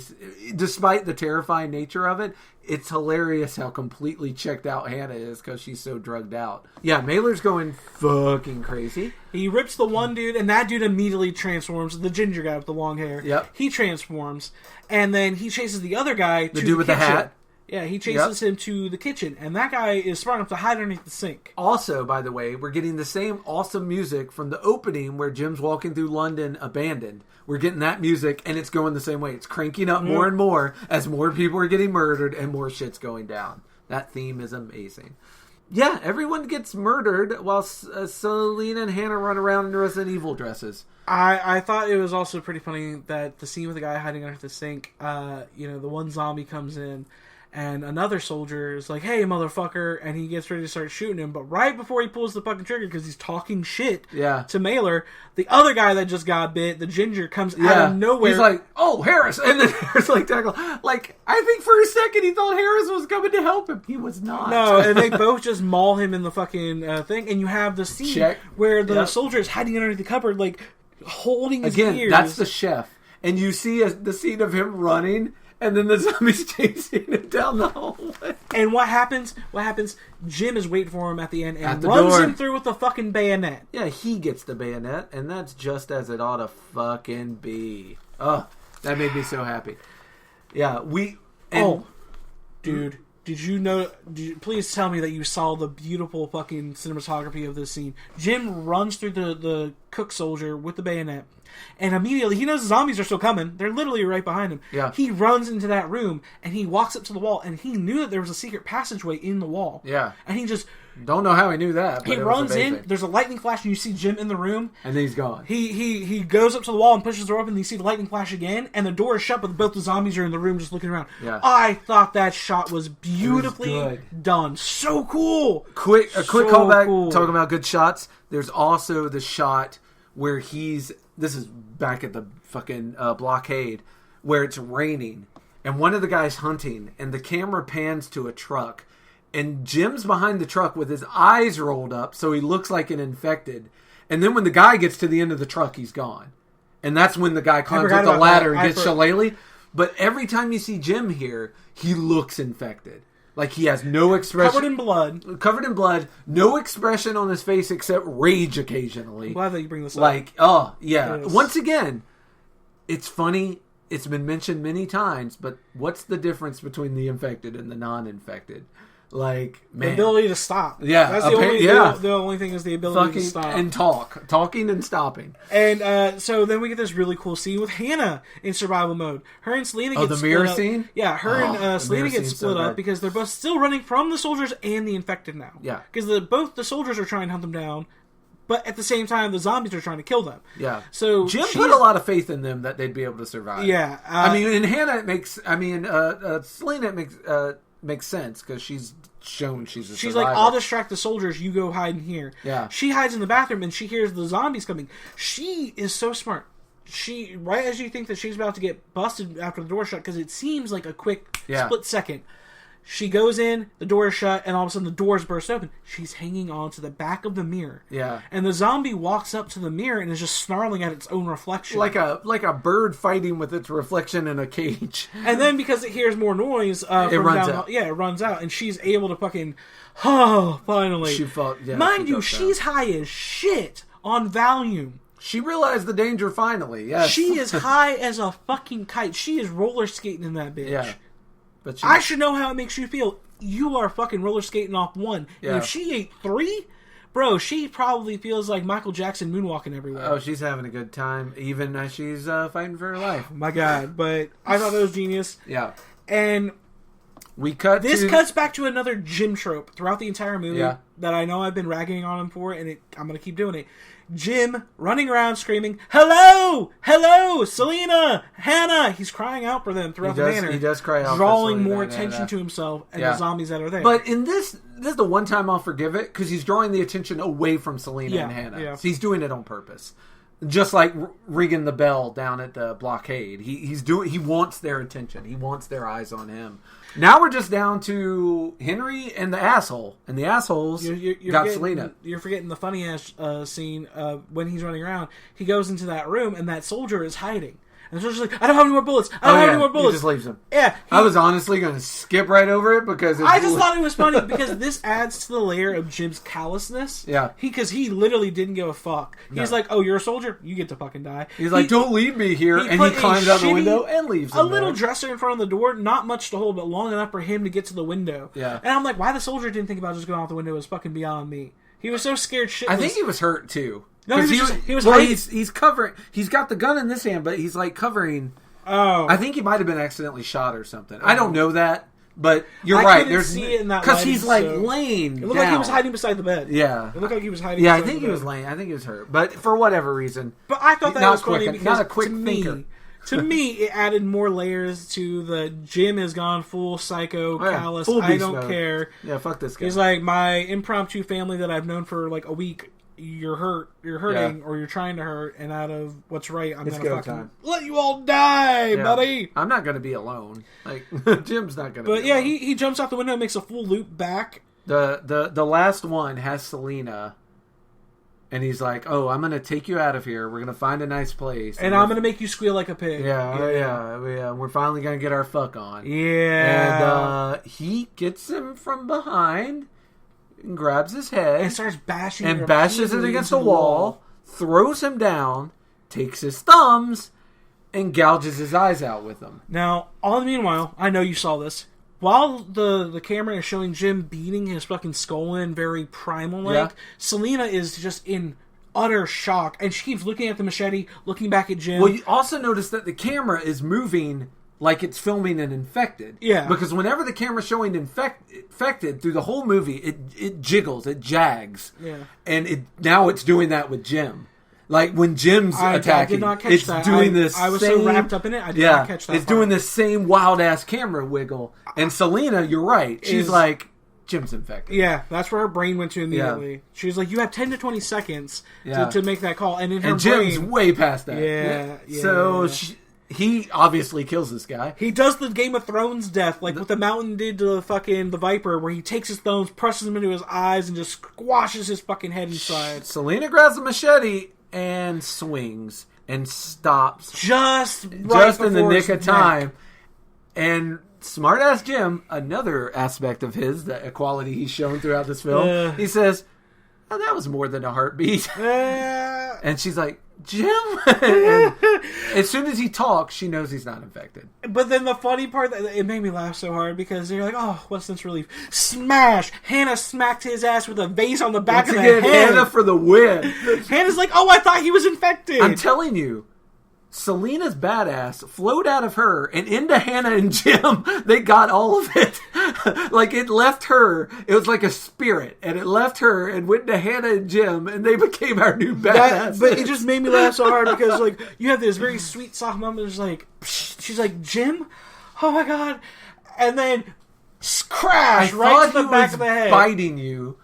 Despite the terrifying nature of it, it's hilarious how completely checked out Hannah is because she's so drugged out. Yeah, Mailer's going fucking crazy. He rips the one dude, and that dude immediately transforms. The ginger guy with the long hair. Yep. He transforms, and then he chases the other guy to the dude with kitchen. The hat. Yeah, he chases him to the kitchen, and that guy is smart enough to hide underneath the sink. Also, by the way, we're getting the same awesome music from the opening where Jim's walking through London abandoned. We're getting that music, and it's going the same way. It's cranking up more and more as more people are getting murdered and more shit's going down. That theme is amazing. Yeah, everyone gets murdered while Selena and Hannah run around in Resident Evil dresses. I thought it was also pretty funny that the scene with the guy hiding underneath the sink, the one zombie comes in, and another soldier is like, hey, motherfucker, and he gets ready to start shooting him, but right before he pulls the fucking trigger, because he's talking shit to Mailer, the other guy that just got bit, the ginger, comes out of nowhere. He's like, oh, Harris! And then Harris tackle. I think for a second he thought Harris was coming to help him. He was not. No, and they both just maul him in the fucking thing, and you have the scene where the soldier is hiding underneath the cupboard, holding his ears. Again, that's the chef. And you see the scene of him running, and then the zombies chasing him down the hallway. And what happens? Jim is waiting for him at the end and runs him through with the fucking bayonet. Yeah, he gets the bayonet, and that's just as it ought to fucking be. Oh, that made me so happy. Yeah, dude, did you know? Please tell me that you saw the beautiful fucking cinematography of this scene. Jim runs through the cook soldier with the bayonet. And immediately, he knows the zombies are still coming. They're literally right behind him. Yeah. He runs into that room, and he walks up to the wall, and he knew that there was a secret passageway in the wall. Yeah. And he just Don't know how he knew that. He runs in. There's a lightning flash, and you see Jim in the room. And then he's gone. He goes up to the wall and pushes the door open, and you see the lightning flash again, and the door is shut, but both the zombies are in the room just looking around. Yeah. I thought that shot was beautifully done. So cool. A quick callback, talking about good shots. There's also the shot where this is back at the fucking blockade, where it's raining, and one of the guys hunting, and the camera pans to a truck, and Jim's behind the truck with his eyes rolled up, so he looks like an infected. And then when the guy gets to the end of the truck, he's gone. And that's when the guy climbs up the ladder and gets Shillelagh. But every time you see Jim here, he looks infected. Like he has no expression. Covered in blood. No expression on his face except rage occasionally. I'm glad that you bring this up. Like, oh, yeah. Once again, it's funny. It's been mentioned many times, but what's the difference between the infected and the non-infected? Like, man. The ability to stop. Yeah. That's the only thing is the ability to stop. And talk. Talking and stopping. And so then we get this really cool scene with Hannah in survival mode. Her and Selena get split up. Oh, the mirror scene? Yeah, her and Selena get split up because they're both still running from the soldiers and the infected now. Yeah. Because both the soldiers are trying to hunt them down, but at the same time, the zombies are trying to kill them. Yeah. So Jim put a lot of faith in them that they'd be able to survive. Yeah. in Hannah, Selena, it makes sense because she's shown she's a survivor. Like, I'll distract the soldiers, you go hide in here. Yeah. She hides in the bathroom and she hears the zombies coming. She is so smart. She, right as you think that she's about to get busted after the door shut, because it seems like a quick split second, she goes in, the door is shut, and all of a sudden the doors burst open. She's hanging on to the back of the mirror. Yeah. And the zombie walks up to the mirror and is just snarling at its own reflection. Like a bird fighting with its reflection in a cage. And then because it hears more noise, it runs out. Yeah, it runs out, and she's able to fucking, finally. Mind you, she's high as shit on Valium. She realized the danger finally, yes. She is high as a fucking kite. She is roller skating in that bitch. Yeah. But I should know how it makes you feel. You are fucking roller skating off one. Yeah. And if she ate 3, bro, she probably feels like Michael Jackson moonwalking everywhere. Oh, she's having a good time, even as she's fighting for her life. Oh, my God. But I thought that was genius. Yeah. And this cuts back to another Jim trope throughout the entire movie that I know I've been ragging on him for, and I'm going to keep doing it. Jim running around screaming, "Hello! Hello! Selena! Hannah!" He's crying out for them throughout the manor. He does cry out, drawing more attention to himself and the zombies that are there. But in this is the one time I'll forgive it, because he's drawing the attention away from Selena and Hannah. Yeah. So he's doing it on purpose. Just like ringing the bell down at the blockade. He wants their attention. He wants their eyes on him. Now we're just down to Henry and the asshole. And the assholes got Selena. You're forgetting the funny ass scene when he's running around. He goes into that room and that soldier is hiding. And the soldier's like, "I don't have any more bullets. I don't have any more bullets." He just leaves him. Yeah. I was honestly going to skip right over it because I just thought it was funny because this adds to the layer of Jim's callousness. Yeah. Because he literally didn't give a fuck. He's like, "Oh, you're a soldier? You get to fucking die." He's like, "Don't leave me here." And he climbs out the window and leaves him a little dresser in front of the door, not much to hold, but long enough for him to get to the window. Yeah. And I'm like, why the soldier didn't think about just going out the window is fucking beyond me. He was so scared shitless. I think he was hurt too. No, he was he's covering. He's got the gun in this hand, but he's like covering. Oh, I think he might have been accidentally shot or something. I don't know that, but you're right. There's see it in that because he's like laying. It looked like he was hiding beside the bed. Yeah, it looked like he was hiding. Yeah, I think he was laying. I think he was hurt, but for whatever reason. But I thought that was funny because not a quick thinker. To me, it added more layers to the Jim has gone full psycho, callous. I don't care. Yeah, fuck this guy. He's like, my impromptu family that I've known for like a week. You're hurting, or you're trying to hurt, and out of what's right, I'm going to fucking let you all die, buddy. I'm not going to be alone. Like, Jim's not going to be alone. He jumps out the window and makes a full loop back. The last one has Selena, and he's like, "Oh, I'm going to take you out of here. We're going to find a nice place. And I'm going to make you squeal like a pig." Yeah. We're finally going to get our fuck on. Yeah. And he gets him from behind, and grabs his head and starts bashing and bashes it against the wall, throws him down, takes his thumbs, and gouges his eyes out with them. Now, all the meanwhile, I know you saw this. While the camera is showing Jim beating his fucking skull in very primal-like, Selena is just in utter shock, and she keeps looking at the machete, looking back at Jim. Well, you also notice that the camera is moving like it's filming an infected. Yeah. Because whenever the camera's showing infected through the whole movie, it jiggles, it jags. Yeah. And now it's doing that with Jim. Like when Jim's attacking, I did not catch it's that. doing this. I was same, so wrapped up in it, I did not catch that. It's doing this same wild ass camera wiggle. And Selena, you're right. She's like, Jim's infected. Yeah, that's where her brain went to immediately. Yeah. She was like, you have 10 to 20 seconds to make that call. And in her Jim's brain, way past that. Yeah. So he obviously kills this guy. He does the Game of Thrones death, like what the Mountain did to the Viper, where he takes his thumbs, presses them into his eyes, and just squashes his fucking head inside. Selena grabs the machete and swings and stops just in the nick of time. And smartass Jim, another aspect of his, the quality he's shown throughout this film, he says, "Oh, that was more than a heartbeat." And she's like, "Jim?" And as soon as he talks, she knows he's not infected. But then the funny part, it made me laugh so hard because you're like, oh, what's this relief? Smash! Hannah smacked his ass with a vase on the back of the head. Hannah for the win. Hannah's like, oh, I thought he was infected. I'm telling you, Selena's badass flowed out of her and into Hannah and Jim. They got all of it. Like it left her. It was like a spirit, and it left her and went to Hannah and Jim, and they became our new badass. But it just made me laugh so hard because like you have this very sweet soft moment. It's like she's like, Jim, oh my god, and then crash right to the back of the head, biting you.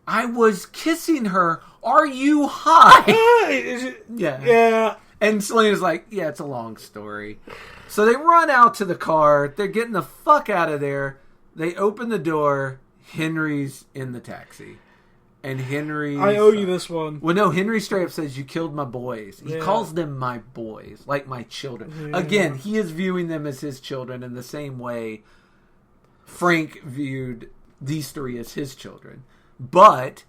I was kissing her. Are you high? Yeah. And Selena's like, yeah, it's a long story. So they run out to the car. They're getting the fuck out of there. They open the door. Henry's in the taxi. And Henry... I owe you this one. Well, no, Henry straight up says, you killed my boys. He calls them my boys, like my children. Yeah. Again, he is viewing them as his children in the same way Frank viewed these three as his children. But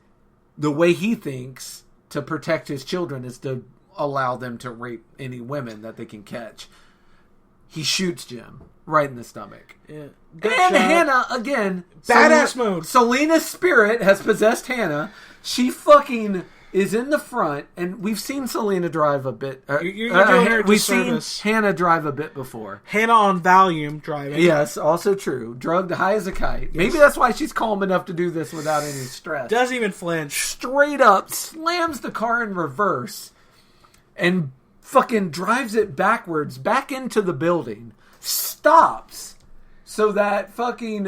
the way he thinks to protect his children is to allow them to rape any women that they can catch. He shoots Jim right in the stomach. Yeah. Good and shot. Hannah, again, badass mode. Selena's spirit has possessed Hannah. She fucking is in the front, and we've seen Selena drive a bit. We've seen Hannah drive a bit before. Hannah on Valium driving. Yes, also true. Drugged high as a kite. Yes. Maybe that's why she's calm enough to do this without any stress. Doesn't even flinch. Straight up slams the car in reverse and fucking drives it backwards back into the building. Stops so that fucking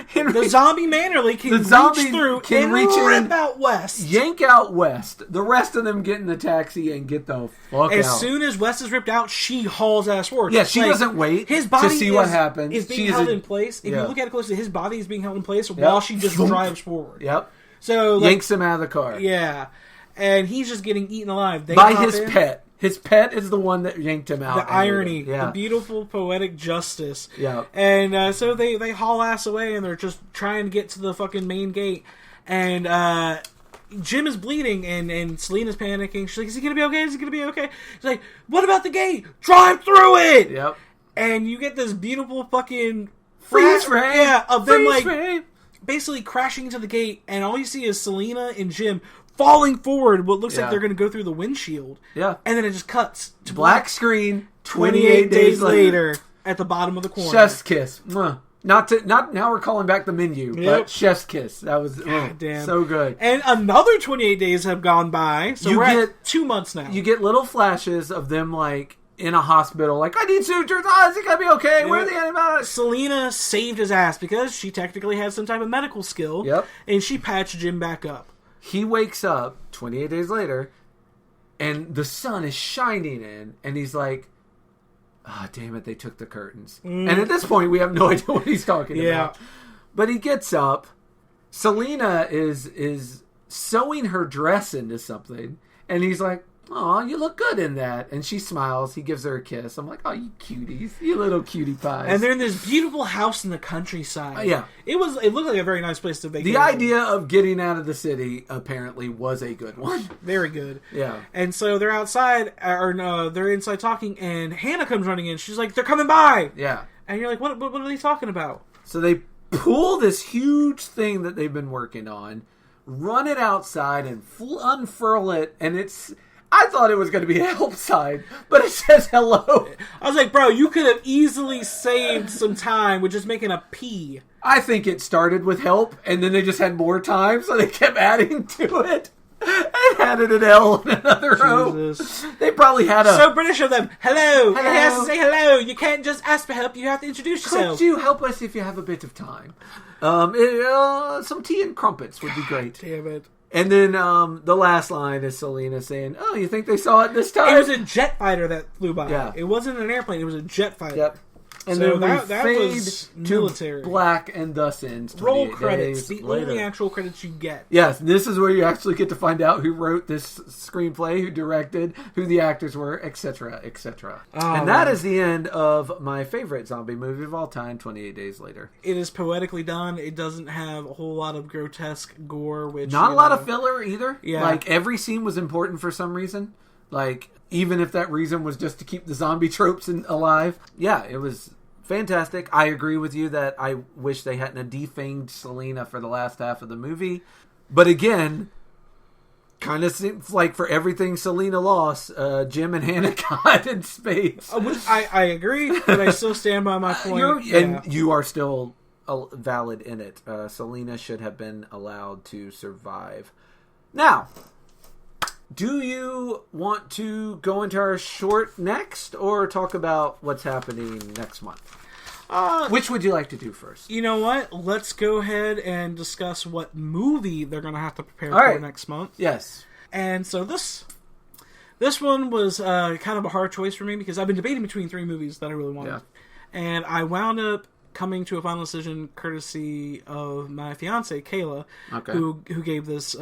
Henry, the zombie Mannerly can reach through and rip out West. Yank out West. The rest of them get in the taxi and get the fuck out. As soon as West is ripped out, she hauls ass forward. Yeah, she doesn't wait to see what happens. Is being held in place. If you look at it closely, his body is being held in place while she just drives forward. Yep. So yanks him out of the car. Yeah. And he's just getting eaten alive. By his pet. His pet is the one that yanked him out. The irony. The beautiful poetic justice. Yeah. And so they haul ass away and they're just trying to get to the fucking main gate. And Jim is bleeding and Selena's panicking. She's like, is he going to be okay? Is he going to be okay? She's like, what about the gate? Drive through it! Yep. And you get this beautiful fucking freeze frame. Yeah, of them basically crashing into the gate. And all you see is Selena and Jim falling forward, what looks like they're going to go through the windshield. Yeah. And then it just cuts to black screen, 28 days later. At the bottom of the corner. Chef's kiss. Mwah. Not now we're calling back the menu, but chef's kiss. That was damn. So good. And another 28 days have gone by, so we're at 2 months now. You get little flashes of them like in a hospital, like, I need sutures, is it gonna be okay? Where are the antibiotics? Selena saved his ass because she technically had some type of medical skill. Yep. And she patched Jim back up. He wakes up 28 days later, and the sun is shining in, and he's like, damn it, they took the curtains. And at this point, we have no idea what he's talking about. But he gets up. Selena is sewing her dress into something, and he's like, "Aw, you look good in that." And she smiles. He gives her a kiss. I'm like, "Oh, you cuties. You little cutie pies." And they're in this beautiful house in the countryside. Yeah. It looked like a very nice place to vacation. The idea of getting out of the city apparently was a good one. Very good. Yeah. And so they're outside, or no, they're inside talking, and Hannah comes running in. She's like, "They're coming by." Yeah. And you're like, what are they talking about? So they pull this huge thing that they've been working on, run it outside, and unfurl it, and it's... I thought it was going to be a help sign, but it says hello. I was like, bro, you could have easily saved some time with just making a P. I think it started with help, and then they just had more time, so they kept adding to it. And added an L in another row. They probably had a... So British of them. Hello. It has to say hello. You can't just ask for help. You have to introduce yourself. Could you help us if you have a bit of time? Some tea and crumpets would be great. Damn it. And then the last line is Selena saying, "Oh, you think they saw it this time?" It was a jet fighter that flew by. Yeah. It wasn't an airplane. It was a jet fighter. Yep. And so then that was military. Black, and thus ends 28 Roll credits. days The later. only actual credits you get. Yes, this is where you actually get to find out who wrote this screenplay, who directed, who the actors were, etc., etc. Oh, and that is the end of my favorite zombie movie of all time, 28 Days Later. It is poetically done. It doesn't have a whole lot of grotesque gore, which... Not a lot of filler either. Yeah. Like, every scene was important for some reason. Like, even if that reason was just to keep the zombie tropes alive. Yeah, it was... fantastic. I agree with you that I wish they hadn't defanged Selena for the last half of the movie. But again, kind of seems like for everything Selena lost, Jim and Hannah got in space. I agree, but I still stand by my point. And you are still valid in it. Selena should have been allowed to survive. Now, do you want to go into our short next, or talk about what's happening next month? Which would you like to do first? You know what? Let's go ahead and discuss what movie they're going to have to prepare for next month. Yes. And so this one was kind of a hard choice for me because I've been debating between three movies that I really wanted. Yeah. And I wound up coming to a final decision courtesy of my fiance, Kayla, who gave this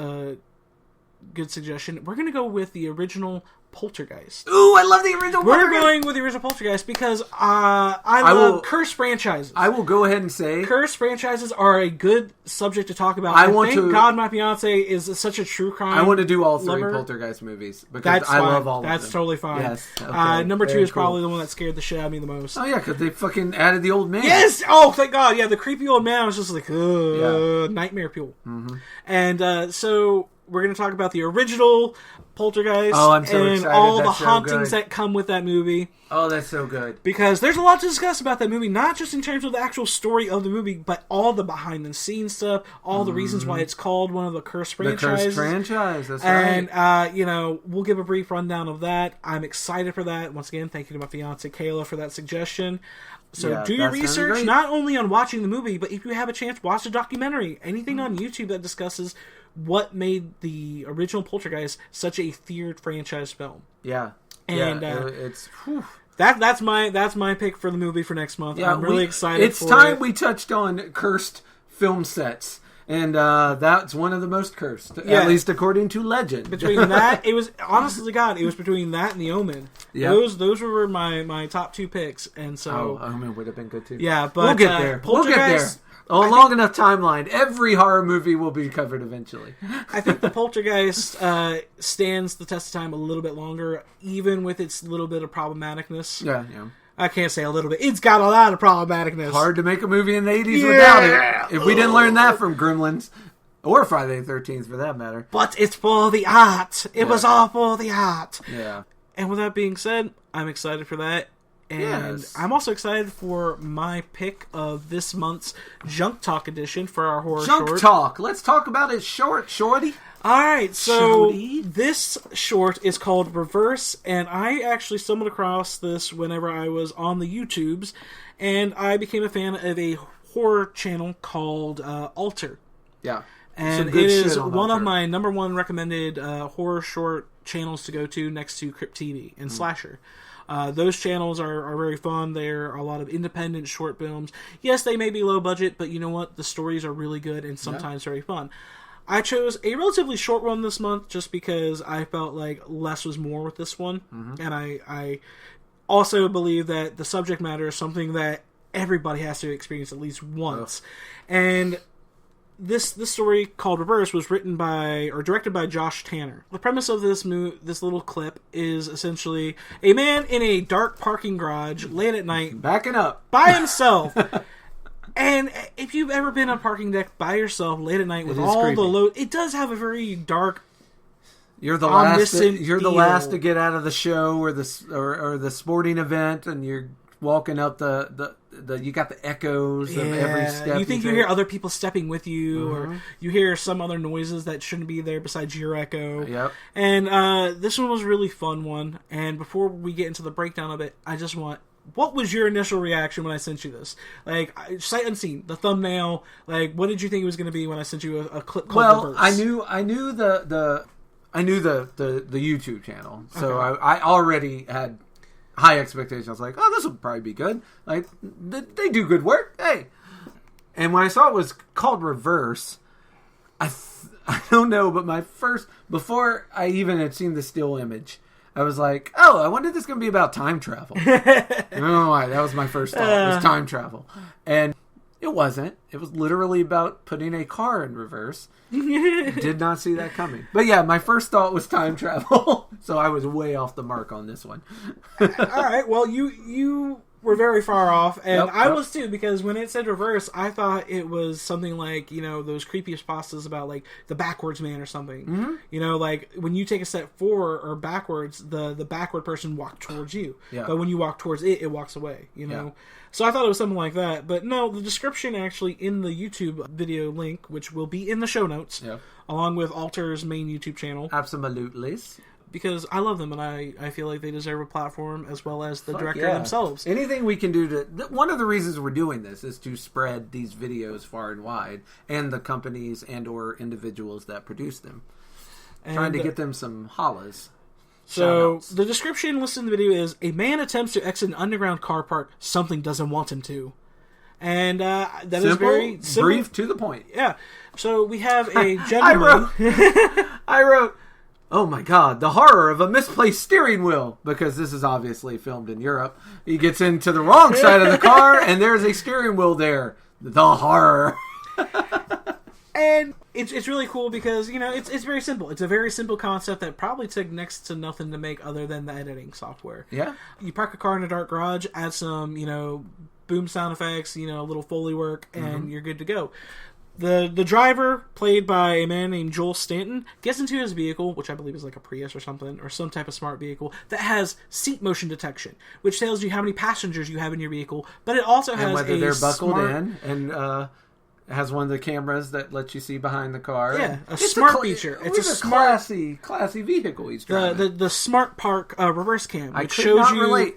good suggestion. We're going to go with the original Poltergeist. Ooh, I love the original Poltergeist. We're going with the original Poltergeist because I love cursed franchises. I will go ahead and say... cursed franchises are a good subject to talk about. Thank God my fiance is such a true crime I want to do all three lover. Poltergeist movies because I love all of them. That's totally fine. Yes. Okay. Number two is probably the one that scared the shit out of me the most. Oh, yeah, because they fucking added the old man. Yes! Oh, thank God. Yeah, the creepy old man was just like, nightmare fuel. Mm-hmm. And so... we're going to talk about the original Poltergeist and all the hauntings that come with that movie. Oh, that's so good. Because there's a lot to discuss about that movie, not just in terms of the actual story of the movie, but all the behind-the-scenes stuff, all the reasons why it's called one of the cursed franchises. The cursed franchise, that's right. And, we'll give a brief rundown of that. I'm excited for that. Once again, thank you to my fiance, Kayla, for that suggestion. So do your research, not only on watching the movie, but if you have a chance, watch the documentary. Anything on YouTube that discusses what made the original Poltergeist such a feared franchise film. Yeah. And it's... whew. That's my pick for the movie for next month. Yeah, I'm really excited it's time we touched on cursed film sets. And that's one of the most cursed, at least according to legend. Between that, it was, honestly to God, it was between that and The Omen. Yep. Those were my top two picks. And so... Omen would have been good too. Yeah, but... we'll get there. We'll get there. Long enough timeline. Every horror movie will be covered eventually. I think the Poltergeist stands the test of time a little bit longer, even with its little bit of problematicness. Yeah. I can't say a little bit. It's got a lot of problematicness. Hard to make a movie in the 80s without it. If we didn't learn that from Gremlins, or Friday the 13th for that matter. But it's for the art. It was all for the art. Yeah. And with that being said, I'm excited for that. And I'm also excited for my pick of this month's Junk Talk edition for our horror short. Junk Talk. Let's talk about it shorty. Alright, so this short is called Reverse, and I actually stumbled across this whenever I was on the YouTubes, and I became a fan of a horror channel called Alter. Yeah. And it is one of my number one recommended horror short channels to go to next to Crypt TV and Slasher. Those channels are very fun. They're a lot of independent short films. Yes, they may be low budget, but you know what? The stories are really good and sometimes very fun. I chose a relatively short one this month just because I felt like less was more with this one. Mm-hmm. And I also believe that the subject matter is something that everybody has to experience at least once. And this story called Reverse was written by or directed by Josh Tanner. The premise of this little clip is essentially a man in a dark parking garage late at night, backing up by himself. And if you've ever been on a parking deck by yourself late at night with all the load, it does have a very dark You're the last. omniscient You're the feel. last to get out of the show or the sporting event, and you're walking up the you got the echoes of every step. You think you hear other people stepping with you, or you hear some other noises that shouldn't be there besides your echo. Yep. And this one was a really fun one. And before we get into the breakdown of it, I just want. What was your initial reaction when I sent you this? Like, sight unseen, the thumbnail. Like, what did you think it was going to be when I sent you a clip called Reverse? I knew the YouTube channel, so I already had high expectations. I was like, oh, this will probably be good. Like, they do good work. Hey, and when I saw it was called Reverse, I don't know, but before I even had seen the still image, I was like, oh, I wonder if this is going to be about time travel. I don't know why. That was my first thought. It was time travel. And it wasn't. It was literally about putting a car in reverse. Did not see that coming. But yeah, my first thought was time travel. So I was way off the mark on this one. All right. Well, you were very far off, and I was too, because when it said reverse, I thought it was something like, those creepiest pastas about like the backwards man or something. Mm-hmm. Like when you take a step forward or backwards, the backward person walks towards you. Yeah. But when you walk towards it walks away, Yeah. So I thought it was something like that. But no, the description actually in the YouTube video link, which will be in the show notes, along with Alter's main YouTube channel. Absolutely. Because I love them, and I feel like they deserve a platform as well as the director themselves. Anything we can do one of the reasons we're doing this is to spread these videos far and wide, and the companies and or individuals that produce them. Trying to get them some hollahs. So, the description listed in the video is, a man attempts to exit an underground car park, something doesn't want him to. And that simple, is very simple. Brief, to the point. Yeah. So, we have a gentleman... I wrote... Oh my god, the horror of a misplaced steering wheel. Because this is obviously filmed in Europe. He gets into the wrong side of the car, and there's a steering wheel there. The horror. And it's really cool because, it's very simple. It's a very simple concept that probably took next to nothing to make other than the editing software. Yeah. You park a car in a dark garage, add some, boom sound effects, a little Foley work, and you're good to go. The driver, played by a man named Joel Stanton, gets into his vehicle, which I believe is like a Prius or something, or some type of smart vehicle, that has seat motion detection, which tells you how many passengers you have in your vehicle, but it also has whether they're buckled in, and has one of the cameras that lets you see behind the car. Yeah, it's smart feature. It's a smart, classy vehicle he's driving. The Smart Park reverse cam. I could not relate.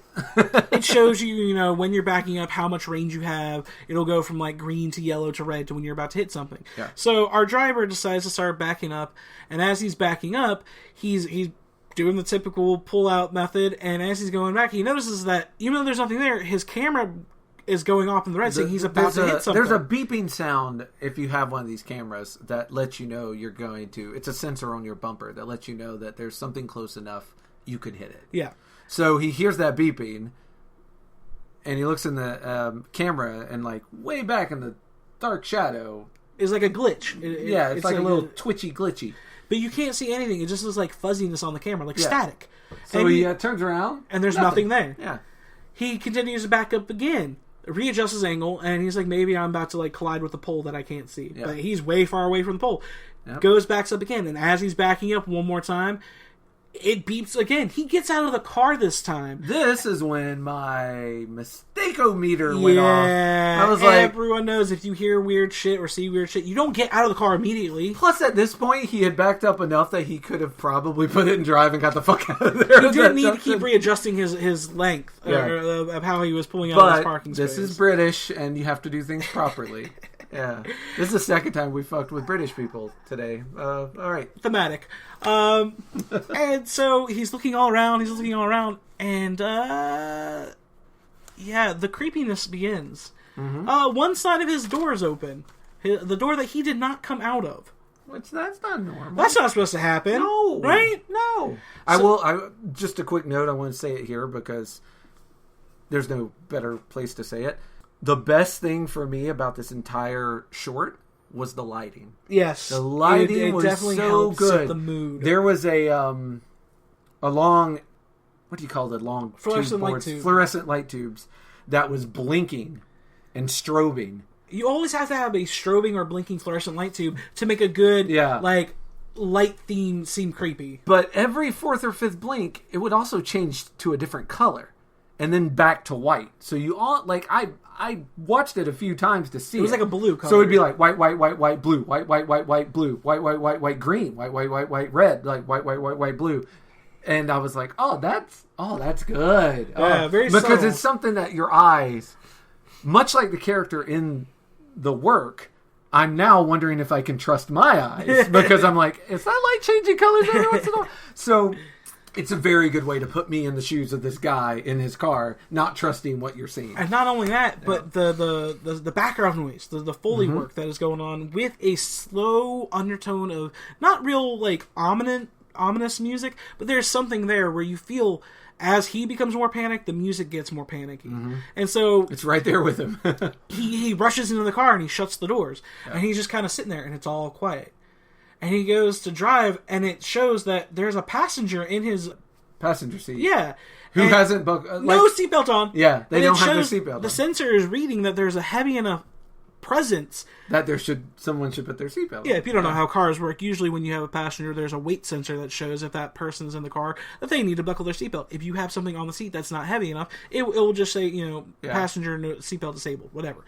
It shows you, when you're backing up, how much range you have. It'll go from like green to yellow to red to when you're about to hit something. Yeah. So our driver decides to start backing up, and as he's backing up, he's doing the typical pull-out method, and as he's going back, he notices that even though there's nothing there, his camera is going off in the red, saying he's about to hit something. There's a beeping sound if you have one of these cameras that lets you know you're going to... It's a sensor on your bumper that lets you know that there's something close enough you could hit it. Yeah. So he hears that beeping, and he looks in the camera, and like way back in the dark shadow... It's like a glitch. It's like a little twitchy glitchy. But you can't see anything. It just looks like fuzziness on the camera, like static. So he turns around, and there's nothing there. Yeah. He continues to back up again, readjusts his angle, and he's like, maybe I'm about to like collide with the pole that I can't see. Yeah. But he's way far away from the pole. Yep. Backs up again, and as he's backing up one more time, it beeps again. He gets out of the car this time. This is when my mistake-o-meter went off. I was like... Everyone knows if you hear weird shit or see weird shit, you don't get out of the car immediately. Plus, at this point, he had backed up enough that he could have probably put it in drive and got the fuck out of there. He didn't need to keep readjusting his length of how he was pulling out of his parking space. This is British, and you have to do things properly. Yeah. This is the second time we fucked with British people today. All right. Thematic. And so he's looking all around, and the creepiness begins. Mm-hmm. One side of his door is open. The door that he did not come out of. Which, that's not normal. That's not supposed to happen. No. Right? No. Just a quick note, I want to say it here because there's no better place to say it. The best thing for me about this entire short was the lighting. Yes. The lighting it was definitely so good. Set the mood. There was a long, what do you call it? Long fluorescent light tubes that was blinking and strobing. You always have to have a strobing or blinking fluorescent light tube to make a good light theme seemed creepy. But every fourth or fifth blink, it would also change to a different color. And then back to white. So you all, like, I watched it a few times to see it. It was like a blue color. So it'd be like white, blue, white, blue, white, green, white, red, like white, blue. And I was like, oh, that's good. Yeah, very because subtle. it's something that your eyes, much like the character in the work, I'm now wondering if I can trust my eyes. Because I'm like, is that light changing colors every once in a while? So it's a very good way to put me in the shoes of this guy in his car, not trusting what you're seeing. And not only that, but the background noise, the Foley work that is going on with a slow undertone of not real like ominous music, but there's something there where you feel as he becomes more panicked, the music gets more panicky. And so it's right there with him. he rushes into the car and he shuts the doors. And he's just kind of sitting there and it's all quiet. And he goes to drive, and it shows that there's a passenger in his passenger seat. Yeah. Who hasn't no seatbelt on. Yeah, they don't have their seatbelt on. The sensor is reading that there's a heavy enough presence that someone should put their seatbelt on. Yeah, if you don't know how cars work, usually when you have a passenger, there's a weight sensor that shows if that person's in the car that they need to buckle their seatbelt. If you have something on the seat that's not heavy enough, it will just say, passenger seatbelt disabled, whatever.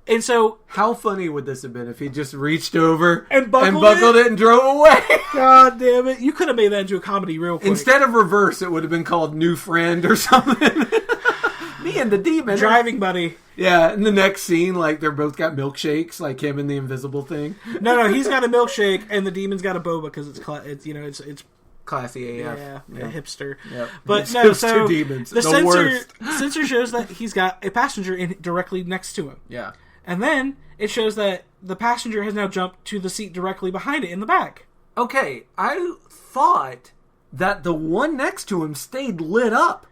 And so, how funny would this have been if he just reached over and buckled it and drove away? God damn it. You could have made that into a comedy real quick. Instead of reverse, it would have been called New Friend or something. Me and the demon. Driving buddy. Yeah, in the next scene, like, they're both got milkshakes, like him and the invisible thing. No, he's got a milkshake, and the demon's got a boba, because it's classy AF. Yeah, a hipster. Yep. But no, so two demons. The sensor shows that he's got a passenger directly next to him. Yeah. And then it shows that the passenger has now jumped to the seat directly behind it in the back. Okay, I thought that the one next to him stayed lit up.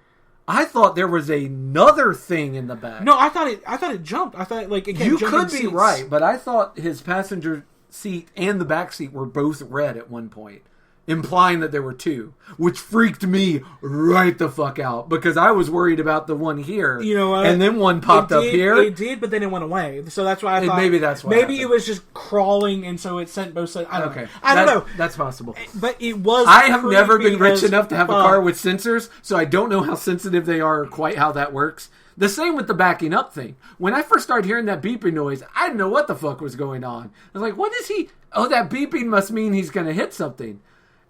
I thought there was another thing in the back. No, I thought it jumped. I thought like it kept You jumping could be seats. right, but I thought his passenger seat and the back seat were both red at one point, implying that there were two, which freaked me right the fuck out because I was worried about the one here. You know what? And then one popped up here. It did, but then it went away. So that's why I thought maybe that's why. Maybe it was just crawling, and so it sent both sides. I don't know. I don't know. That's possible. But it was. I have never been rich creepy enough to have a fuck. car with sensors, so I don't know how sensitive they are or quite how that works. The same with the backing up thing. When I first started hearing that beeping noise, I didn't know what the fuck was going on. I was like, what is he? Oh, that beeping must mean he's going to hit something.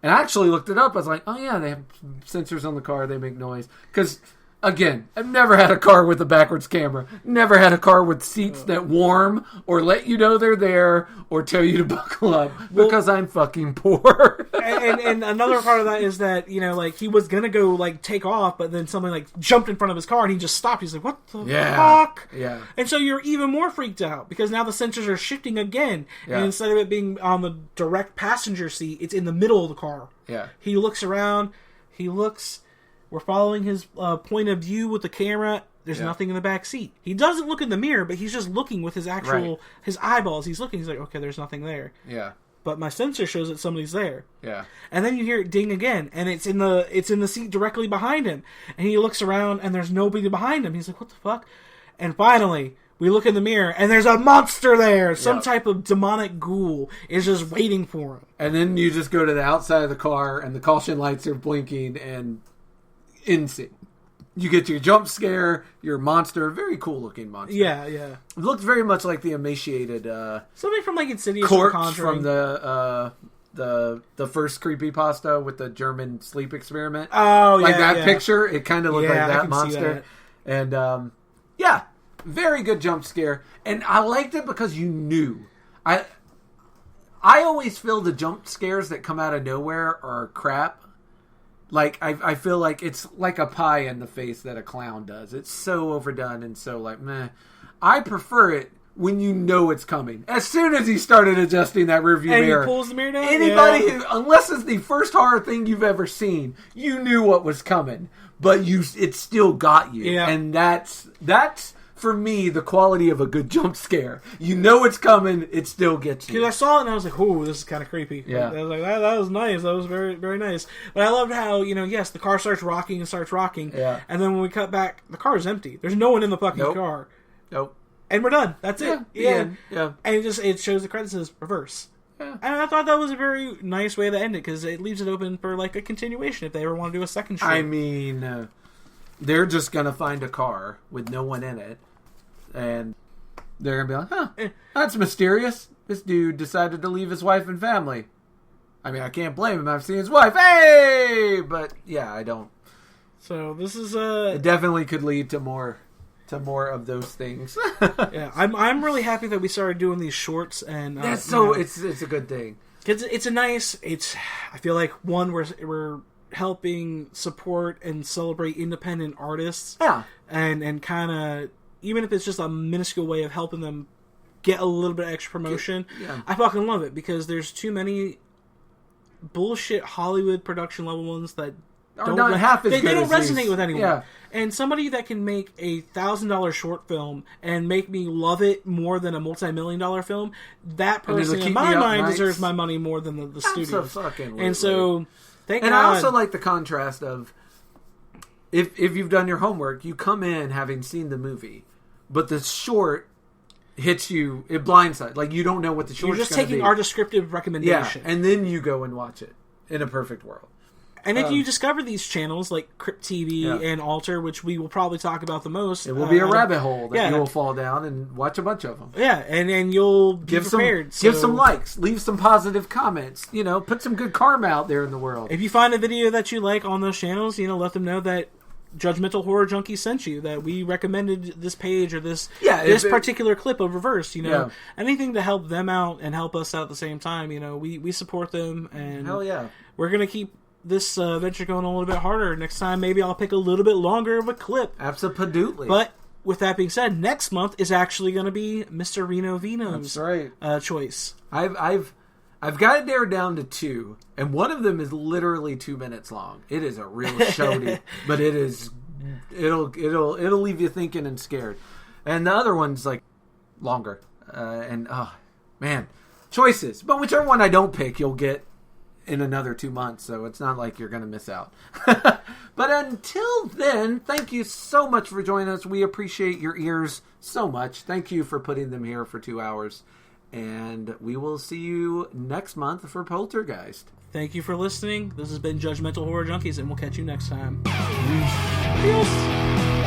And I actually looked it up. I was like, oh yeah, they have sensors on the car. They make noise. Because, again, I've never had a car with a backwards camera. Never had a car with seats that warm or let you know they're there or tell you to buckle up because I'm fucking poor. and another part of that is that, like, he was going to go, like, take off, but then something, like, jumped in front of his car and he just stopped. He's like, what the fuck? Yeah. And so you're even more freaked out because now the sensors are shifting again. Yeah. And instead of it being on the direct passenger seat, it's in the middle of the car. Yeah. He looks around. We're following his point of view with the camera. There's nothing in the back seat. He doesn't look in the mirror, but he's just looking with his his eyeballs. He's looking. He's like, okay, there's nothing there. Yeah. But my sensor shows that somebody's there. Yeah. And then you hear it ding again, and it's in the seat directly behind him. And he looks around, and there's nobody behind him. He's like, what the fuck? And finally, we look in the mirror, and there's a monster there. Some type of demonic ghoul is just waiting for him. And then you just go to the outside of the car, and the caution lights are blinking, and insane. You get your jump scare, your monster, very cool looking monster. Yeah, yeah. It looked very much like the emaciated something from like Insidious corpse or Conjuring. from the first creepypasta with the German sleep experiment. Oh, like that picture. It kind of looked like I that can monster. see that. And very good jump scare. And I liked it because you knew. I always feel the jump scares that come out of nowhere are crap. Like, I feel like it's like a pie in the face that a clown does. It's so overdone and so, like, meh. I prefer it when you know it's coming. As soon as he started adjusting that rearview mirror. And he pulls the mirror down? Anybody who, unless it's the first horror thing you've ever seen, you knew what was coming. But it still got you. Yeah. And that's for me, the quality of a good jump scare. You know it's coming, it still gets you. Because I saw it and I was like, "Ooh, this is kind of creepy." Yeah. I was like, that was nice. That was very, very nice. But I loved how, yes, the car starts rocking and starts rocking. Yeah. And then when we cut back, the car is empty. There's no one in the fucking car. Nope. And we're done. That's it. Yeah. And it shows the credits says reverse. Yeah. And I thought that was a very nice way to end it, because it leaves it open for like a continuation if they ever want to do a second show. I mean, they're just gonna find a car with no one in it, and they're gonna be like, "Huh, that's mysterious. This dude decided to leave his wife and family." I mean, I can't blame him. I've seen his wife. Hey, but yeah, I don't. So this is It definitely could lead to more of those things. Yeah, I'm really happy that we started doing these shorts, and That's so it's a good thing. It's a nice. I feel like one we're helping support and celebrate independent artists. Yeah, and kind of, even if it's just a minuscule way of helping them get a little bit of extra promotion. Yeah. I fucking love it, because there's too many bullshit Hollywood production level ones that not half as they good don't as resonate these. with anyone. Yeah. And somebody that can make a $1,000 short film and make me love it more than a multi-million-dollar film, that person in my mind deserves my money more than the studios. Absolutely. And so, thank God. And I also like the contrast of if you've done your homework, you come in having seen the movie, but the short hits you, it blindsides. Like, you don't know what the short's You're just going to be. taking our descriptive recommendation. Yeah, and then you go and watch it in a perfect world. And if you discover these channels like Crypt TV and Alter, which we will probably talk about the most, it will be a rabbit hole that you will fall down and watch a bunch of them. Yeah, and you'll be prepared. Give some likes, leave some positive comments. Put some good karma out there in the world. If you find a video that you like on those channels, let them know that Judgmental Horror Junkies sent you, that we recommended this page or this particular clip of Reverse. Anything to help them out and help us out at the same time. We support them, and hell yeah, we're gonna keep this venture going a little bit harder. Next time, maybe I'll pick a little bit longer of a clip. Absolutely. But with that being said, next month is actually going to be Mr. Reno Vino's choice. I've got it narrowed down to 2, and one of them is literally 2 minutes long. It is a real shouty, but it'll leave you thinking and scared. And the other one's like longer. Man, choices. But whichever one I don't pick, you'll get in another 2 months, so it's not like you're going to miss out. But until then, thank you so much for joining us. We appreciate your ears so much. Thank you for putting them here for 2 hours. And we will see you next month for Poltergeist. Thank you for listening. This has been Judgmental Horror Junkies, and we'll catch you next time. Peace.